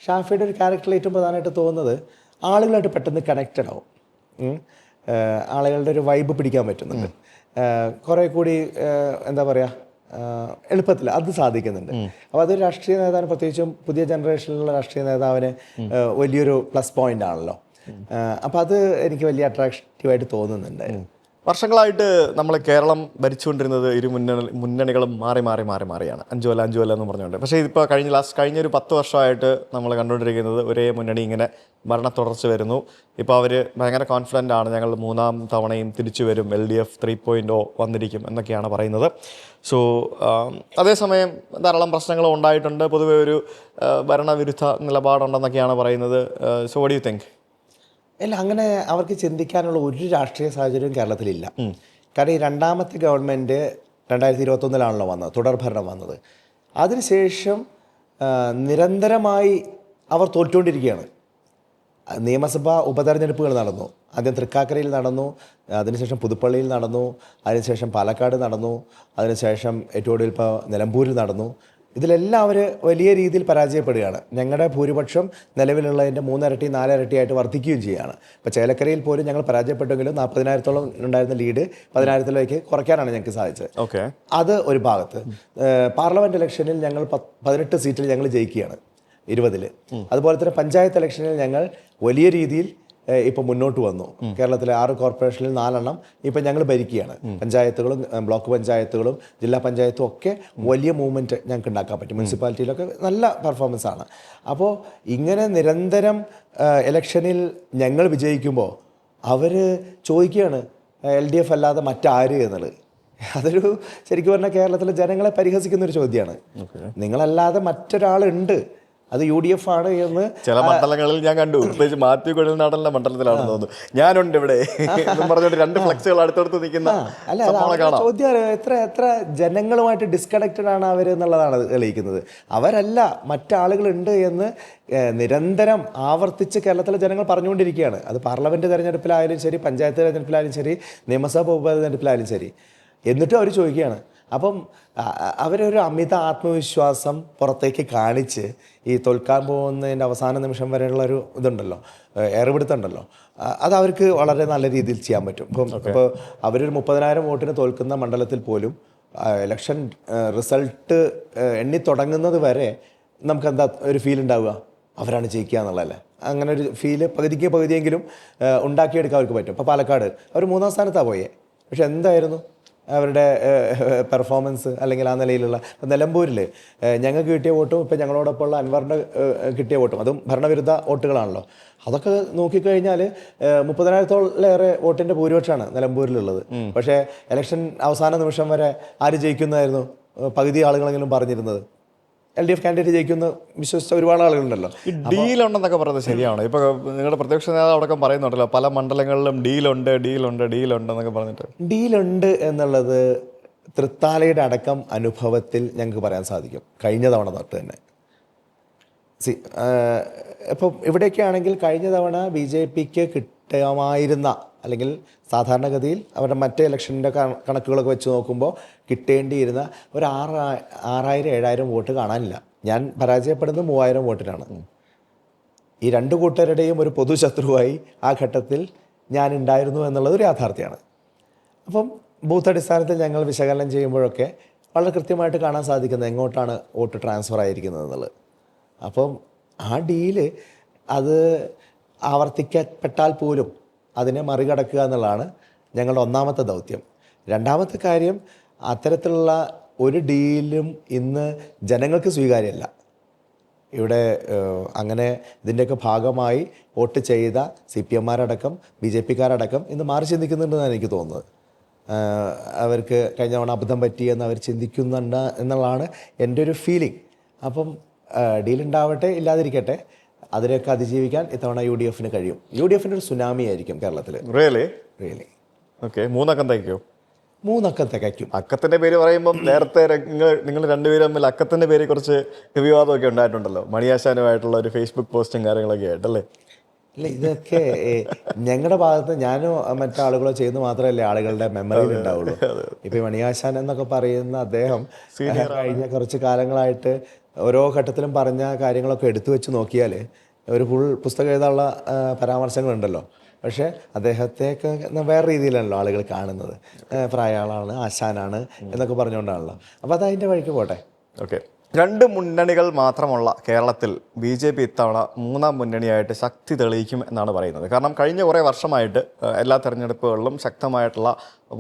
ഷാഫിയുടെ ഒരു ക്യാരക്ടറിൽ ഏറ്റവും പ്രധാനമായിട്ട് തോന്നുന്നത് ആളുകളായിട്ട് പെട്ടെന്ന് കണക്റ്റഡ് ആവും. ആളുകളുടെ ഒരു വൈബ് പിടിക്കാൻ പറ്റുന്നുണ്ട്. കുറേ കൂടി എന്താ പറയുക, എളുപ്പത്തിൽ അത് സാധിക്കുന്നുണ്ട്. അപ്പോൾ അതൊരു രാഷ്ട്രീയ നേതാവിന്, പ്രത്യേകിച്ചും പുതിയ ജനറേഷനിലുള്ള രാഷ്ട്രീയ നേതാവിന് വലിയൊരു പ്ലസ് പോയിന്റ് ആണല്ലോ. അപ്പോൾ അത് എനിക്ക് വലിയ അട്രാക്റ്റീവായിട്ട് തോന്നുന്നുണ്ട്. വർഷങ്ങളായിട്ട് നമ്മൾ കേരളം ഭരിച്ചുകൊണ്ടിരുന്നത് ഇരു മുന്നണികളും മാറിയാണ്, അഞ്ചു കൊല്ലം എന്ന് പറഞ്ഞുകൊണ്ട്. പക്ഷേ ഇതിപ്പോൾ കഴിഞ്ഞൊരു 10 വർഷമായിട്ട് നമ്മൾ കണ്ടുകൊണ്ടിരിക്കുന്നത് ഒരേ മുന്നണി ഇങ്ങനെ ഭരണ തുടർച്ച വരുന്നു. ഇപ്പോൾ അവർ ഭയങ്കര കോൺഫിഡൻ്റ് ആണ്, ഞങ്ങൾ 3ാം തവണയും തിരിച്ചു വരും, LDF 3.0 വന്നിരിക്കും എന്നൊക്കെയാണ് പറയുന്നത്. സോ അതേസമയം ധാരാളം പ്രശ്നങ്ങളും ഉണ്ടായിട്ടുണ്ട്, പൊതുവെ ഒരു ഭരണവിരുദ്ധ നിലപാടുണ്ടെന്നൊക്കെയാണ് പറയുന്നത്. So what do you think? ഇല്ല, അങ്ങനെ അവർക്ക് ചിന്തിക്കാനുള്ള ഒരു രാഷ്ട്രീയ സാഹചര്യവും കേരളത്തിലില്ല. കാരണം ഈ രണ്ടാമത്തെ ഗവൺമെൻറ് 2021 വന്നത്, തുടർഭരണം വന്നത്. അതിനുശേഷം നിരന്തരമായി അവർ തോറ്റുകൊണ്ടിരിക്കുകയാണ്. നിയമസഭാ ഉപതെരഞ്ഞെടുപ്പുകൾ നടന്നു. ആദ്യം തൃക്കാക്കരയിൽ നടന്നു, അതിനുശേഷം പുതുപ്പള്ളിയിൽ നടന്നു, അതിനുശേഷം പാലക്കാട് നടന്നു, അതിനുശേഷം ഏറ്റവും ഒടുവിൽ ഇപ്പോൾ നിലമ്പൂരിൽ നടന്നു. ഇതിലെല്ലാം അവർ വലിയ രീതിയിൽ പരാജയപ്പെടുകയാണ്. ഞങ്ങളുടെ ഭൂരിപക്ഷം നിലവിലുള്ളതിൻ്റെ 3 ഇരട്ടി 4 ഇരട്ടിയായിട്ട് വർദ്ധിക്കുകയും ചെയ്യുകയാണ്. ഇപ്പോൾ ചേലക്കരയിൽ പോലും ഞങ്ങൾ പരാജയപ്പെട്ടെങ്കിലും 40,000-ഓളം ഉണ്ടായിരുന്ന ലീഡ് 10,000-ലേക്ക് കുറയ്ക്കാനാണ് ഞങ്ങൾക്ക് സാധിച്ചത്. ഓക്കെ, അത് ഒരു ഭാഗത്ത്. പാർലമെൻറ്റ് ഇലക്ഷനിൽ ഞങ്ങൾ 18 സീറ്റിൽ ഞങ്ങൾ ജയിക്കുകയാണ് 20-ൽ. അതുപോലെ തന്നെ പഞ്ചായത്ത് ഇലക്ഷനിൽ ഞങ്ങൾ വലിയ രീതിയിൽ ഇപ്പോൾ മുന്നോട്ട് വന്നു. കേരളത്തിലെ 6 കോർപ്പറേഷനിൽ 4 എണ്ണം ഇപ്പം ഞങ്ങൾ ഭരിക്കുകയാണ്. പഞ്ചായത്തുകളും ബ്ലോക്ക് പഞ്ചായത്തുകളും ജില്ലാ പഞ്ചായത്തും ഒക്കെ വലിയ മൂവ്മെൻറ്റ് ഞങ്ങൾക്ക് ഉണ്ടാക്കാൻ പറ്റും. മുനിസിപ്പാലിറ്റിയിലൊക്കെ നല്ല പെർഫോമൻസ് ആണ്. അപ്പോൾ ഇങ്ങനെ നിരന്തരം ഇലക്ഷനിൽ ഞങ്ങൾ വിജയിക്കുമ്പോൾ അവർ ചോദിക്കുകയാണ് LDF അല്ലാതെ മറ്റാര് എന്നുള്ളത്. അതൊരു ശരിക്കും പറഞ്ഞാൽ കേരളത്തിലെ ജനങ്ങളെ പരിഹസിക്കുന്നൊരു ചോദ്യമാണ്. നിങ്ങളല്ലാതെ മറ്റൊരാളുണ്ട്, അത് UDF ആണ് എന്ന് ചില മണ്ഡലങ്ങളിൽ ഞാൻ കണ്ടു. പ്രത്യേകിച്ച് മാത്യു കുഴൽനാടൻ്റെ മണ്ഡലത്തിലാണെന്ന് തോന്നുന്നു. ഞാനുണ്ട് ഇവിടെ പറഞ്ഞോണ്ട് 2 ഫ്ലെക്സുകൾ അടുത്തടുത്ത് നിൽക്കുന്ന ചോദ്യം. എത്ര ജനങ്ങളുമായിട്ട് ഡിസ്കണക്റ്റഡ് ആണ് അവർ എന്നുള്ളതാണ് തെളിയിക്കുന്നത്. അവരല്ല, മറ്റാളുകളുണ്ട് എന്ന് നിരന്തരം ആവർത്തിച്ച് കേരളത്തിലെ ജനങ്ങൾ പറഞ്ഞുകൊണ്ടിരിക്കുകയാണ്. അത് പാർലമെൻറ്റ് തെരഞ്ഞെടുപ്പിലായാലും ശരി, പഞ്ചായത്ത് തെരഞ്ഞെടുപ്പിലായാലും ശരി, നിയമസഭ ഉപതെരഞ്ഞെടുപ്പിലായാലും ശരി. എന്നിട്ടും അവർ ചോദിക്കുകയാണ്. അപ്പം അവരൊരു അമിത ആത്മവിശ്വാസം പുറത്തേക്ക് കാണിച്ച് ഈ തോൽക്കാൻ പോകുന്നതിൻ്റെ അവസാന നിമിഷം വരെയുള്ളൊരു ഇതുണ്ടല്ലോ, ഏറുപിടുത്തമുണ്ടല്ലോ, അത് അവർക്ക് വളരെ നല്ല രീതിയിൽ ചെയ്യാൻ പറ്റും. ഇപ്പോൾ അവരൊരു 30,000 വോട്ടിന് തോൽക്കുന്ന മണ്ഡലത്തിൽ പോലും ഇലക്ഷൻ റിസൾട്ട് എണ്ണി തുടങ്ങുന്നത് വരെ നമുക്കെന്താ ഒരു ഫീൽ ഉണ്ടാവുക, അവരാണ് ജയിക്കുക എന്നുള്ളതല്ലേ. അങ്ങനെ ഒരു ഫീല് പകുതിയെങ്കിലും ഉണ്ടാക്കിയെടുക്കാൻ അവർക്ക് പറ്റും. ഇപ്പോൾ പാലക്കാട് അവർ 3ാം സ്ഥാനത്താണ് പോയേ, പക്ഷെ എന്തായിരുന്നു അവരുടെ പെർഫോമൻസ് അല്ലെങ്കിൽ ആ നിലയിലുള്ള. നിലമ്പൂരിൽ ഞങ്ങൾക്ക് കിട്ടിയ വോട്ടും ഇപ്പോൾ ഞങ്ങളോടൊപ്പമുള്ള അൻവറിൻ്റെ കിട്ടിയ വോട്ടും, അതും ഭരണവിരുദ്ധ വോട്ടുകളാണല്ലോ. അതൊക്കെ നോക്കിക്കഴിഞ്ഞാൽ 30,000-ത്തോളം വോട്ടിൻ്റെ ഭൂരിപക്ഷമാണ് നിലമ്പൂരിലുള്ളത്. പക്ഷേ ഇലക്ഷൻ അവസാന നിമിഷം വരെ ആര് ജയിക്കുന്നതായിരുന്നു പകുതി ആളുകളെങ്കിലും പറഞ്ഞിരുന്നത്. LDF കാൻഡിഡേറ്റ് ജയിക്കുന്ന വിശ്വസിച്ച ഒരുപാട് ആളുകളുണ്ടല്ലോ. ഈ ഡീലുണ്ടെന്നൊക്കെ പറയുന്നത് ശരിയാണോ? ഇപ്പോൾ നിങ്ങളുടെ പ്രത്യക്ഷ നേതാവ് അടക്കം പറയുന്നുണ്ടല്ലോ, പല മണ്ഡലങ്ങളിലും ഡീലുണ്ട് എന്നൊക്കെ പറഞ്ഞിട്ട്. ഡീലുണ്ട് എന്നുള്ളത് തൃത്താലയുടെ അടക്കം അനുഭവത്തിൽ ഞങ്ങൾക്ക് പറയാൻ സാധിക്കും. കഴിഞ്ഞ തവണ തൊട്ട് തന്നെ ഇപ്പോൾ ഇവിടെയൊക്കെ ആണെങ്കിൽ കഴിഞ്ഞ തവണ BJPക്ക് കിട്ടാമായിരുന്ന, അല്ലെങ്കിൽ സാധാരണഗതിയിൽ അവരുടെ മറ്റേ ഇലക്ഷൻ്റെ കണക്കുകളൊക്കെ വെച്ച് നോക്കുമ്പോൾ കിട്ടേണ്ടിയിരുന്ന ഒരു 6,000-7,000 വോട്ട് കാണാനില്ല. ഞാൻ പരാജയപ്പെടുന്നത് 3,000 വോട്ടിനാണ്. ഈ 2 കൂട്ടരുടെയും ഒരു പൊതുശത്രുവായി ആ ഘട്ടത്തിൽ ഞാൻ ഉണ്ടായിരുന്നു എന്നുള്ളത് ഒരു യാഥാർത്ഥ്യമാണ്. അപ്പം ബൂത്ത് അടിസ്ഥാനത്തിൽ ഞങ്ങൾ വിശകലനം ചെയ്യുമ്പോഴൊക്കെ വളരെ കൃത്യമായിട്ട് കാണാൻ സാധിക്കുന്നത് എങ്ങോട്ടാണ് വോട്ട് ട്രാൻസ്ഫർ ആയിരിക്കുന്നത് എന്നുള്ളത്. അപ്പം ആ ഡീല് അത് ആവർത്തിക്കപ്പെട്ടാൽ പോലും അതിനെ മറികടക്കുക എന്നുള്ളതാണ് ഞങ്ങളുടെ ഒന്നാമത്തെ ദൗത്യം. രണ്ടാമത്തെ കാര്യം, അത്തരത്തിലുള്ള ഒരു ഡീലും ഇന്ന് ജനങ്ങൾക്ക് സ്വീകാര്യമല്ല. ഇവിടെ അങ്ങനെ ഇതിൻ്റെയൊക്കെ ഭാഗമായി വോട്ട് ചെയ്ത CPM-മാരടക്കം BJP-കാരടക്കം ഇന്ന് മാറി ചിന്തിക്കുന്നുണ്ടെന്നാണ് എനിക്ക് തോന്നുന്നത്. അവർക്ക് കഴിഞ്ഞ തവണ അബദ്ധം പറ്റിയെന്ന് അവർ ചിന്തിക്കുന്നുണ്ട് എന്നുള്ളതാണ് എൻ്റെ ഒരു ഫീലിംഗ്. അപ്പം ഡീലുണ്ടാവട്ടെ, ഇല്ലാതിരിക്കട്ടെ, അതിനെയൊക്കെ അതിജീവിക്കാൻ ഇത്തവണ UDF-ന് കഴിയും. UDF-ന് ഒരു സുനാമി ആയിരിക്കും കേരളത്തിൽ. Really okay. 3 അക്കം തയ്ക്കോ? 3 അക്കം തികയ്ക്കും. അക്കത്തിന്റെ പേര് പറയുമ്പം നേരത്തെ നിങ്ങൾ രണ്ടുപേരും തമ്മിൽ അക്കത്തിന്റെ പേര് കുറച്ച് വിവാദമൊക്കെ ഉണ്ടായിട്ടുണ്ടല്ലോ, മണിയാശാനുമായിട്ടുള്ള ഒരു ഫേസ്ബുക്ക് പോസ്റ്റും കാര്യങ്ങളൊക്കെ ആയിട്ടല്ലേ? അല്ല, ഇതൊക്കെ ഞങ്ങളുടെ ഭാഗത്ത് ഞാനോ മറ്റാളുകളോ ചെയ്യുന്നത് മാത്രമല്ലേ ആളുകളുടെ മെമ്മറിയിൽ ഉണ്ടാവുള്ളൂ. ഇപ്പം മണിയാശാൻ എന്നൊക്കെ പറയുന്ന അദ്ദേഹം കഴിഞ്ഞ കുറച്ച് കാലങ്ങളായിട്ട് ഓരോ ഘട്ടത്തിലും പറഞ്ഞ കാര്യങ്ങളൊക്കെ എടുത്തു വെച്ച് നോക്കിയാൽ ഒരു ഫുൾ പുസ്തകം എഴുതാനുള്ള പരാമർശങ്ങളുണ്ടല്ലോ. പക്ഷേ അദ്ദേഹത്തെയൊക്കെ വേറെ രീതിയിലാണല്ലോ ആളുകൾ കാണുന്നത്. പ്രായമാളാണ്, ആശാനാണ് എന്നൊക്കെ പറഞ്ഞുകൊണ്ടാണല്ലോ. അപ്പോൾ അതതിൻ്റെ വഴിക്ക് പോട്ടെ. ഓക്കെ. 2 മുന്നണികൾ മാത്രമുള്ള കേരളത്തിൽ BJP ഇത്തവണ 3ാം മുന്നണിയായിട്ട് ശക്തി തെളിയിക്കും എന്നാണ് പറയുന്നത്. കാരണം കഴിഞ്ഞ കുറേ വർഷമായിട്ട് എല്ലാ തെരഞ്ഞെടുപ്പുകളിലും ശക്തമായിട്ടുള്ള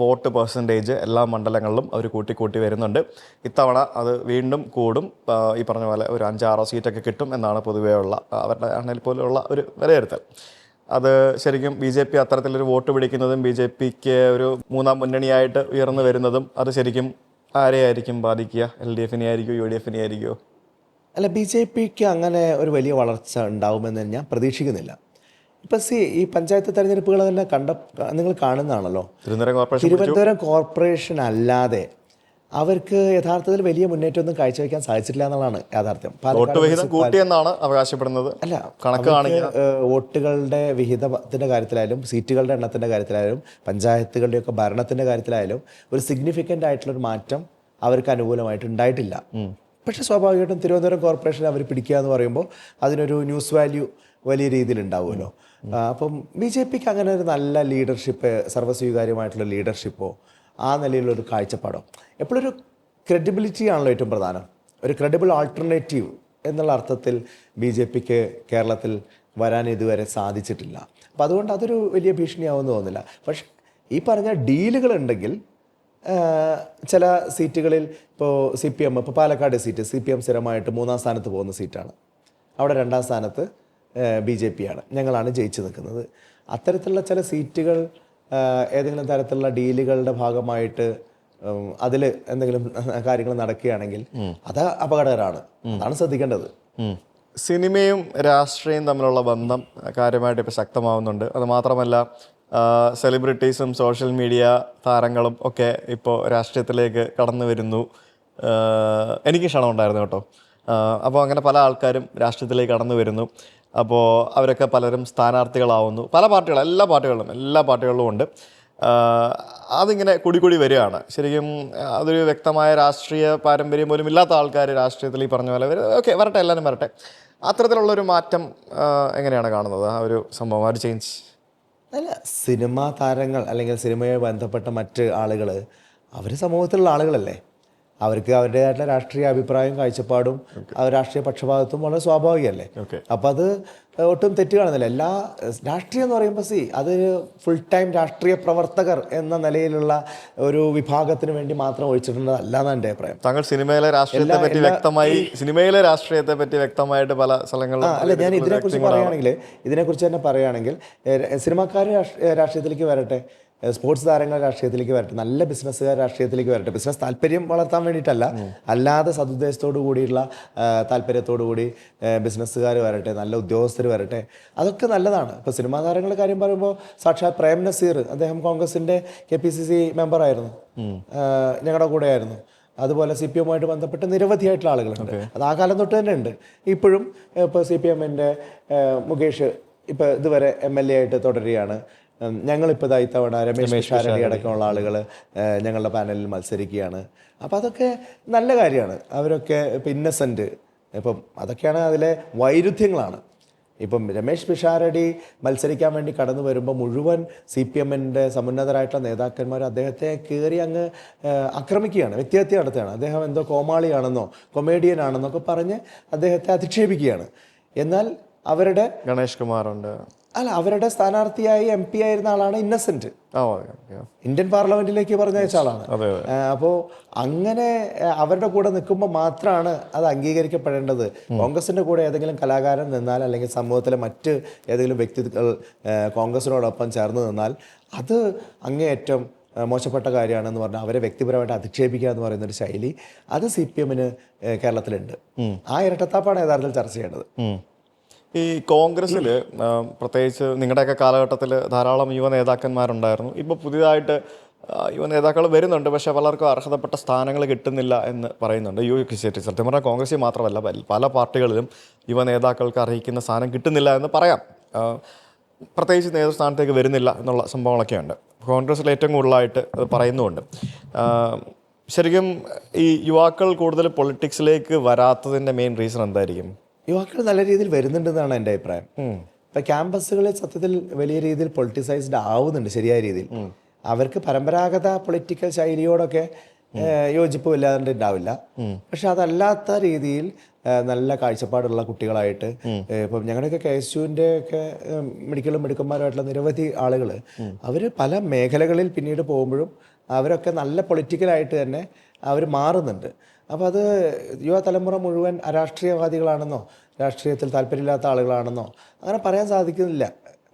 വോട്ട് പെർസെൻറ്റേജ് എല്ലാ മണ്ഡലങ്ങളിലും അവർ കൂട്ടി വരുന്നുണ്ട്. ഇത്തവണ അത് വീണ്ടും കൂടും. ഈ പറഞ്ഞ പോലെ ഒരു 5-6 സീറ്റൊക്കെ കിട്ടും എന്നാണ് പൊതുവെയുള്ള അവരുടെ ആണെങ്കിൽ പോലെയുള്ള ഒരു വിലയിരുത്തൽ. അത് ശരിക്കും BJP അത്തരത്തിലൊരു വോട്ട് പിടിക്കുന്നതും BJPക്ക് ഒരു 3ാം മുന്നണിയായിട്ട് ഉയർന്നു വരുന്നതും അത് ശരിക്കും ആരെയായിരിക്കും ബാധിക്കുക? LDF-നെ ആയിരിക്കുമോ, UDF-നെ ആയിരിക്കുമോ? അല്ല, BJPക്ക് അങ്ങനെ ഒരു വലിയ വളർച്ച ഉണ്ടാവുമെന്ന് ഞാൻ പ്രതീക്ഷിക്കുന്നില്ല. ഇപ്പം ഈ പഞ്ചായത്ത് തെരഞ്ഞെടുപ്പുകൾ തന്നെ നിങ്ങൾ കാണുന്നതാണല്ലോ. തിരുവനന്തപുരം കോർപ്പറേഷൻ അല്ലാതെ അവർക്ക് യഥാർത്ഥത്തിൽ വലിയ മുന്നേറ്റമൊന്നും കാഴ്ചവെക്കാൻ സാധിച്ചിട്ടില്ല എന്നുള്ളതാണ് യാഥാർത്ഥ്യം. അവകാശപ്പെടുന്നത് അല്ല, വോട്ടുകളുടെ വിഹിതത്തിന്റെ കാര്യത്തിലായാലും സീറ്റുകളുടെ എണ്ണത്തിന്റെ കാര്യത്തിലായാലും പഞ്ചായത്തുകളുടെയൊക്കെ ഭരണത്തിന്റെ കാര്യത്തിലായാലും ഒരു സിഗ്നിഫിക്കൻ്റ് ആയിട്ടുള്ളൊരു മാറ്റം അവർക്ക് അനുകൂലമായിട്ട് ഉണ്ടായിട്ടില്ല. പക്ഷെ സ്വാഭാവികമായിട്ടും തിരുവനന്തപുരം കോർപ്പറേഷൻ അവർ പിടിക്കുക എന്ന് പറയുമ്പോൾ അതിനൊരു ന്യൂസ് വാല്യൂ വലിയ രീതിയിൽ ഉണ്ടാവുമല്ലോ. അപ്പം BJPക്ക് അങ്ങനെ ഒരു നല്ല ലീഡർഷിപ്പ്, സർവ്വസ്വീകാര്യമായിട്ടുള്ള ലീഡർഷിപ്പോ ആ നിലയിലൊരു കാഴ്ചപ്പാടോ, എപ്പോഴൊരു ക്രെഡിബിലിറ്റി ആണല്ലോ ഏറ്റവും പ്രധാനം. ഒരു ക്രെഡിബിൾ ആൾട്ടർനേറ്റീവ് എന്നുള്ള അർത്ഥത്തിൽ BJPക്ക് കേരളത്തിൽ വരാൻ ഇതുവരെ സാധിച്ചിട്ടില്ല. അപ്പം അതുകൊണ്ട് അതൊരു വലിയ ഭീഷണിയാവുമെന്ന് തോന്നുന്നില്ല. പക്ഷെ ഈ പറഞ്ഞ ഡീലുകളുണ്ടെങ്കിൽ ചില സീറ്റുകളിൽ ഇപ്പോൾ CPM, ഇപ്പോൾ പാലക്കാട് സീറ്റ് CPM സ്ഥിരമായിട്ട് 3ാം സ്ഥാനത്ത് പോകുന്ന സീറ്റാണ്. അവിടെ 2ാം സ്ഥാനത്ത് BJP ആണ്, ഞങ്ങളാണ് ജയിച്ചു നിൽക്കുന്നത്. അത്തരത്തിലുള്ള ചില സീറ്റുകൾ ഏതെങ്കിലും തരത്തിലുള്ള ഡീലുകളുടെ ഭാഗമായിട്ട് അതിൽ എന്തെങ്കിലും കാര്യങ്ങൾ നടക്കുകയാണെങ്കിൽ അത് അപകടകരമാണ്. അതാണ് ശ്രദ്ധിക്കേണ്ടത്. സിനിമയും രാഷ്ട്രീയവും തമ്മിലുള്ള ബന്ധം കാര്യമായിട്ട് ഇപ്പോൾ ശക്തമാവുന്നുണ്ട്. അത് മാത്രമല്ല സെലിബ്രിറ്റീസും സോഷ്യൽ മീഡിയ താരങ്ങളും ഒക്കെ ഇപ്പോൾ രാഷ്ട്രീയത്തിലേക്ക് കടന്നു വരുന്നു. എനിക്ക് ക്ഷണമുണ്ടായിരുന്നു കേട്ടോ. അപ്പോൾ അങ്ങനെ പല ആൾക്കാരും രാഷ്ട്രീയത്തിലേക്ക് കടന്നു വരുന്നു. അപ്പോൾ അവരൊക്കെ പലരും സ്ഥാനാർത്ഥികളാവുന്നു. പല പാർട്ടികളും, എല്ലാ പാർട്ടികളിലും ഉണ്ട്. അതിങ്ങനെ കൂടി വരികയാണ്. ശരിക്കും അതൊരു വ്യക്തമായ രാഷ്ട്രീയ പാരമ്പര്യം പോലും ഇല്ലാത്ത ആൾക്കാർ രാഷ്ട്രീയത്തിൽ ഈ പറഞ്ഞ പോലെ ഓക്കെ വരട്ടെ, എല്ലാവരും വരട്ടെ. അത്തരത്തിലുള്ളൊരു മാറ്റം എങ്ങനെയാണ് കാണുന്നത്, ആ ഒരു സംഭവം, ആ ഒരു ചേഞ്ച്? അല്ല, സിനിമാ താരങ്ങൾ അല്ലെങ്കിൽ സിനിമയെ ബന്ധപ്പെട്ട മറ്റ് ആളുകൾ അവർ സമൂഹത്തിലുള്ള ആളുകളല്ലേ. അവർക്ക് അവരുടേതായിട്ടുള്ള രാഷ്ട്രീയ അഭിപ്രായവും കാഴ്ചപ്പാടും രാഷ്ട്രീയ പക്ഷപാതത്വം വളരെ സ്വാഭാവികമല്ലേ. അപ്പം അത് ഒട്ടും തെറ്റ് കാണുന്നില്ല. എല്ലാ രാഷ്ട്രീയം എന്ന് പറയുമ്പോൾ അത് ഫുൾ ടൈം രാഷ്ട്രീയ പ്രവർത്തകർ എന്ന നിലയിലുള്ള ഒരു വിഭാഗത്തിന് വേണ്ടി മാത്രം ഒഴിച്ചിട്ടുള്ളതല്ല എന്നാണ് എൻ്റെ അഭിപ്രായം. താങ്കൾ സിനിമയിലെ രാഷ്ട്രീയത്തെ പറ്റി വ്യക്തമായിട്ട് പല സ്ഥലങ്ങളിലും അല്ല, ഞാൻ ഇതിനെക്കുറിച്ച് തന്നെ പറയുകയാണെങ്കിൽ സിനിമാക്കാർ രാഷ്ട്രീയത്തിലേക്ക് വരട്ടെ, സ്പോർട്സ് താരങ്ങൾ രാഷ്ട്രീയത്തിലേക്ക് വരട്ടെ, നല്ല ബിസിനസ്സുകാർ രാഷ്ട്രീയത്തിലേക്ക് വരട്ടെ. ബിസിനസ് താല്പര്യം വളർത്താൻ വേണ്ടിയിട്ടല്ല, അല്ലാതെ സദുദ്ദേശത്തോടു കൂടിയുള്ള താല്പര്യത്തോടു കൂടി ബിസിനസ്സുകാർ വരട്ടെ, നല്ല ഉദ്യോഗസ്ഥർ വരട്ടെ, അതൊക്കെ നല്ലതാണ്. ഇപ്പോൾ സിനിമാ താരങ്ങളുടെ കാര്യം പറയുമ്പോൾ സാക്ഷാത് പ്രേം നസീർ, അദ്ദേഹം കോൺഗ്രസിൻ്റെ KPCC മെമ്പറായിരുന്നു, ഞങ്ങളുടെ കൂടെ ആയിരുന്നു. അതുപോലെ CPM-ആയിട്ട് ബന്ധപ്പെട്ട് നിരവധിയായിട്ടുള്ള ആളുകളുണ്ട്. അത് ആ കാലം തൊട്ട് തന്നെ ഉണ്ട്. ഇപ്പോഴും ഇപ്പോൾ CPM-ൻ്റെ മുകേഷ് ഇപ്പോൾ ഇതുവരെ MLA ആയിട്ട് തുടരുകയാണ്. ഞങ്ങളിപ്പോൾ ഇത്തവണ രമേശ് പിഷാരടി അടക്കമുള്ള ആളുകൾ ഞങ്ങളുടെ പാനലിൽ മത്സരിക്കുകയാണ്. അപ്പോൾ അതൊക്കെ നല്ല കാര്യമാണ്. അവരൊക്കെ ഇപ്പം ഇന്നസെൻറ്റ്, ഇപ്പം അതൊക്കെയാണ് അതിലെ വൈരുദ്ധ്യങ്ങളാണ്. ഇപ്പം രമേശ് പിഷാരടി മത്സരിക്കാൻ വേണ്ടി കടന്നു വരുമ്പോൾ മുഴുവൻ CPM-ൻ്റെ സമുന്നതരായിട്ടുള്ള നേതാക്കന്മാർ അദ്ദേഹത്തെ കയറി അങ്ങ് ആക്രമിക്കുകയാണ്, വ്യക്തിഹത്യ നടത്തുകയാണ്. അദ്ദേഹം എന്തോ കോമാളിയാണെന്നോ കൊമേഡിയൻ ആണെന്നൊക്കെ പറഞ്ഞ് അദ്ദേഹത്തെ അധിക്ഷേപിക്കുകയാണ്. എന്നാൽ ഗണേഷ് കുമാറുണ്ട്, അവരുടെ സ്ഥാനാർത്ഥിയായി MP ആയിരുന്ന ആളാണ് ഇന്നസെന്റ്, ഇന്ത്യൻ പാർലമെന്റിലേക്ക് പറഞ്ഞയച്ച ആളാണ്. അപ്പോൾ അങ്ങനെ അവരുടെ കൂടെ നിൽക്കുമ്പോൾ മാത്രമാണ് അത് അംഗീകരിക്കപ്പെടേണ്ടത്. കോൺഗ്രസിന്റെ കൂടെ ഏതെങ്കിലും കലാകാരൻ നിന്നാൽ അല്ലെങ്കിൽ സമൂഹത്തിലെ മറ്റ് ഏതെങ്കിലും വ്യക്തികൾ കോൺഗ്രസിനോടൊപ്പം ചേർന്ന് നിന്നാൽ അത് അങ്ങേയറ്റം മോശപ്പെട്ട കാര്യമാണെന്ന് പറഞ്ഞാൽ അവരെ വ്യക്തിപരമായിട്ട് അധിക്ഷേപിക്കുക എന്ന് പറയുന്ന ഒരു ശൈലി അത് CPM-ന് കേരളത്തിലുണ്ട്. ആ ഇരട്ടത്താപ്പാണ് യഥാർത്ഥത്തിൽ ചർച്ച ചെയ്യേണ്ടത്. ഈ കോൺഗ്രസ്സിൽ പ്രത്യേകിച്ച് നിങ്ങളുടെയൊക്കെ കാലഘട്ടത്തിൽ ധാരാളം യുവ നേതാക്കന്മാരുണ്ടായിരുന്നു. ഇപ്പോൾ പുതിയതായിട്ട് യുവ നേതാക്കൾ വരുന്നുണ്ട്, പക്ഷേ പലർക്കും അർഹതപ്പെട്ട സ്ഥാനങ്ങൾ കിട്ടുന്നില്ല എന്ന് പറയുന്നുണ്ട്. സത്യം പറഞ്ഞാൽ കോൺഗ്രസ്സിൽ മാത്രമല്ല പല പാർട്ടികളിലും യുവ നേതാക്കൾക്ക് അർഹിക്കുന്ന സ്ഥാനം കിട്ടുന്നില്ല എന്ന് പറയാം. പ്രത്യേകിച്ച് നേതൃസ്ഥാനത്തേക്ക് വരുന്നില്ല എന്നുള്ള സംഭവങ്ങളൊക്കെ ഉണ്ട്. കോൺഗ്രസ്സിൽ ഏറ്റവും കൂടുതലായിട്ട് അത് പറയുന്നുമുണ്ട്. ശരിക്കും ഈ യുവാക്കൾ കൂടുതൽ പൊളിറ്റിക്സിലേക്ക് വരാത്തതിൻ്റെ മെയിൻ റീസൺ എന്തായിരിക്കും? യുവാക്കൾ നല്ല രീതിയിൽ വരുന്നുണ്ടെന്നാണ് എൻ്റെ അഭിപ്രായം. ഇപ്പം ക്യാമ്പസുകളിൽ സത്യത്തിൽ വലിയ രീതിയിൽ പൊളിറ്റിസൈസ്ഡ് ആവുന്നുണ്ട് ശരിയായ രീതിയിൽ. അവർക്ക് പരമ്പരാഗത പൊളിറ്റിക്കൽ ശൈലിയോടൊക്കെ യോജിപ്പ് ഇല്ലാതെ ഉണ്ടാവില്ല. പക്ഷെ അതല്ലാത്ത രീതിയിൽ നല്ല കാഴ്ചപ്പാടുള്ള കുട്ടികളായിട്ട് ഇപ്പം ഞങ്ങളുടെയൊക്കെ KSUവിൻ്റെ ഒക്കെ മെഡിക്കലും മിടുക്കന്മാരുമായിട്ടുള്ള നിരവധി ആളുകൾ അവർ പല മേഖലകളിൽ പിന്നീട് പോകുമ്പോഴും അവരൊക്കെ നല്ല പൊളിറ്റിക്കലായിട്ട് തന്നെ അവർ മാറുന്നുണ്ട്. അപ്പോൾ അത് യുവതലമുറ മുഴുവൻ അരാഷ്ട്രീയവാദികളാണെന്നോ രാഷ്ട്രീയത്തിൽ താല്പര്യമില്ലാത്ത ആളുകളാണെന്നോ അങ്ങനെ പറയാൻ സാധിക്കുന്നില്ല.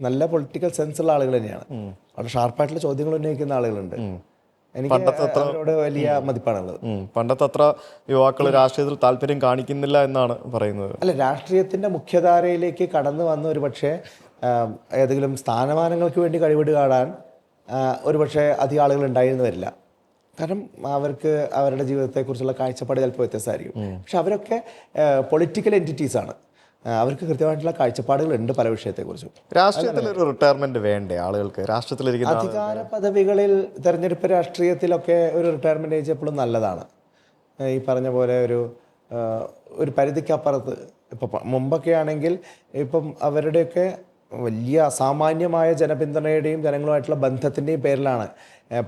നല്ല പൊളിറ്റിക്കൽ സെൻസുള്ള ആളുകൾ തന്നെയാണ്. വളരെ ഷാർപ്പായിട്ടുള്ള ചോദ്യങ്ങൾ ഉന്നയിക്കുന്ന ആളുകളുണ്ട്. എനിക്ക് അവരോട് വലിയ മതിപ്പാണുള്ളത്. പണ്ടത്തെ അത്ര യുവാക്കൾ രാഷ്ട്രീയത്തിൽ താല്പര്യം കാണിക്കുന്നില്ല എന്നാണ് പറയുന്നത്. അല്ല, രാഷ്ട്രീയത്തിൻ്റെ മുഖ്യധാരയിലേക്ക് കടന്നു വന്ന ഒരു പക്ഷേ ഏതെങ്കിലും സ്ഥാനമാനങ്ങൾക്ക് വേണ്ടി കഴിവിട് കാണാൻ ഒരു പക്ഷേ അധികം ആളുകൾ ഉണ്ടായിരുന്നു വരില്ല. കാരണം അവർക്ക് അവരുടെ ജീവിതത്തെക്കുറിച്ചുള്ള കാഴ്ചപ്പാട് ചിലപ്പോൾ വ്യത്യസ്തമായിരിക്കും. പക്ഷെ അവരൊക്കെ പൊളിറ്റിക്കൽ എൻറ്റിറ്റീസാണ്. അവർക്ക് കൃത്യമായിട്ടുള്ള കാഴ്ചപ്പാടുകളുണ്ട് പല വിഷയത്തെക്കുറിച്ചും. രാഷ്ട്രീയത്തിൽ ഒരു റിട്ടയർമെന്റ് വേണ്ടേ ആളുകൾക്ക്? രാഷ്ട്രീയത്തിലിരിക്കുന്ന അധികാര പദവികളിൽ തെരഞ്ഞെടുപ്പ് രാഷ്ട്രീയത്തിലൊക്കെ ഒരു റിട്ടയർമെന്റ് ഏജ് എപ്പോഴും നല്ലതാണ്. ഈ പറഞ്ഞ പോലെ ഒരു പരിധിക്കപ്പുറത്ത് ഇപ്പം മുമ്പൊക്കെ ആണെങ്കിൽ ഇപ്പം അവരുടെയൊക്കെ വലിയ അസാമാന്യമായ ജനപിന്തുണയുടെയും ജനങ്ങളുമായിട്ടുള്ള ബന്ധത്തിൻ്റെയും പേരിലാണ്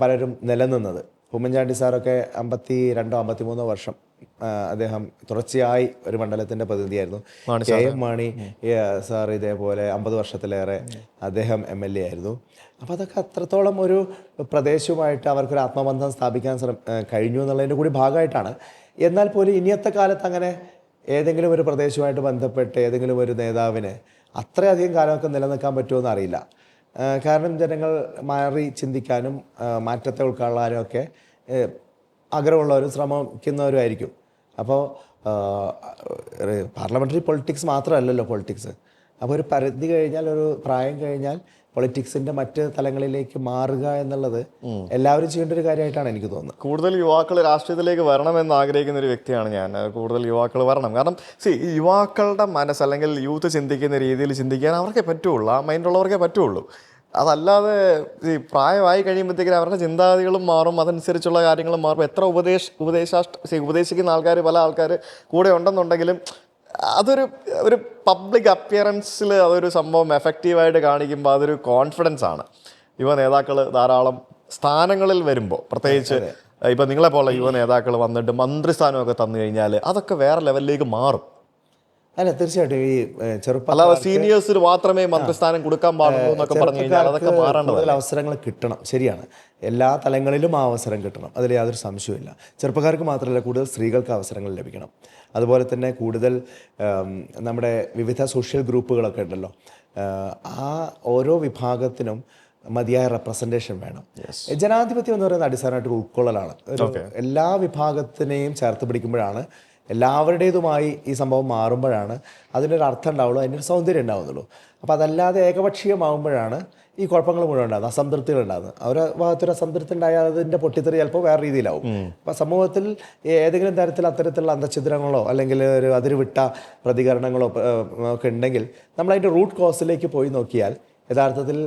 പലരും നിലനിന്നത്. ഉമ്മൻചാണ്ടി സാറൊക്കെ 52-53 വർഷം അദ്ദേഹം തുടർച്ചയായി ഒരു മണ്ഡലത്തിൻ്റെ പ്രതിനിധിയായിരുന്നു. KM മാണി സാർ ഇതേപോലെ 50 വർഷത്തിലേറെ അദ്ദേഹം MLA ആയിരുന്നു. അപ്പോൾ അതൊക്കെ അത്രത്തോളം ഒരു പ്രദേശവുമായിട്ട് അവർക്കൊരു ആത്മബന്ധം സ്ഥാപിക്കാൻ കഴിഞ്ഞു എന്നുള്ളതിൻ്റെ കൂടി ഭാഗമായിട്ടാണ്. എന്നാൽ പോലും ഇനിയത്തെ കാലത്ത് അങ്ങനെ ഏതെങ്കിലും ഒരു പ്രദേശവുമായിട്ട് ബന്ധപ്പെട്ട് ഏതെങ്കിലും ഒരു നേതാവിന് അത്രയധികം കാലമൊക്കെ നിലനിൽക്കാൻ പറ്റുമെന്ന് അറിയില്ല. കാരണം ജനങ്ങൾ മാറി ചിന്തിക്കാനും മാറ്റത്തെ ഉൾക്കൊള്ളാനും ഒക്കെ ആഗ്രഹമുള്ളവരും ശ്രമിക്കുന്നവരും ആയിരിക്കും. അപ്പോൾ പാർലമെൻ്ററി പൊളിറ്റിക്സ് മാത്രമല്ലല്ലോ പൊളിറ്റിക്സ്. അപ്പോൾ ഒരു പരിധി കഴിഞ്ഞാൽ, ഒരു പ്രായം കഴിഞ്ഞാൽ പൊളിറ്റിക്സിൻ്റെ മറ്റ് തലങ്ങളിലേക്ക് മാറുക എന്നുള്ളത് എല്ലാവരും ചെയ്യേണ്ട ഒരു കാര്യമായിട്ടാണ് എനിക്ക് തോന്നുന്നത്. കൂടുതൽ യുവാക്കൾ രാഷ്ട്രീയത്തിലേക്ക് വരണമെന്ന് ആഗ്രഹിക്കുന്ന ഒരു വ്യക്തിയാണ് ഞാൻ. കൂടുതൽ യുവാക്കൾ വരണം. കാരണം ഈ യുവാക്കളുടെ മനസ്സ് അല്ലെങ്കിൽ യൂത്ത് ചിന്തിക്കുന്ന രീതിയിൽ ചിന്തിക്കാൻ അവർക്കേ പറ്റുള്ളൂ, ആ മൈൻഡുള്ളവർക്കേ പറ്റുള്ളൂ. അതല്ലാതെ ഈ പ്രായമായി കഴിയുമ്പോഴത്തേക്കും അവരുടെ ചിന്താഗതികളും മാറും, അതനുസരിച്ചുള്ള കാര്യങ്ങളും മാറും. എത്ര ഉപദേശിക്കുന്ന ആൾക്കാർ, പല ആൾക്കാർ കൂടെ ഉണ്ടെന്നുണ്ടെങ്കിലും ഒരു പബ്ലിക് അപ്പിയറൻസിൽ അതൊരു സംഭവം എഫക്റ്റീവായിട്ട് കാണിക്കുമ്പോൾ അതൊരു കോൺഫിഡൻസ് ആണ്. യുവ നേതാക്കൾ ധാരാളം സ്ഥാനങ്ങളിൽ വരുമ്പോൾ, പ്രത്യേകിച്ച് ഇപ്പം നിങ്ങളെപ്പോലെ യുവ നേതാക്കൾ വന്നിട്ട് മന്ത്രിസ്ഥാനമൊക്കെ തന്നു കഴിഞ്ഞാൽ അതൊക്കെ വേറെ ലെവലിലേക്ക് മാറും. അല്ല, തീർച്ചയായിട്ടും ഈ അല്ലാതെ സീനിയേഴ്സിന് മാത്രമേ മന്ത്രിസ്ഥാനം കൊടുക്കാൻ പാടുള്ളൂ എന്നൊക്കെ പറഞ്ഞു കഴിഞ്ഞാൽ അതൊക്കെ കൂടുതൽ അവസരങ്ങൾ കിട്ടണം. ശരിയാണ്, എല്ലാ തലങ്ങളിലും ആ അവസരം കിട്ടണം, അതിൽ യാതൊരു സംശയവുമില്ല. ചെറുപ്പക്കാർക്ക് മാത്രമല്ല, കൂടുതൽ സ്ത്രീകൾക്ക് അവസരങ്ങൾ ലഭിക്കണം. അതുപോലെ തന്നെ കൂടുതൽ നമ്മുടെ വിവിധ സോഷ്യൽ ഗ്രൂപ്പുകളൊക്കെ ഉണ്ടല്ലോ, ആ ഓരോ വിഭാഗത്തിനും മതിയായ റെപ്രസെൻറ്റേഷൻ വേണം. ജനാധിപത്യം എന്ന് പറയുന്നത് അടിസ്ഥാനമായിട്ട് ഉൾക്കൊള്ളലാണ്. എല്ലാ വിഭാഗത്തിനെയും ചേർത്ത് പിടിക്കുമ്പോഴാണ്, എല്ലാവരുടേതുമായി ഈ സംഭവം മാറുമ്പോഴാണ് അതിനൊരു അർത്ഥം ഉണ്ടാവുള്ളൂ, അതിനൊരു സൗന്ദര്യം ഉണ്ടാവുന്നുള്ളൂ. അപ്പോൾ അതല്ലാതെ ഏകപക്ഷീയമാകുമ്പോഴാണ് ഈ കുഴപ്പങ്ങൾ മുഴുവൻ ഉണ്ടാകുന്നത്, അസംതൃപ്തികൾ ഉണ്ടാകുന്നത്. ഒരു ഭാഗത്തൊരു അസംതൃപ്തി ഉണ്ടായാൽ അതിൻ്റെ പൊട്ടിത്തെറി ചിലപ്പോൾ വേറെ രീതിയിലാവും. അപ്പോൾ സമൂഹത്തിൽ ഏതെങ്കിലും തരത്തിൽ അത്തരത്തിലുള്ള അന്തഛിദ്രങ്ങളോ അല്ലെങ്കിൽ ഒരു അതിരുവിട്ട പ്രതികരണങ്ങളോ ഒക്കെ ഉണ്ടെങ്കിൽ നമ്മളതിൻ്റെ റൂട്ട് കോസിലേക്ക് പോയി നോക്കിയാൽ യഥാർത്ഥത്തിൽ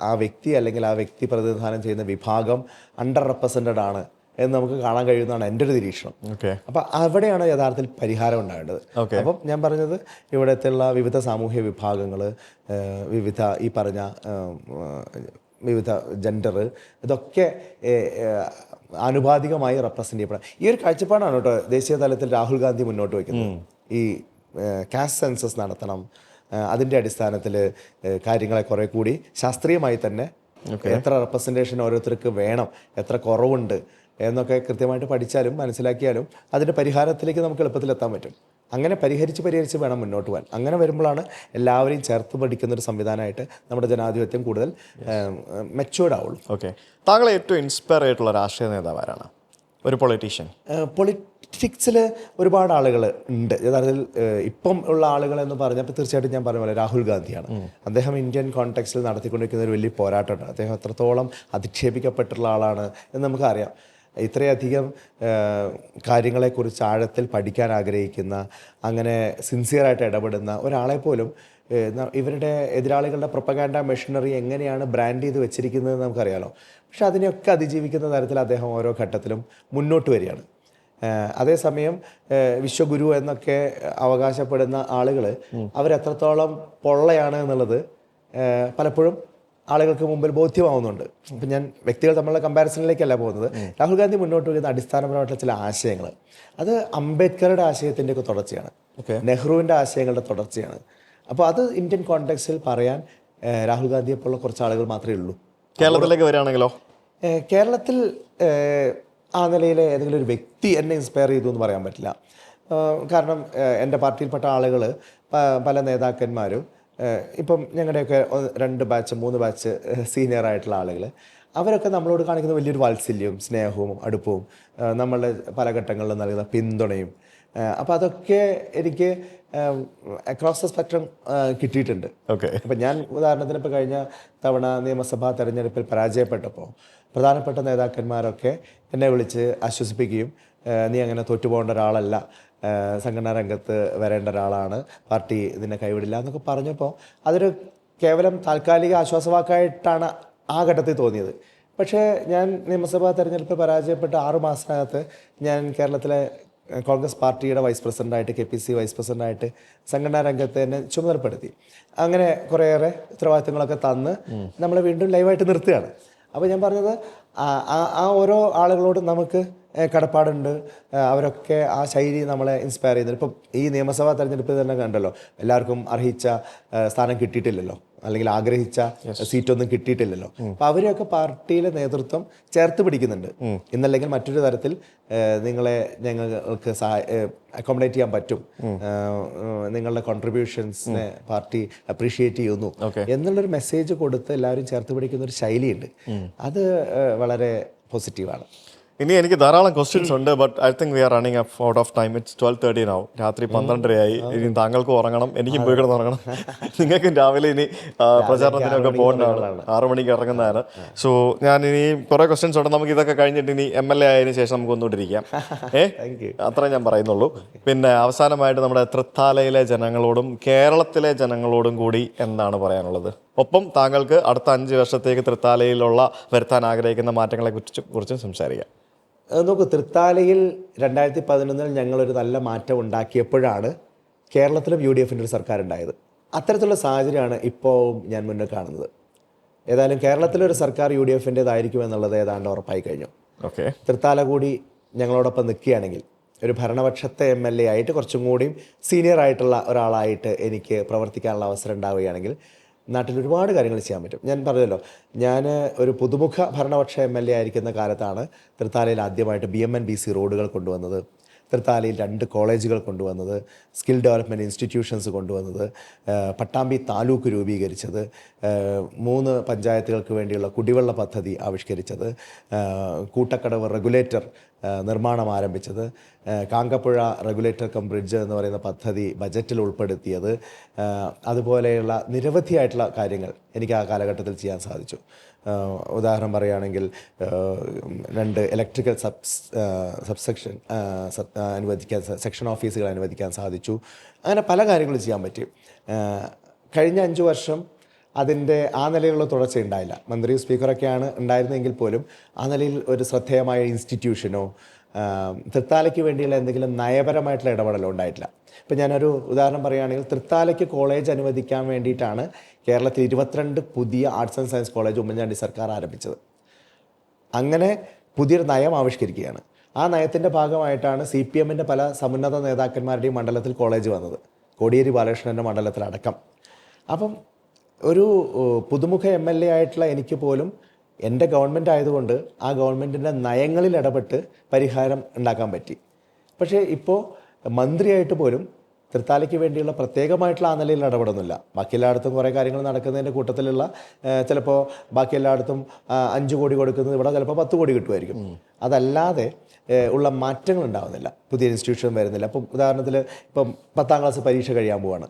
ആ വ്യക്തി അല്ലെങ്കിൽ ആ വ്യക്തി പ്രതിനിധാനം ചെയ്യുന്ന വിഭാഗം അണ്ടർ റെപ്രസെൻറ്റഡ് ആണ് എന്ന് നമുക്ക് കാണാൻ കഴിയുന്നതാണ് എൻ്റെ ഒരു നിരീക്ഷണം. ഓക്കെ. അപ്പം അവിടെയാണ് യഥാർത്ഥത്തിൽ പരിഹാരം ഉണ്ടാകേണ്ടത്. ഓക്കെ. അപ്പം ഞാൻ പറഞ്ഞത് ഇവിടത്തുള്ള വിവിധ സാമൂഹ്യ വിഭാഗങ്ങൾ, വിവിധ ഈ പറഞ്ഞ വിവിധ ജെൻഡർ, ഇതൊക്കെ ആനുപാതികമായി റെപ്രസെൻ്റ് ചെയ്യപ്പെടാം. ഈ ഒരു കാഴ്ചപ്പാടാണ് കേട്ടോ ദേശീയ തലത്തിൽ രാഹുൽ ഗാന്ധി മുന്നോട്ട് വയ്ക്കുന്നത്. ഈ കാസ്റ്റ് സെൻസസ് നടത്തണം, അതിൻ്റെ അടിസ്ഥാനത്തിൽ കാര്യങ്ങളെ കുറേ കൂടി ശാസ്ത്രീയമായി തന്നെ എത്ര റെപ്രസെൻറ്റേഷൻ ഓരോരുത്തർക്ക് വേണം, എത്ര കുറവുണ്ട് എന്നൊക്കെ കൃത്യമായിട്ട് പഠിച്ചാലും മനസ്സിലാക്കിയാലും അതിൻ്റെ പരിഹാരത്തിലേക്ക് നമുക്ക് എളുപ്പത്തിൽ എത്താൻ പറ്റും. അങ്ങനെ പരിഹരിച്ച് വേണം മുന്നോട്ട് പോകാൻ. അങ്ങനെ വരുമ്പോഴാണ് എല്ലാവരെയും ചേർത്ത് പഠിക്കുന്ന ഒരു സംവിധാനമായിട്ട് നമ്മുടെ ജനാധിപത്യം കൂടുതൽ മെച്ചുവേർഡ് ആവുള്ളൂ. ഓക്കെ. താങ്കളെ ഏറ്റവും ഇൻസ്പയർ ആയിട്ടുള്ള രാഷ്ട്രീയ നേതാവ് ആരാണ്? ഒരു പൊളിറ്റീഷ്യൻ. പൊളിറ്റിക്സിൽ ഒരുപാട് ആളുകൾ ഉണ്ട്. യഥാർത്ഥത്തിൽ ഇപ്പം ഉള്ള ആളുകൾ എന്ന് പറഞ്ഞപ്പോൾ തീർച്ചയായിട്ടും ഞാൻ പറഞ്ഞ പോലെ രാഹുൽ ഗാന്ധിയാണ്. അദ്ദേഹം ഇന്ത്യൻ കോണ്ടെക്സ്റ്റിൽ നടത്തിക്കൊണ്ടിരിക്കുന്ന ഒരു വലിയ പോരാട്ടമുണ്ട്. അദ്ദേഹം എത്രത്തോളം അധിക്ഷേപിക്കപ്പെട്ടുള്ള ആളാണ് എന്ന് നമുക്കറിയാം. ഇത്രയധികം കാര്യങ്ങളെക്കുറിച്ച് ആഴത്തിൽ പഠിക്കാൻ ആഗ്രഹിക്കുന്ന, അങ്ങനെ സിൻസിയറായിട്ട് ഇടപെടുന്ന ഒരാളെ പോലും ഇവരുടെ എതിരാളികളുടെ പ്രൊപ്പഗാൻഡ മെഷീനറി എങ്ങനെയാണ് ബ്രാൻഡ് ചെയ്ത് വെച്ചിരിക്കുന്നത് നമുക്കറിയാലോ. പക്ഷെ അതിനെയൊക്കെ അതിജീവിക്കുന്ന തരത്തിൽ അദ്ദേഹം ഓരോ ഘട്ടത്തിലും മുന്നോട്ട് വരികയാണ്. അതേസമയം വിശ്വഗുരു എന്നൊക്കെ അവകാശപ്പെടുന്ന ആളുകൾ അവരെത്രത്തോളം പൊള്ളയാണ് എന്നുള്ളത് പലപ്പോഴും ആളുകൾക്ക് മുമ്പിൽ ബോധ്യമാവുന്നുണ്ട്. അപ്പം ഞാൻ വ്യക്തികൾ തമ്മിലുള്ള കമ്പാരിസണിലേക്കല്ല പോകുന്നത്. രാഹുൽ ഗാന്ധി മുന്നോട്ട് വരുന്ന അടിസ്ഥാനപരമായിട്ടുള്ള ചില ആശയങ്ങൾ, അത് അംബേദ്കറുടെ ആശയത്തിൻ്റെയൊക്കെ തുടർച്ചയാണ്, നെഹ്റുവിൻ്റെ ആശയങ്ങളുടെ തുടർച്ചയാണ്. അപ്പോൾ അത് ഇന്ത്യൻ കോണ്ടെക്സ്റ്റിൽ പറയാൻ രാഹുൽ ഗാന്ധിയെ പോലുള്ള കുറച്ച് ആളുകൾ മാത്രമേ ഉള്ളൂ. കേരളത്തിലേക്ക് വരികയാണെങ്കിലോ? കേരളത്തിൽ ആ നിലയിലെ ഏതെങ്കിലും ഒരു വ്യക്തി എന്നെ ഇൻസ്പയർ ചെയ്തു എന്ന് പറയാൻ പറ്റില്ല. കാരണം എൻ്റെ പാർട്ടിയിൽപ്പെട്ട ആളുകൾ, പല നേതാക്കന്മാരും ഇപ്പം ഞങ്ങളുടെയൊക്കെ 2 ബാച്ച് 3 ബാച്ച് സീനിയറായിട്ടുള്ള ആളുകൾ, അവരൊക്കെ നമ്മളോട് കാണിക്കുന്ന വലിയൊരു വാത്സല്യവും സ്നേഹവും അടുപ്പവും നമ്മളുടെ പല ഘട്ടങ്ങളിലും നൽകുന്ന പിന്തുണയും, അപ്പോൾ അതൊക്കെ എനിക്ക് അക്രോസ് ദ സ്പെക്ട്രം കിട്ടിയിട്ടുണ്ട്. ഓക്കെ. അപ്പം ഞാൻ ഉദാഹരണത്തിന് ഇപ്പോൾ കഴിഞ്ഞ തവണ നിയമസഭാ തെരഞ്ഞെടുപ്പിൽ പരാജയപ്പെട്ടപ്പോൾ പ്രധാനപ്പെട്ട നേതാക്കന്മാരൊക്കെ എന്നെ വിളിച്ച് ആശ്വസിപ്പിക്കുകയും നീ അങ്ങനെ തോറ്റുപോകേണ്ട ഒരാളല്ല, സംഘടനാ രംഗത്ത് വരേണ്ട ഒരാളാണ്, പാർട്ടി നിന്നെ കൈവിടില്ല എന്നൊക്കെ പറഞ്ഞപ്പോൾ അതൊരു കേവലം താൽക്കാലിക ആശ്വാസവാക്കായിട്ടാണ് ആ ഘട്ടത്തിൽ തോന്നിയത്. പക്ഷേ ഞാൻ നിയമസഭാ തെരഞ്ഞെടുപ്പ് പരാജയപ്പെട്ട 6 മാസത്തിനകത്ത് ഞാൻ കേരളത്തിലെ കോൺഗ്രസ് പാർട്ടിയുടെ വൈസ് പ്രസിഡൻ്റായിട്ട്, KPC വൈസ് പ്രസിഡൻ്റായിട്ട് സംഘടനാ രംഗത്ത് എന്നെ ചുമതലപ്പെടുത്തി. അങ്ങനെ കുറേയേറെ ഉത്തരവാദിത്തങ്ങളൊക്കെ തന്ന് നമ്മളെ വീണ്ടും ലൈവായിട്ട് നിർത്തുകയാണ്. അപ്പോൾ ഞാൻ പറഞ്ഞത് ആ ഓരോ ആളുകളോടും നമുക്ക് കടപ്പാടുണ്ട്. അവരൊക്കെ ആ ശൈലി നമ്മളെ ഇൻസ്പയർ ചെയ്യുന്നത്. ഇപ്പം ഈ നിയമസഭാ തെരഞ്ഞെടുപ്പ് തന്നെ കണ്ടല്ലോ, എല്ലാവർക്കും അർഹിച്ച സ്ഥാനം കിട്ടിയിട്ടില്ലല്ലോ, അല്ലെങ്കിൽ ആഗ്രഹിച്ച സീറ്റൊന്നും കിട്ടിയിട്ടില്ലല്ലോ. അപ്പോൾ അവരെയൊക്കെ പാർട്ടിയിലെ നേതൃത്വം ചേർത്ത് പിടിക്കുന്നുണ്ട്. ഇന്നല്ലെങ്കിൽ മറ്റൊരു തരത്തിൽ നിങ്ങളെ ഞങ്ങൾക്ക് അക്കോമഡേറ്റ് ചെയ്യാൻ പറ്റും, നിങ്ങളുടെ കോൺട്രിബ്യൂഷൻസിനെ പാർട്ടി അപ്രീഷിയേറ്റ് ചെയ്യുന്നു എന്നുള്ളൊരു മെസ്സേജ് കൊടുത്ത് എല്ലാവരും ചേർത്ത് പിടിക്കുന്ന ഒരു ശൈലിയുണ്ട്. അത് വളരെ പോസിറ്റീവാണ്. ഇനി എനിക്ക് ധാരാളം ക്വസ്റ്റ്യൻസ് ഉണ്ട്, but I think we are running out of time. It's 12:30 now. രാത്രി 12:30 ഇനി താങ്കൾക്കും ഉറങ്ങണം, എനിക്കും പോയി കിടന്ന് ഉറങ്ങണം. നിങ്ങൾക്കും രാവിലെ ഇനി പ്രചാരണത്തിനൊക്കെ പോകേണ്ടതാണ്, 6 മണിക്ക് ഇറങ്ങുന്നതാണ്. സോ ഞാൻ ഇനി കുറേ ക്വസ്റ്റ്യൻസ് ഉണ്ട്. നമുക്ക് ഇതൊക്കെ കഴിഞ്ഞിട്ട് ഇനി MLA ആയതിനു ശേഷം നമുക്ക് ഒന്നുകൊണ്ടിരിക്കാം. അത്രേ ഞാൻ പറയുന്നുള്ളൂ. പിന്നെ അവസാനമായിട്ട് നമ്മുടെ തൃത്താലയിലെ ജനങ്ങളോടും കേരളത്തിലെ ജനങ്ങളോടും കൂടി എന്താണ് പറയാനുള്ളത്? ഒപ്പം താങ്കൾക്ക് അടുത്ത 5 വർഷത്തേക്ക് തൃത്താലയിലുള്ള വരുത്താൻ ആഗ്രഹിക്കുന്ന മാറ്റങ്ങളെ കുറിച്ചും സംസാരിക്കാം. നോക്കൂ, തൃത്താലയിൽ 2011 ഞങ്ങളൊരു നല്ല മാറ്റം ഉണ്ടാക്കിയപ്പോഴാണ് കേരളത്തിലും UDFൻ്റെ ഒരു സർക്കാർ ഉണ്ടായത്. അത്തരത്തിലുള്ള സാഹചര്യമാണ് ഇപ്പോൾ ഞാൻ മുന്നിൽ കാണുന്നത്. ഏതായാലും കേരളത്തിലൊരു സർക്കാർ UDFൻ്റേതായിരിക്കും എന്നുള്ളത് ഏതാണ്ട് ഉറപ്പായി കഴിഞ്ഞു. ഓക്കെ. തൃത്താല കൂടി ഞങ്ങളോടൊപ്പം നിൽക്കുകയാണെങ്കിൽ, ഒരു ഭരണപക്ഷത്തെ MLA ആയിട്ട് കുറച്ചും കൂടിയും സീനിയർ ആയിട്ടുള്ള ഒരാളായിട്ട് എനിക്ക് പ്രവർത്തിക്കാനുള്ള അവസരം ഉണ്ടാവുകയാണെങ്കിൽ നാട്ടിൽ ഒരുപാട് കാര്യങ്ങൾ ചെയ്യാൻ പറ്റും. ഞാൻ പറഞ്ഞല്ലോ, ഞാൻ ഒരു പുതുമുഖ ഭരണപക്ഷ MLA ആയിരിക്കുന്ന കാലത്താണ് തൃത്താലയിൽ ആദ്യമായിട്ട് BMNBC റോഡുകൾ കൊണ്ടുവന്നത്, തൃത്താലയിൽ 2 കോളേജുകൾ കൊണ്ടുവന്നത്, സ്കിൽ ഡെവലപ്മെൻറ്റ് ഇൻസ്റ്റിറ്റ്യൂഷൻസ് കൊണ്ടുവന്നത്, പട്ടാമ്പി താലൂക്ക് രൂപീകരിച്ചത്, 3 പഞ്ചായത്തുകൾക്ക് വേണ്ടിയുള്ള കുടിവെള്ള പദ്ധതി ആവിഷ്കരിച്ചത്, കൂട്ടക്കടവ് റെഗുലേറ്റർ നിർമ്മാണം ആരംഭിച്ചത്, കാങ്കപ്പുഴ റെഗുലേറ്റർ കം ബ്രിഡ്ജ് എന്ന് പറയുന്ന പദ്ധതി ബജറ്റിൽ ഉൾപ്പെടുത്തിയത്, അതുപോലെയുള്ള നിരവധിയായിട്ടുള്ള കാര്യങ്ങൾ എനിക്ക് ആ കാലഘട്ടത്തിൽ ചെയ്യാൻ സാധിച്ചു. ഉദാഹരണം പറയുകയാണെങ്കിൽ 2 ഇലക്ട്രിക്കൽ സബ്സെക്ഷൻ അനുവദിക്കാൻ, സെക്ഷൻ ഓഫീസുകൾ അനുവദിക്കാൻ സാധിച്ചു. അങ്ങനെ പല കാര്യങ്ങളും ചെയ്യാൻ പറ്റി. കഴിഞ്ഞ 5 വർഷം അതിൻ്റെ ആ നിലയിലുള്ള തുടർച്ച ഉണ്ടായില്ല. മന്ത്രിയും സ്പീക്കറൊക്കെയാണ് ഉണ്ടായിരുന്നെങ്കിൽ പോലും ആ നിലയിൽ ഒരു ശ്രദ്ധേയമായ ഇൻസ്റ്റിറ്റ്യൂഷനോ തൃത്താലയ്ക്ക് വേണ്ടിയുള്ള എന്തെങ്കിലും നയപരമായിട്ടുള്ള ഇടപെടലോ ഉണ്ടായിട്ടില്ല. ഇപ്പം ഞാനൊരു ഉദാഹരണം പറയുകയാണെങ്കിൽ, തൃത്താലയ്ക്ക് കോളേജ് അനുവദിക്കാൻ വേണ്ടിയിട്ടാണ് കേരളത്തിൽ 22 പുതിയ arts and science college Oommen Chandy സർക്കാർ ആരംഭിച്ചത്. അങ്ങനെ പുതിയൊരു നയം ആവിഷ്കരിക്കുകയാണ്. ആ നയത്തിൻ്റെ ഭാഗമായിട്ടാണ് CPM-ൻ്റെ പല സമുന്നത നേതാക്കന്മാരുടെയും മണ്ഡലത്തിൽ കോളേജ് വന്നത്, കോടിയേരി ബാലകൃഷ്ണൻ്റെ മണ്ഡലത്തിലടക്കം. അപ്പം ഒരു പുതുമുഖ MLA ആയിട്ടുള്ള എനിക്ക് പോലും എൻ്റെ ഗവൺമെൻറ് ആയതുകൊണ്ട് ആ ഗവൺമെൻറ്റിൻ്റെ നയങ്ങളിൽ ഇടപെട്ട് പരിഹാരം ഉണ്ടാക്കാൻ പറ്റി. പക്ഷേ ഇപ്പോൾ മന്ത്രിയായിട്ട് പോലും തൃത്താലയ്ക്ക് വേണ്ടിയുള്ള പ്രത്യേകമായിട്ടുള്ള ആ നിലയിൽ ഇടപെടുന്നില്ല. ബാക്കി എല്ലായിടത്തും കുറേ കാര്യങ്ങൾ നടക്കുന്നതിൻ്റെ കൂട്ടത്തിലുള്ള ചിലപ്പോൾ ബാക്കി എല്ലായിടത്തും 5 കോടി കൊടുക്കുന്നത് ഇവിടെ ചിലപ്പോൾ 10 കോടി കിട്ടുമായിരിക്കും. അതല്ലാതെ ഉള്ള മാറ്റങ്ങൾ ഉണ്ടാകുന്നില്ല, പുതിയ ഇൻസ്റ്റിറ്റ്യൂഷൻ വരുന്നില്ല. അപ്പം ഉദാഹരണത്തിൽ ഇപ്പം 10ാം ക്ലാസ് പരീക്ഷ കഴിയാൻ പോവാണ്.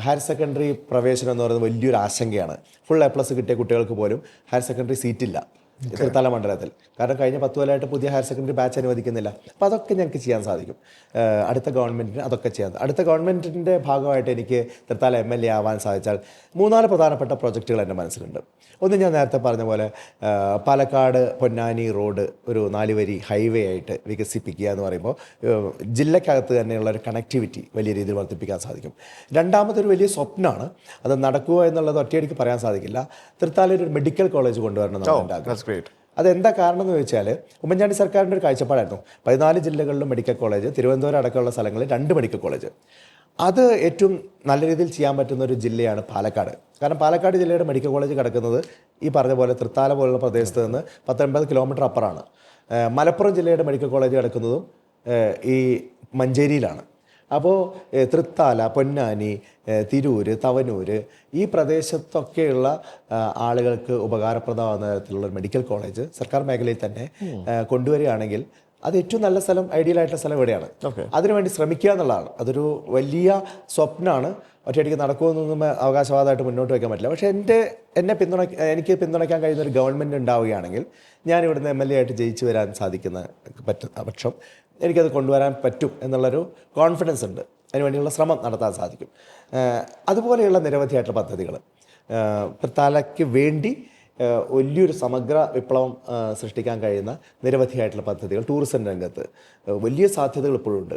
ഹയർ സെക്കൻഡറി പ്രവേശനം എന്ന് പറയുന്നത് വലിയൊരു ആശങ്കയാണ്. ഫുൾ A+ കിട്ടിയ കുട്ടികൾക്ക് പോലും ഹയർ സെക്കൻഡറി സീറ്റില്ല തൃത്താല മണ്ഡലത്തിൽ. കാരണം കഴിഞ്ഞ 10 കൊല്ലമായിട്ട് പുതിയ ഹയർ സെക്കൻഡറി ബാച്ച് അനുവദിക്കുന്നില്ല. അപ്പോൾ അതൊക്കെ ഞങ്ങൾക്ക് ചെയ്യാൻ സാധിക്കും. അടുത്ത ഗവൺമെൻറ്റിന് അതൊക്കെ ചെയ്യാൻ, അടുത്ത ഗവൺമെൻറ്റിൻ്റെ ഭാഗമായിട്ട് എനിക്ക് തൃത്താല MLA ആവാൻ സാധിച്ചാൽ 3-4 പ്രധാനപ്പെട്ട പ്രൊജക്റ്റുകൾ എൻ്റെ മനസ്സിലുണ്ട്. ഒന്ന്, ഞാൻ നേരത്തെ പറഞ്ഞ പോലെ പാലക്കാട് പൊന്നാനി റോഡ് ഒരു 4 വരി ഹൈവേ ആയിട്ട് വികസിപ്പിക്കുക എന്ന് പറയുമ്പോൾ ജില്ലക്കകത്ത് തന്നെയുള്ള ഒരു കണക്ടിവിറ്റി വലിയ രീതിയിൽ വർദ്ധിപ്പിക്കാൻ സാധിക്കും. രണ്ടാമതൊരു വലിയ സ്വപ്നമാണ്, അത് നടക്കുക എന്നുള്ളത് ഒറ്റയടിക്ക് പറയാൻ സാധിക്കില്ല. തൃത്താലയിൽ ഒരു മെഡിക്കൽ കോളേജ് കൊണ്ടുവരണം എന്നാണ് എൻ്റെ ആഗ്രഹം. അതെന്താ കാരണം എന്ന് ചോദിച്ചാൽ, ഉമ്മൻചാണ്ടി സർക്കാരിൻ്റെ ഒരു കാഴ്ചപ്പാടായിരുന്നു 14 ജില്ലകളിലും മെഡിക്കൽ കോളേജ്, തിരുവനന്തപുരം അടക്കമുള്ള സ്ഥലങ്ങളിൽ 2 മെഡിക്കൽ കോളേജ്. അത് ഏറ്റവും നല്ല രീതിയിൽ ചെയ്യാൻ പറ്റുന്ന ഒരു ജില്ലയാണ് പാലക്കാട്. കാരണം പാലക്കാട് ജില്ലയുടെ മെഡിക്കൽ കോളേജ് കിടക്കുന്നത് ഈ പറഞ്ഞ പോലെ തൃത്താല പോലുള്ള പ്രദേശത്ത് നിന്ന് 10-80 കിലോമീറ്റർ അപ്പുറമാണ്. മലപ്പുറം ജില്ലയുടെ മെഡിക്കൽ കോളേജ് കിടക്കുന്നതും ഈ മഞ്ചേരിയിലാണ്. അപ്പോൾ തൃത്താല, പൊന്നാനി, തിരൂർ, തവനൂർ ഈ പ്രദേശത്തൊക്കെയുള്ള ആളുകൾക്ക് ഉപകാരപ്രദമാകുന്ന തരത്തിലുള്ള മെഡിക്കൽ കോളേജ് സർക്കാർ മേഖലയിൽ തന്നെ കൊണ്ടുവരികയാണെങ്കിൽ അത് ഏറ്റവും നല്ല സ്ഥലം, ഐഡിയൽ ആയിട്ടുള്ള സ്ഥലം എവിടെയാണ്. അതിനുവേണ്ടി ശ്രമിക്കുക എന്നുള്ളതാണ്. അതൊരു വലിയ സ്വപ്നമാണ്. ഒറ്റയടിക്ക് നടക്കുമെന്നൊന്നും അവകാശവാദമായിട്ട് മുന്നോട്ട് വയ്ക്കാൻ പറ്റില്ല. പക്ഷേ എനിക്ക് പിന്തുണയ്ക്കാൻ കഴിയുന്ന ഒരു ഗവൺമെൻറ് ഉണ്ടാവുകയാണെങ്കിൽ, ഞാൻ ഇവിടുന്ന് MLA ആയിട്ട് ജയിച്ചു വരാൻ പറ്റുന്ന പക്ഷം എനിക്കത് കൊണ്ടുവരാൻ പറ്റും എന്നുള്ളൊരു കോൺഫിഡൻസ് ഉണ്ട്. അതിനുവേണ്ടിയുള്ള ശ്രമം നടത്താൻ സാധിക്കും. അതുപോലെയുള്ള നിരവധിയായിട്ടുള്ള പദ്ധതികൾ തൃത്താലയ്ക്ക് വേണ്ടി വലിയൊരു സമഗ്ര വിപ്ലവം സൃഷ്ടിക്കാൻ കഴിയുന്ന നിരവധിയായിട്ടുള്ള പദ്ധതികൾ ടൂറിസം രംഗത്ത് വലിയ സാധ്യതകൾ ഇപ്പോഴുണ്ട്.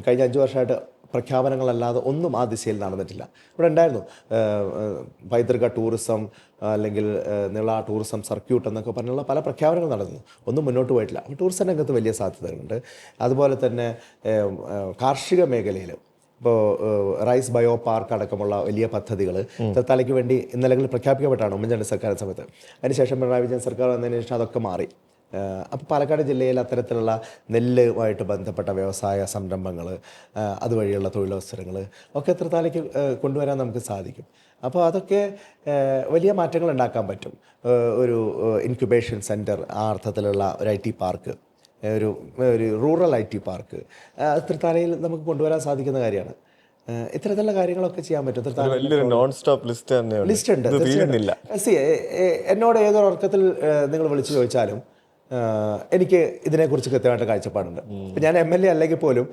കഴിഞ്ഞ 5 വർഷമായിട്ട് പ്രഖ്യാപനങ്ങളല്ലാതെ ഒന്നും ആ ദിശയിൽ നടന്നിട്ടില്ല. ഇവിടെ ഉണ്ടായിരുന്നു പൈതൃക ടൂറിസം, അല്ലെങ്കിൽ നിള ടൂറിസം സർക്യൂട്ട് എന്നൊക്കെ പറഞ്ഞുള്ള പല പ്രഖ്യാപനങ്ങൾ നടന്നു, ഒന്നും മുന്നോട്ട് പോയിട്ടില്ല. ടൂറിസം രംഗത്ത് വലിയ സാധ്യതകളുണ്ട്. അതുപോലെ തന്നെ കാർഷിക മേഖലയിൽ ഇപ്പോൾ റൈസ് ബയോ പാർക്ക് അടക്കമുള്ള വലിയ പദ്ധതികൾ തൃത്താലയ്ക്ക് വേണ്ടി ഇന്നലകളിൽ പ്രഖ്യാപിക്കപ്പെട്ടാണ് ഉമ്മൻചാണ്ടി സർക്കാർ സമയത്ത്. അതിനുശേഷം പിണറായി വിജയൻ സർക്കാർ വന്നതിന് ശേഷം അതൊക്കെ മാറി. അപ്പോൾ പാലക്കാട് ജില്ലയിൽ അത്തരത്തിലുള്ള നെല്ലുമായിട്ട് ബന്ധപ്പെട്ട വ്യവസായ സംരംഭങ്ങൾ, അതുവഴിയുള്ള തൊഴിലവസരങ്ങൾ ഒക്കെ തൃത്താലയ്ക്ക് കൊണ്ടുവരാൻ നമുക്ക് സാധിക്കും. അപ്പോൾ അതൊക്കെ വലിയ മാറ്റങ്ങൾ ഉണ്ടാക്കാൻ പറ്റും. ഒരു ഇൻക്യുബേഷൻ സെൻറ്റർ, ആ അർത്ഥത്തിലുള്ള ഒരു IT പാർക്ക്, ഒരു റൂറൽ IT പാർക്ക് തൃത്താലയിൽ നമുക്ക് കൊണ്ടുവരാൻ സാധിക്കുന്ന കാര്യമാണ്. ഇത്തരത്തിലുള്ള കാര്യങ്ങളൊക്കെ ചെയ്യാൻ പറ്റും. ലിസ്റ്റ് ഉണ്ട്. എന്നോട് ഏതൊരു അർത്ഥത്തിൽ നിങ്ങൾ വിളിച്ചു ചോദിച്ചാലും എനിക്ക് ഇതിനെക്കുറിച്ച് കൃത്യമായിട്ട് കാഴ്ചപ്പാടുണ്ട്. ഇപ്പം ഞാൻ MLA അല്ലെങ്കിൽ പോലും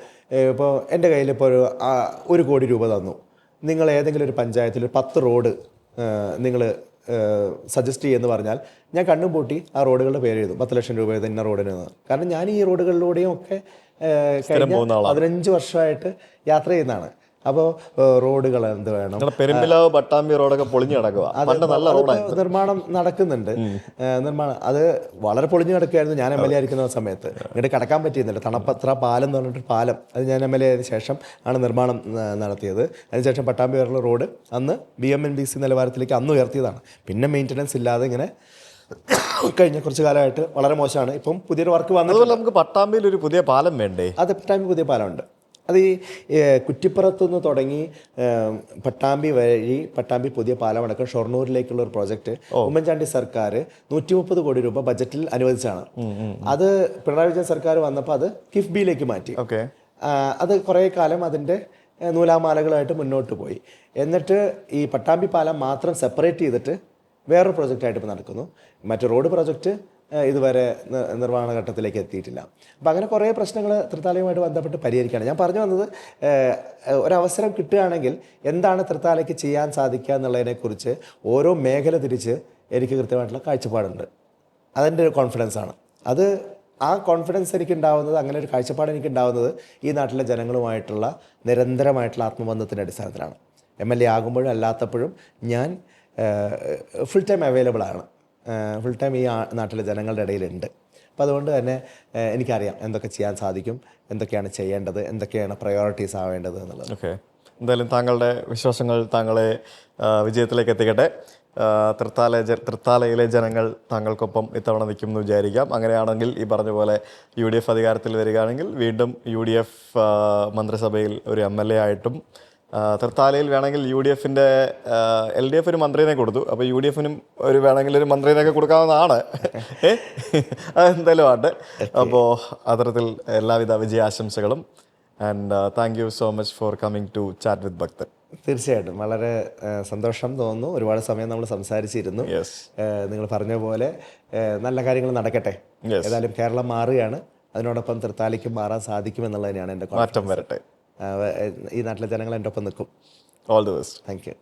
ഇപ്പോൾ എൻ്റെ കയ്യിൽ ഇപ്പോൾ ഒരു 1 കോടി രൂപ തന്നു, നിങ്ങൾ ഏതെങ്കിലും ഒരു പഞ്ചായത്തിൽ 10 റോഡ് നിങ്ങൾ സജസ്റ്റ് ചെയ്യുമെന്ന് പറഞ്ഞാൽ ഞാൻ കണ്ണും പൂട്ടി ആ റോഡുകളുടെ പേര് എഴുതും. 10 ലക്ഷം രൂപ ഇന്ന റോഡിന്. കാരണം ഞാൻ ഈ റോഡുകളിലൂടെയും ഒക്കെ കഴിഞ്ഞ 15 വർഷമായിട്ട് യാത്ര ചെയ്യുന്നതാണ്. അപ്പോൾ റോഡുകൾ എന്ത് വേണം, പെരുമ്പിലാവ് പട്ടാമ്പി റോഡൊക്കെ പൊളിഞ്ഞു കിടക്കുക, നിർമ്മാണം നടക്കുന്നുണ്ട്. അത് വളരെ പൊളിഞ്ഞു കിടക്കുകയായിരുന്നു ഞാൻ MLA ആയിരിക്കുന്ന സമയത്ത്. ഇങ്ങോട്ട് കടക്കാൻ പറ്റിയിരുന്നില്ല. തണപ്പത്ര പാലം എന്ന് പറഞ്ഞിട്ട് പാലം, അത് ഞാൻ MLA ആയതിനു ശേഷം ആണ് നിർമ്മാണം നടത്തിയത്. അതിനുശേഷം പട്ടാമ്പി വരെയുള്ള റോഡ് അന്ന് BMNBC നിലവാരത്തിലേക്ക് അന്ന് ഉയർത്തിയതാണ്. പിന്നെ മെയിൻ്റനൻസ് ഇല്ലാതെ ഇങ്ങനെ കഴിഞ്ഞ കുറച്ച് കാലമായിട്ട് വളരെ മോശമാണ്. ഇപ്പം പുതിയൊരു വർക്ക് വന്നത്. നമുക്ക് പട്ടാമ്പിയിൽ ഒരു പുതിയ പാലം വേണ്ടേ? അത് പട്ടാമ്പി പുതിയ പാലമുണ്ട്. അത് ഈ കുറ്റിപ്പുറത്തുനിന്ന് തുടങ്ങി പട്ടാമ്പി വഴി പട്ടാമ്പി പുതിയ പാലമടക്കം ഷൊർണൂരിലേക്കുള്ള ഒരു പ്രോജക്റ്റ് ഉമ്മൻചാണ്ടി സർക്കാർ 130 കോടി രൂപ ബജറ്റിൽ അനുവദിച്ചാണ്. അത് പിണറായി വിജയൻ സർക്കാർ വന്നപ്പോൾ അത് കിഫ്ബിയിലേക്ക് മാറ്റി. അത് കുറേ കാലം അതിൻ്റെ നൂലാമാലകളായിട്ട് മുന്നോട്ട് പോയി. എന്നിട്ട് ഈ പട്ടാമ്പി പാലം മാത്രം സെപ്പറേറ്റ് ചെയ്തിട്ട് വേറൊരു പ്രൊജക്റ്റായിട്ട് ഇപ്പോൾ നടക്കുന്നു. മറ്റു റോഡ് പ്രൊജക്റ്റ് ഇതുവരെ നിർവ്വഹണ ഘട്ടത്തിലേക്ക് എത്തിയിട്ടില്ല. അപ്പം അങ്ങനെ കുറേ പ്രശ്നങ്ങൾ തൃത്താലയുമായിട്ട് ബന്ധപ്പെട്ട് പരിഹരിക്കുകയാണ്. ഞാൻ പറഞ്ഞു വന്നത് ഒരവസരം കിട്ടുകയാണെങ്കിൽ എന്താണ് തൃത്താലയ്ക്ക് ചെയ്യാൻ സാധിക്കുക എന്നുള്ളതിനെക്കുറിച്ച് ഓരോ മേഖല തിരിച്ച് എനിക്ക് കൃത്യമായിട്ടുള്ള കാഴ്ചപ്പാടുണ്ട്. അതെൻ്റെ ഒരു കോൺഫിഡൻസാണ്. ആ കോൺഫിഡൻസ് എനിക്കുണ്ടാവുന്നത്, അങ്ങനെ ഒരു കാഴ്ചപ്പാട് എനിക്കുണ്ടാവുന്നത് ഈ നാട്ടിലെ ജനങ്ങളുമായിട്ടുള്ള നിരന്തരമായിട്ടുള്ള ആത്മബന്ധത്തിൻ്റെ അടിസ്ഥാനത്തിലാണ്. MLA ആകുമ്പോഴും അല്ലാത്തപ്പോഴും ഞാൻ ഫുൾ ടൈം അവൈലബിൾ ആണ്. ഫുൾ ടൈം ഈ നാട്ടിലെ ജനങ്ങളുടെ ഇടയിലുണ്ട്. അപ്പോൾ അതുകൊണ്ട് തന്നെ എനിക്കറിയാം എന്തൊക്കെ ചെയ്യാൻ സാധിക്കും, എന്തൊക്കെയാണ് ചെയ്യേണ്ടത്, എന്തൊക്കെയാണ് പ്രയോറിറ്റീസ് ആവേണ്ടത് എന്നുള്ളത്. ഓക്കെ, എന്തായാലും താങ്കളുടെ വിശ്വാസങ്ങൾ താങ്കളെ വിജയത്തിലേക്ക് എത്തിക്കട്ടെ. തൃത്താലയിലെ ജനങ്ങൾ താങ്കൾക്കൊപ്പം ഇത്തവണ നിൽക്കും എന്ന് വിചാരിക്കാം. അങ്ങനെയാണെങ്കിൽ ഈ പറഞ്ഞ പോലെ UDF അധികാരത്തിൽ വരികയാണെങ്കിൽ വീണ്ടും UDF മന്ത്രിസഭയിൽ ഒരു MLA ആയിട്ടും, തൃത്താലയിൽ വേണമെങ്കിൽ UDFൻ്റെ LDF ഒരു മന്ത്രിനെ കൊടുത്തു, അപ്പോൾ UDFനും വേണമെങ്കിൽ ഒരു മന്ത്രിനെയൊക്കെ കൊടുക്കാവുന്നതാണ്. അതെന്തായാലും ആട്ടെ. അപ്പോൾ അത്തരത്തിൽ എല്ലാവിധ വിജയാശംസകളും. And thank you so much for coming to chat with Bhakthan. തീർച്ചയായിട്ടും വളരെ സന്തോഷം തോന്നുന്നു. ഒരുപാട് സമയം നമ്മൾ സംസാരിച്ചിരുന്നു. നിങ്ങൾ പറഞ്ഞ പോലെ നല്ല കാര്യങ്ങൾ നടക്കട്ടെ. ഏതായാലും കേരളം മാറുകയാണ്, അതിനോടൊപ്പം തൃത്താലയ്ക്കും മാറാൻ സാധിക്കുമെന്നുള്ളത് തന്നെയാണ് എൻ്റെ മാറ്റം വരട്ടെ. ഈ നാട്ടിലെ ജനങ്ങൾ എൻ്റെ ഒപ്പം നിൽക്കും. All the best. Thank you.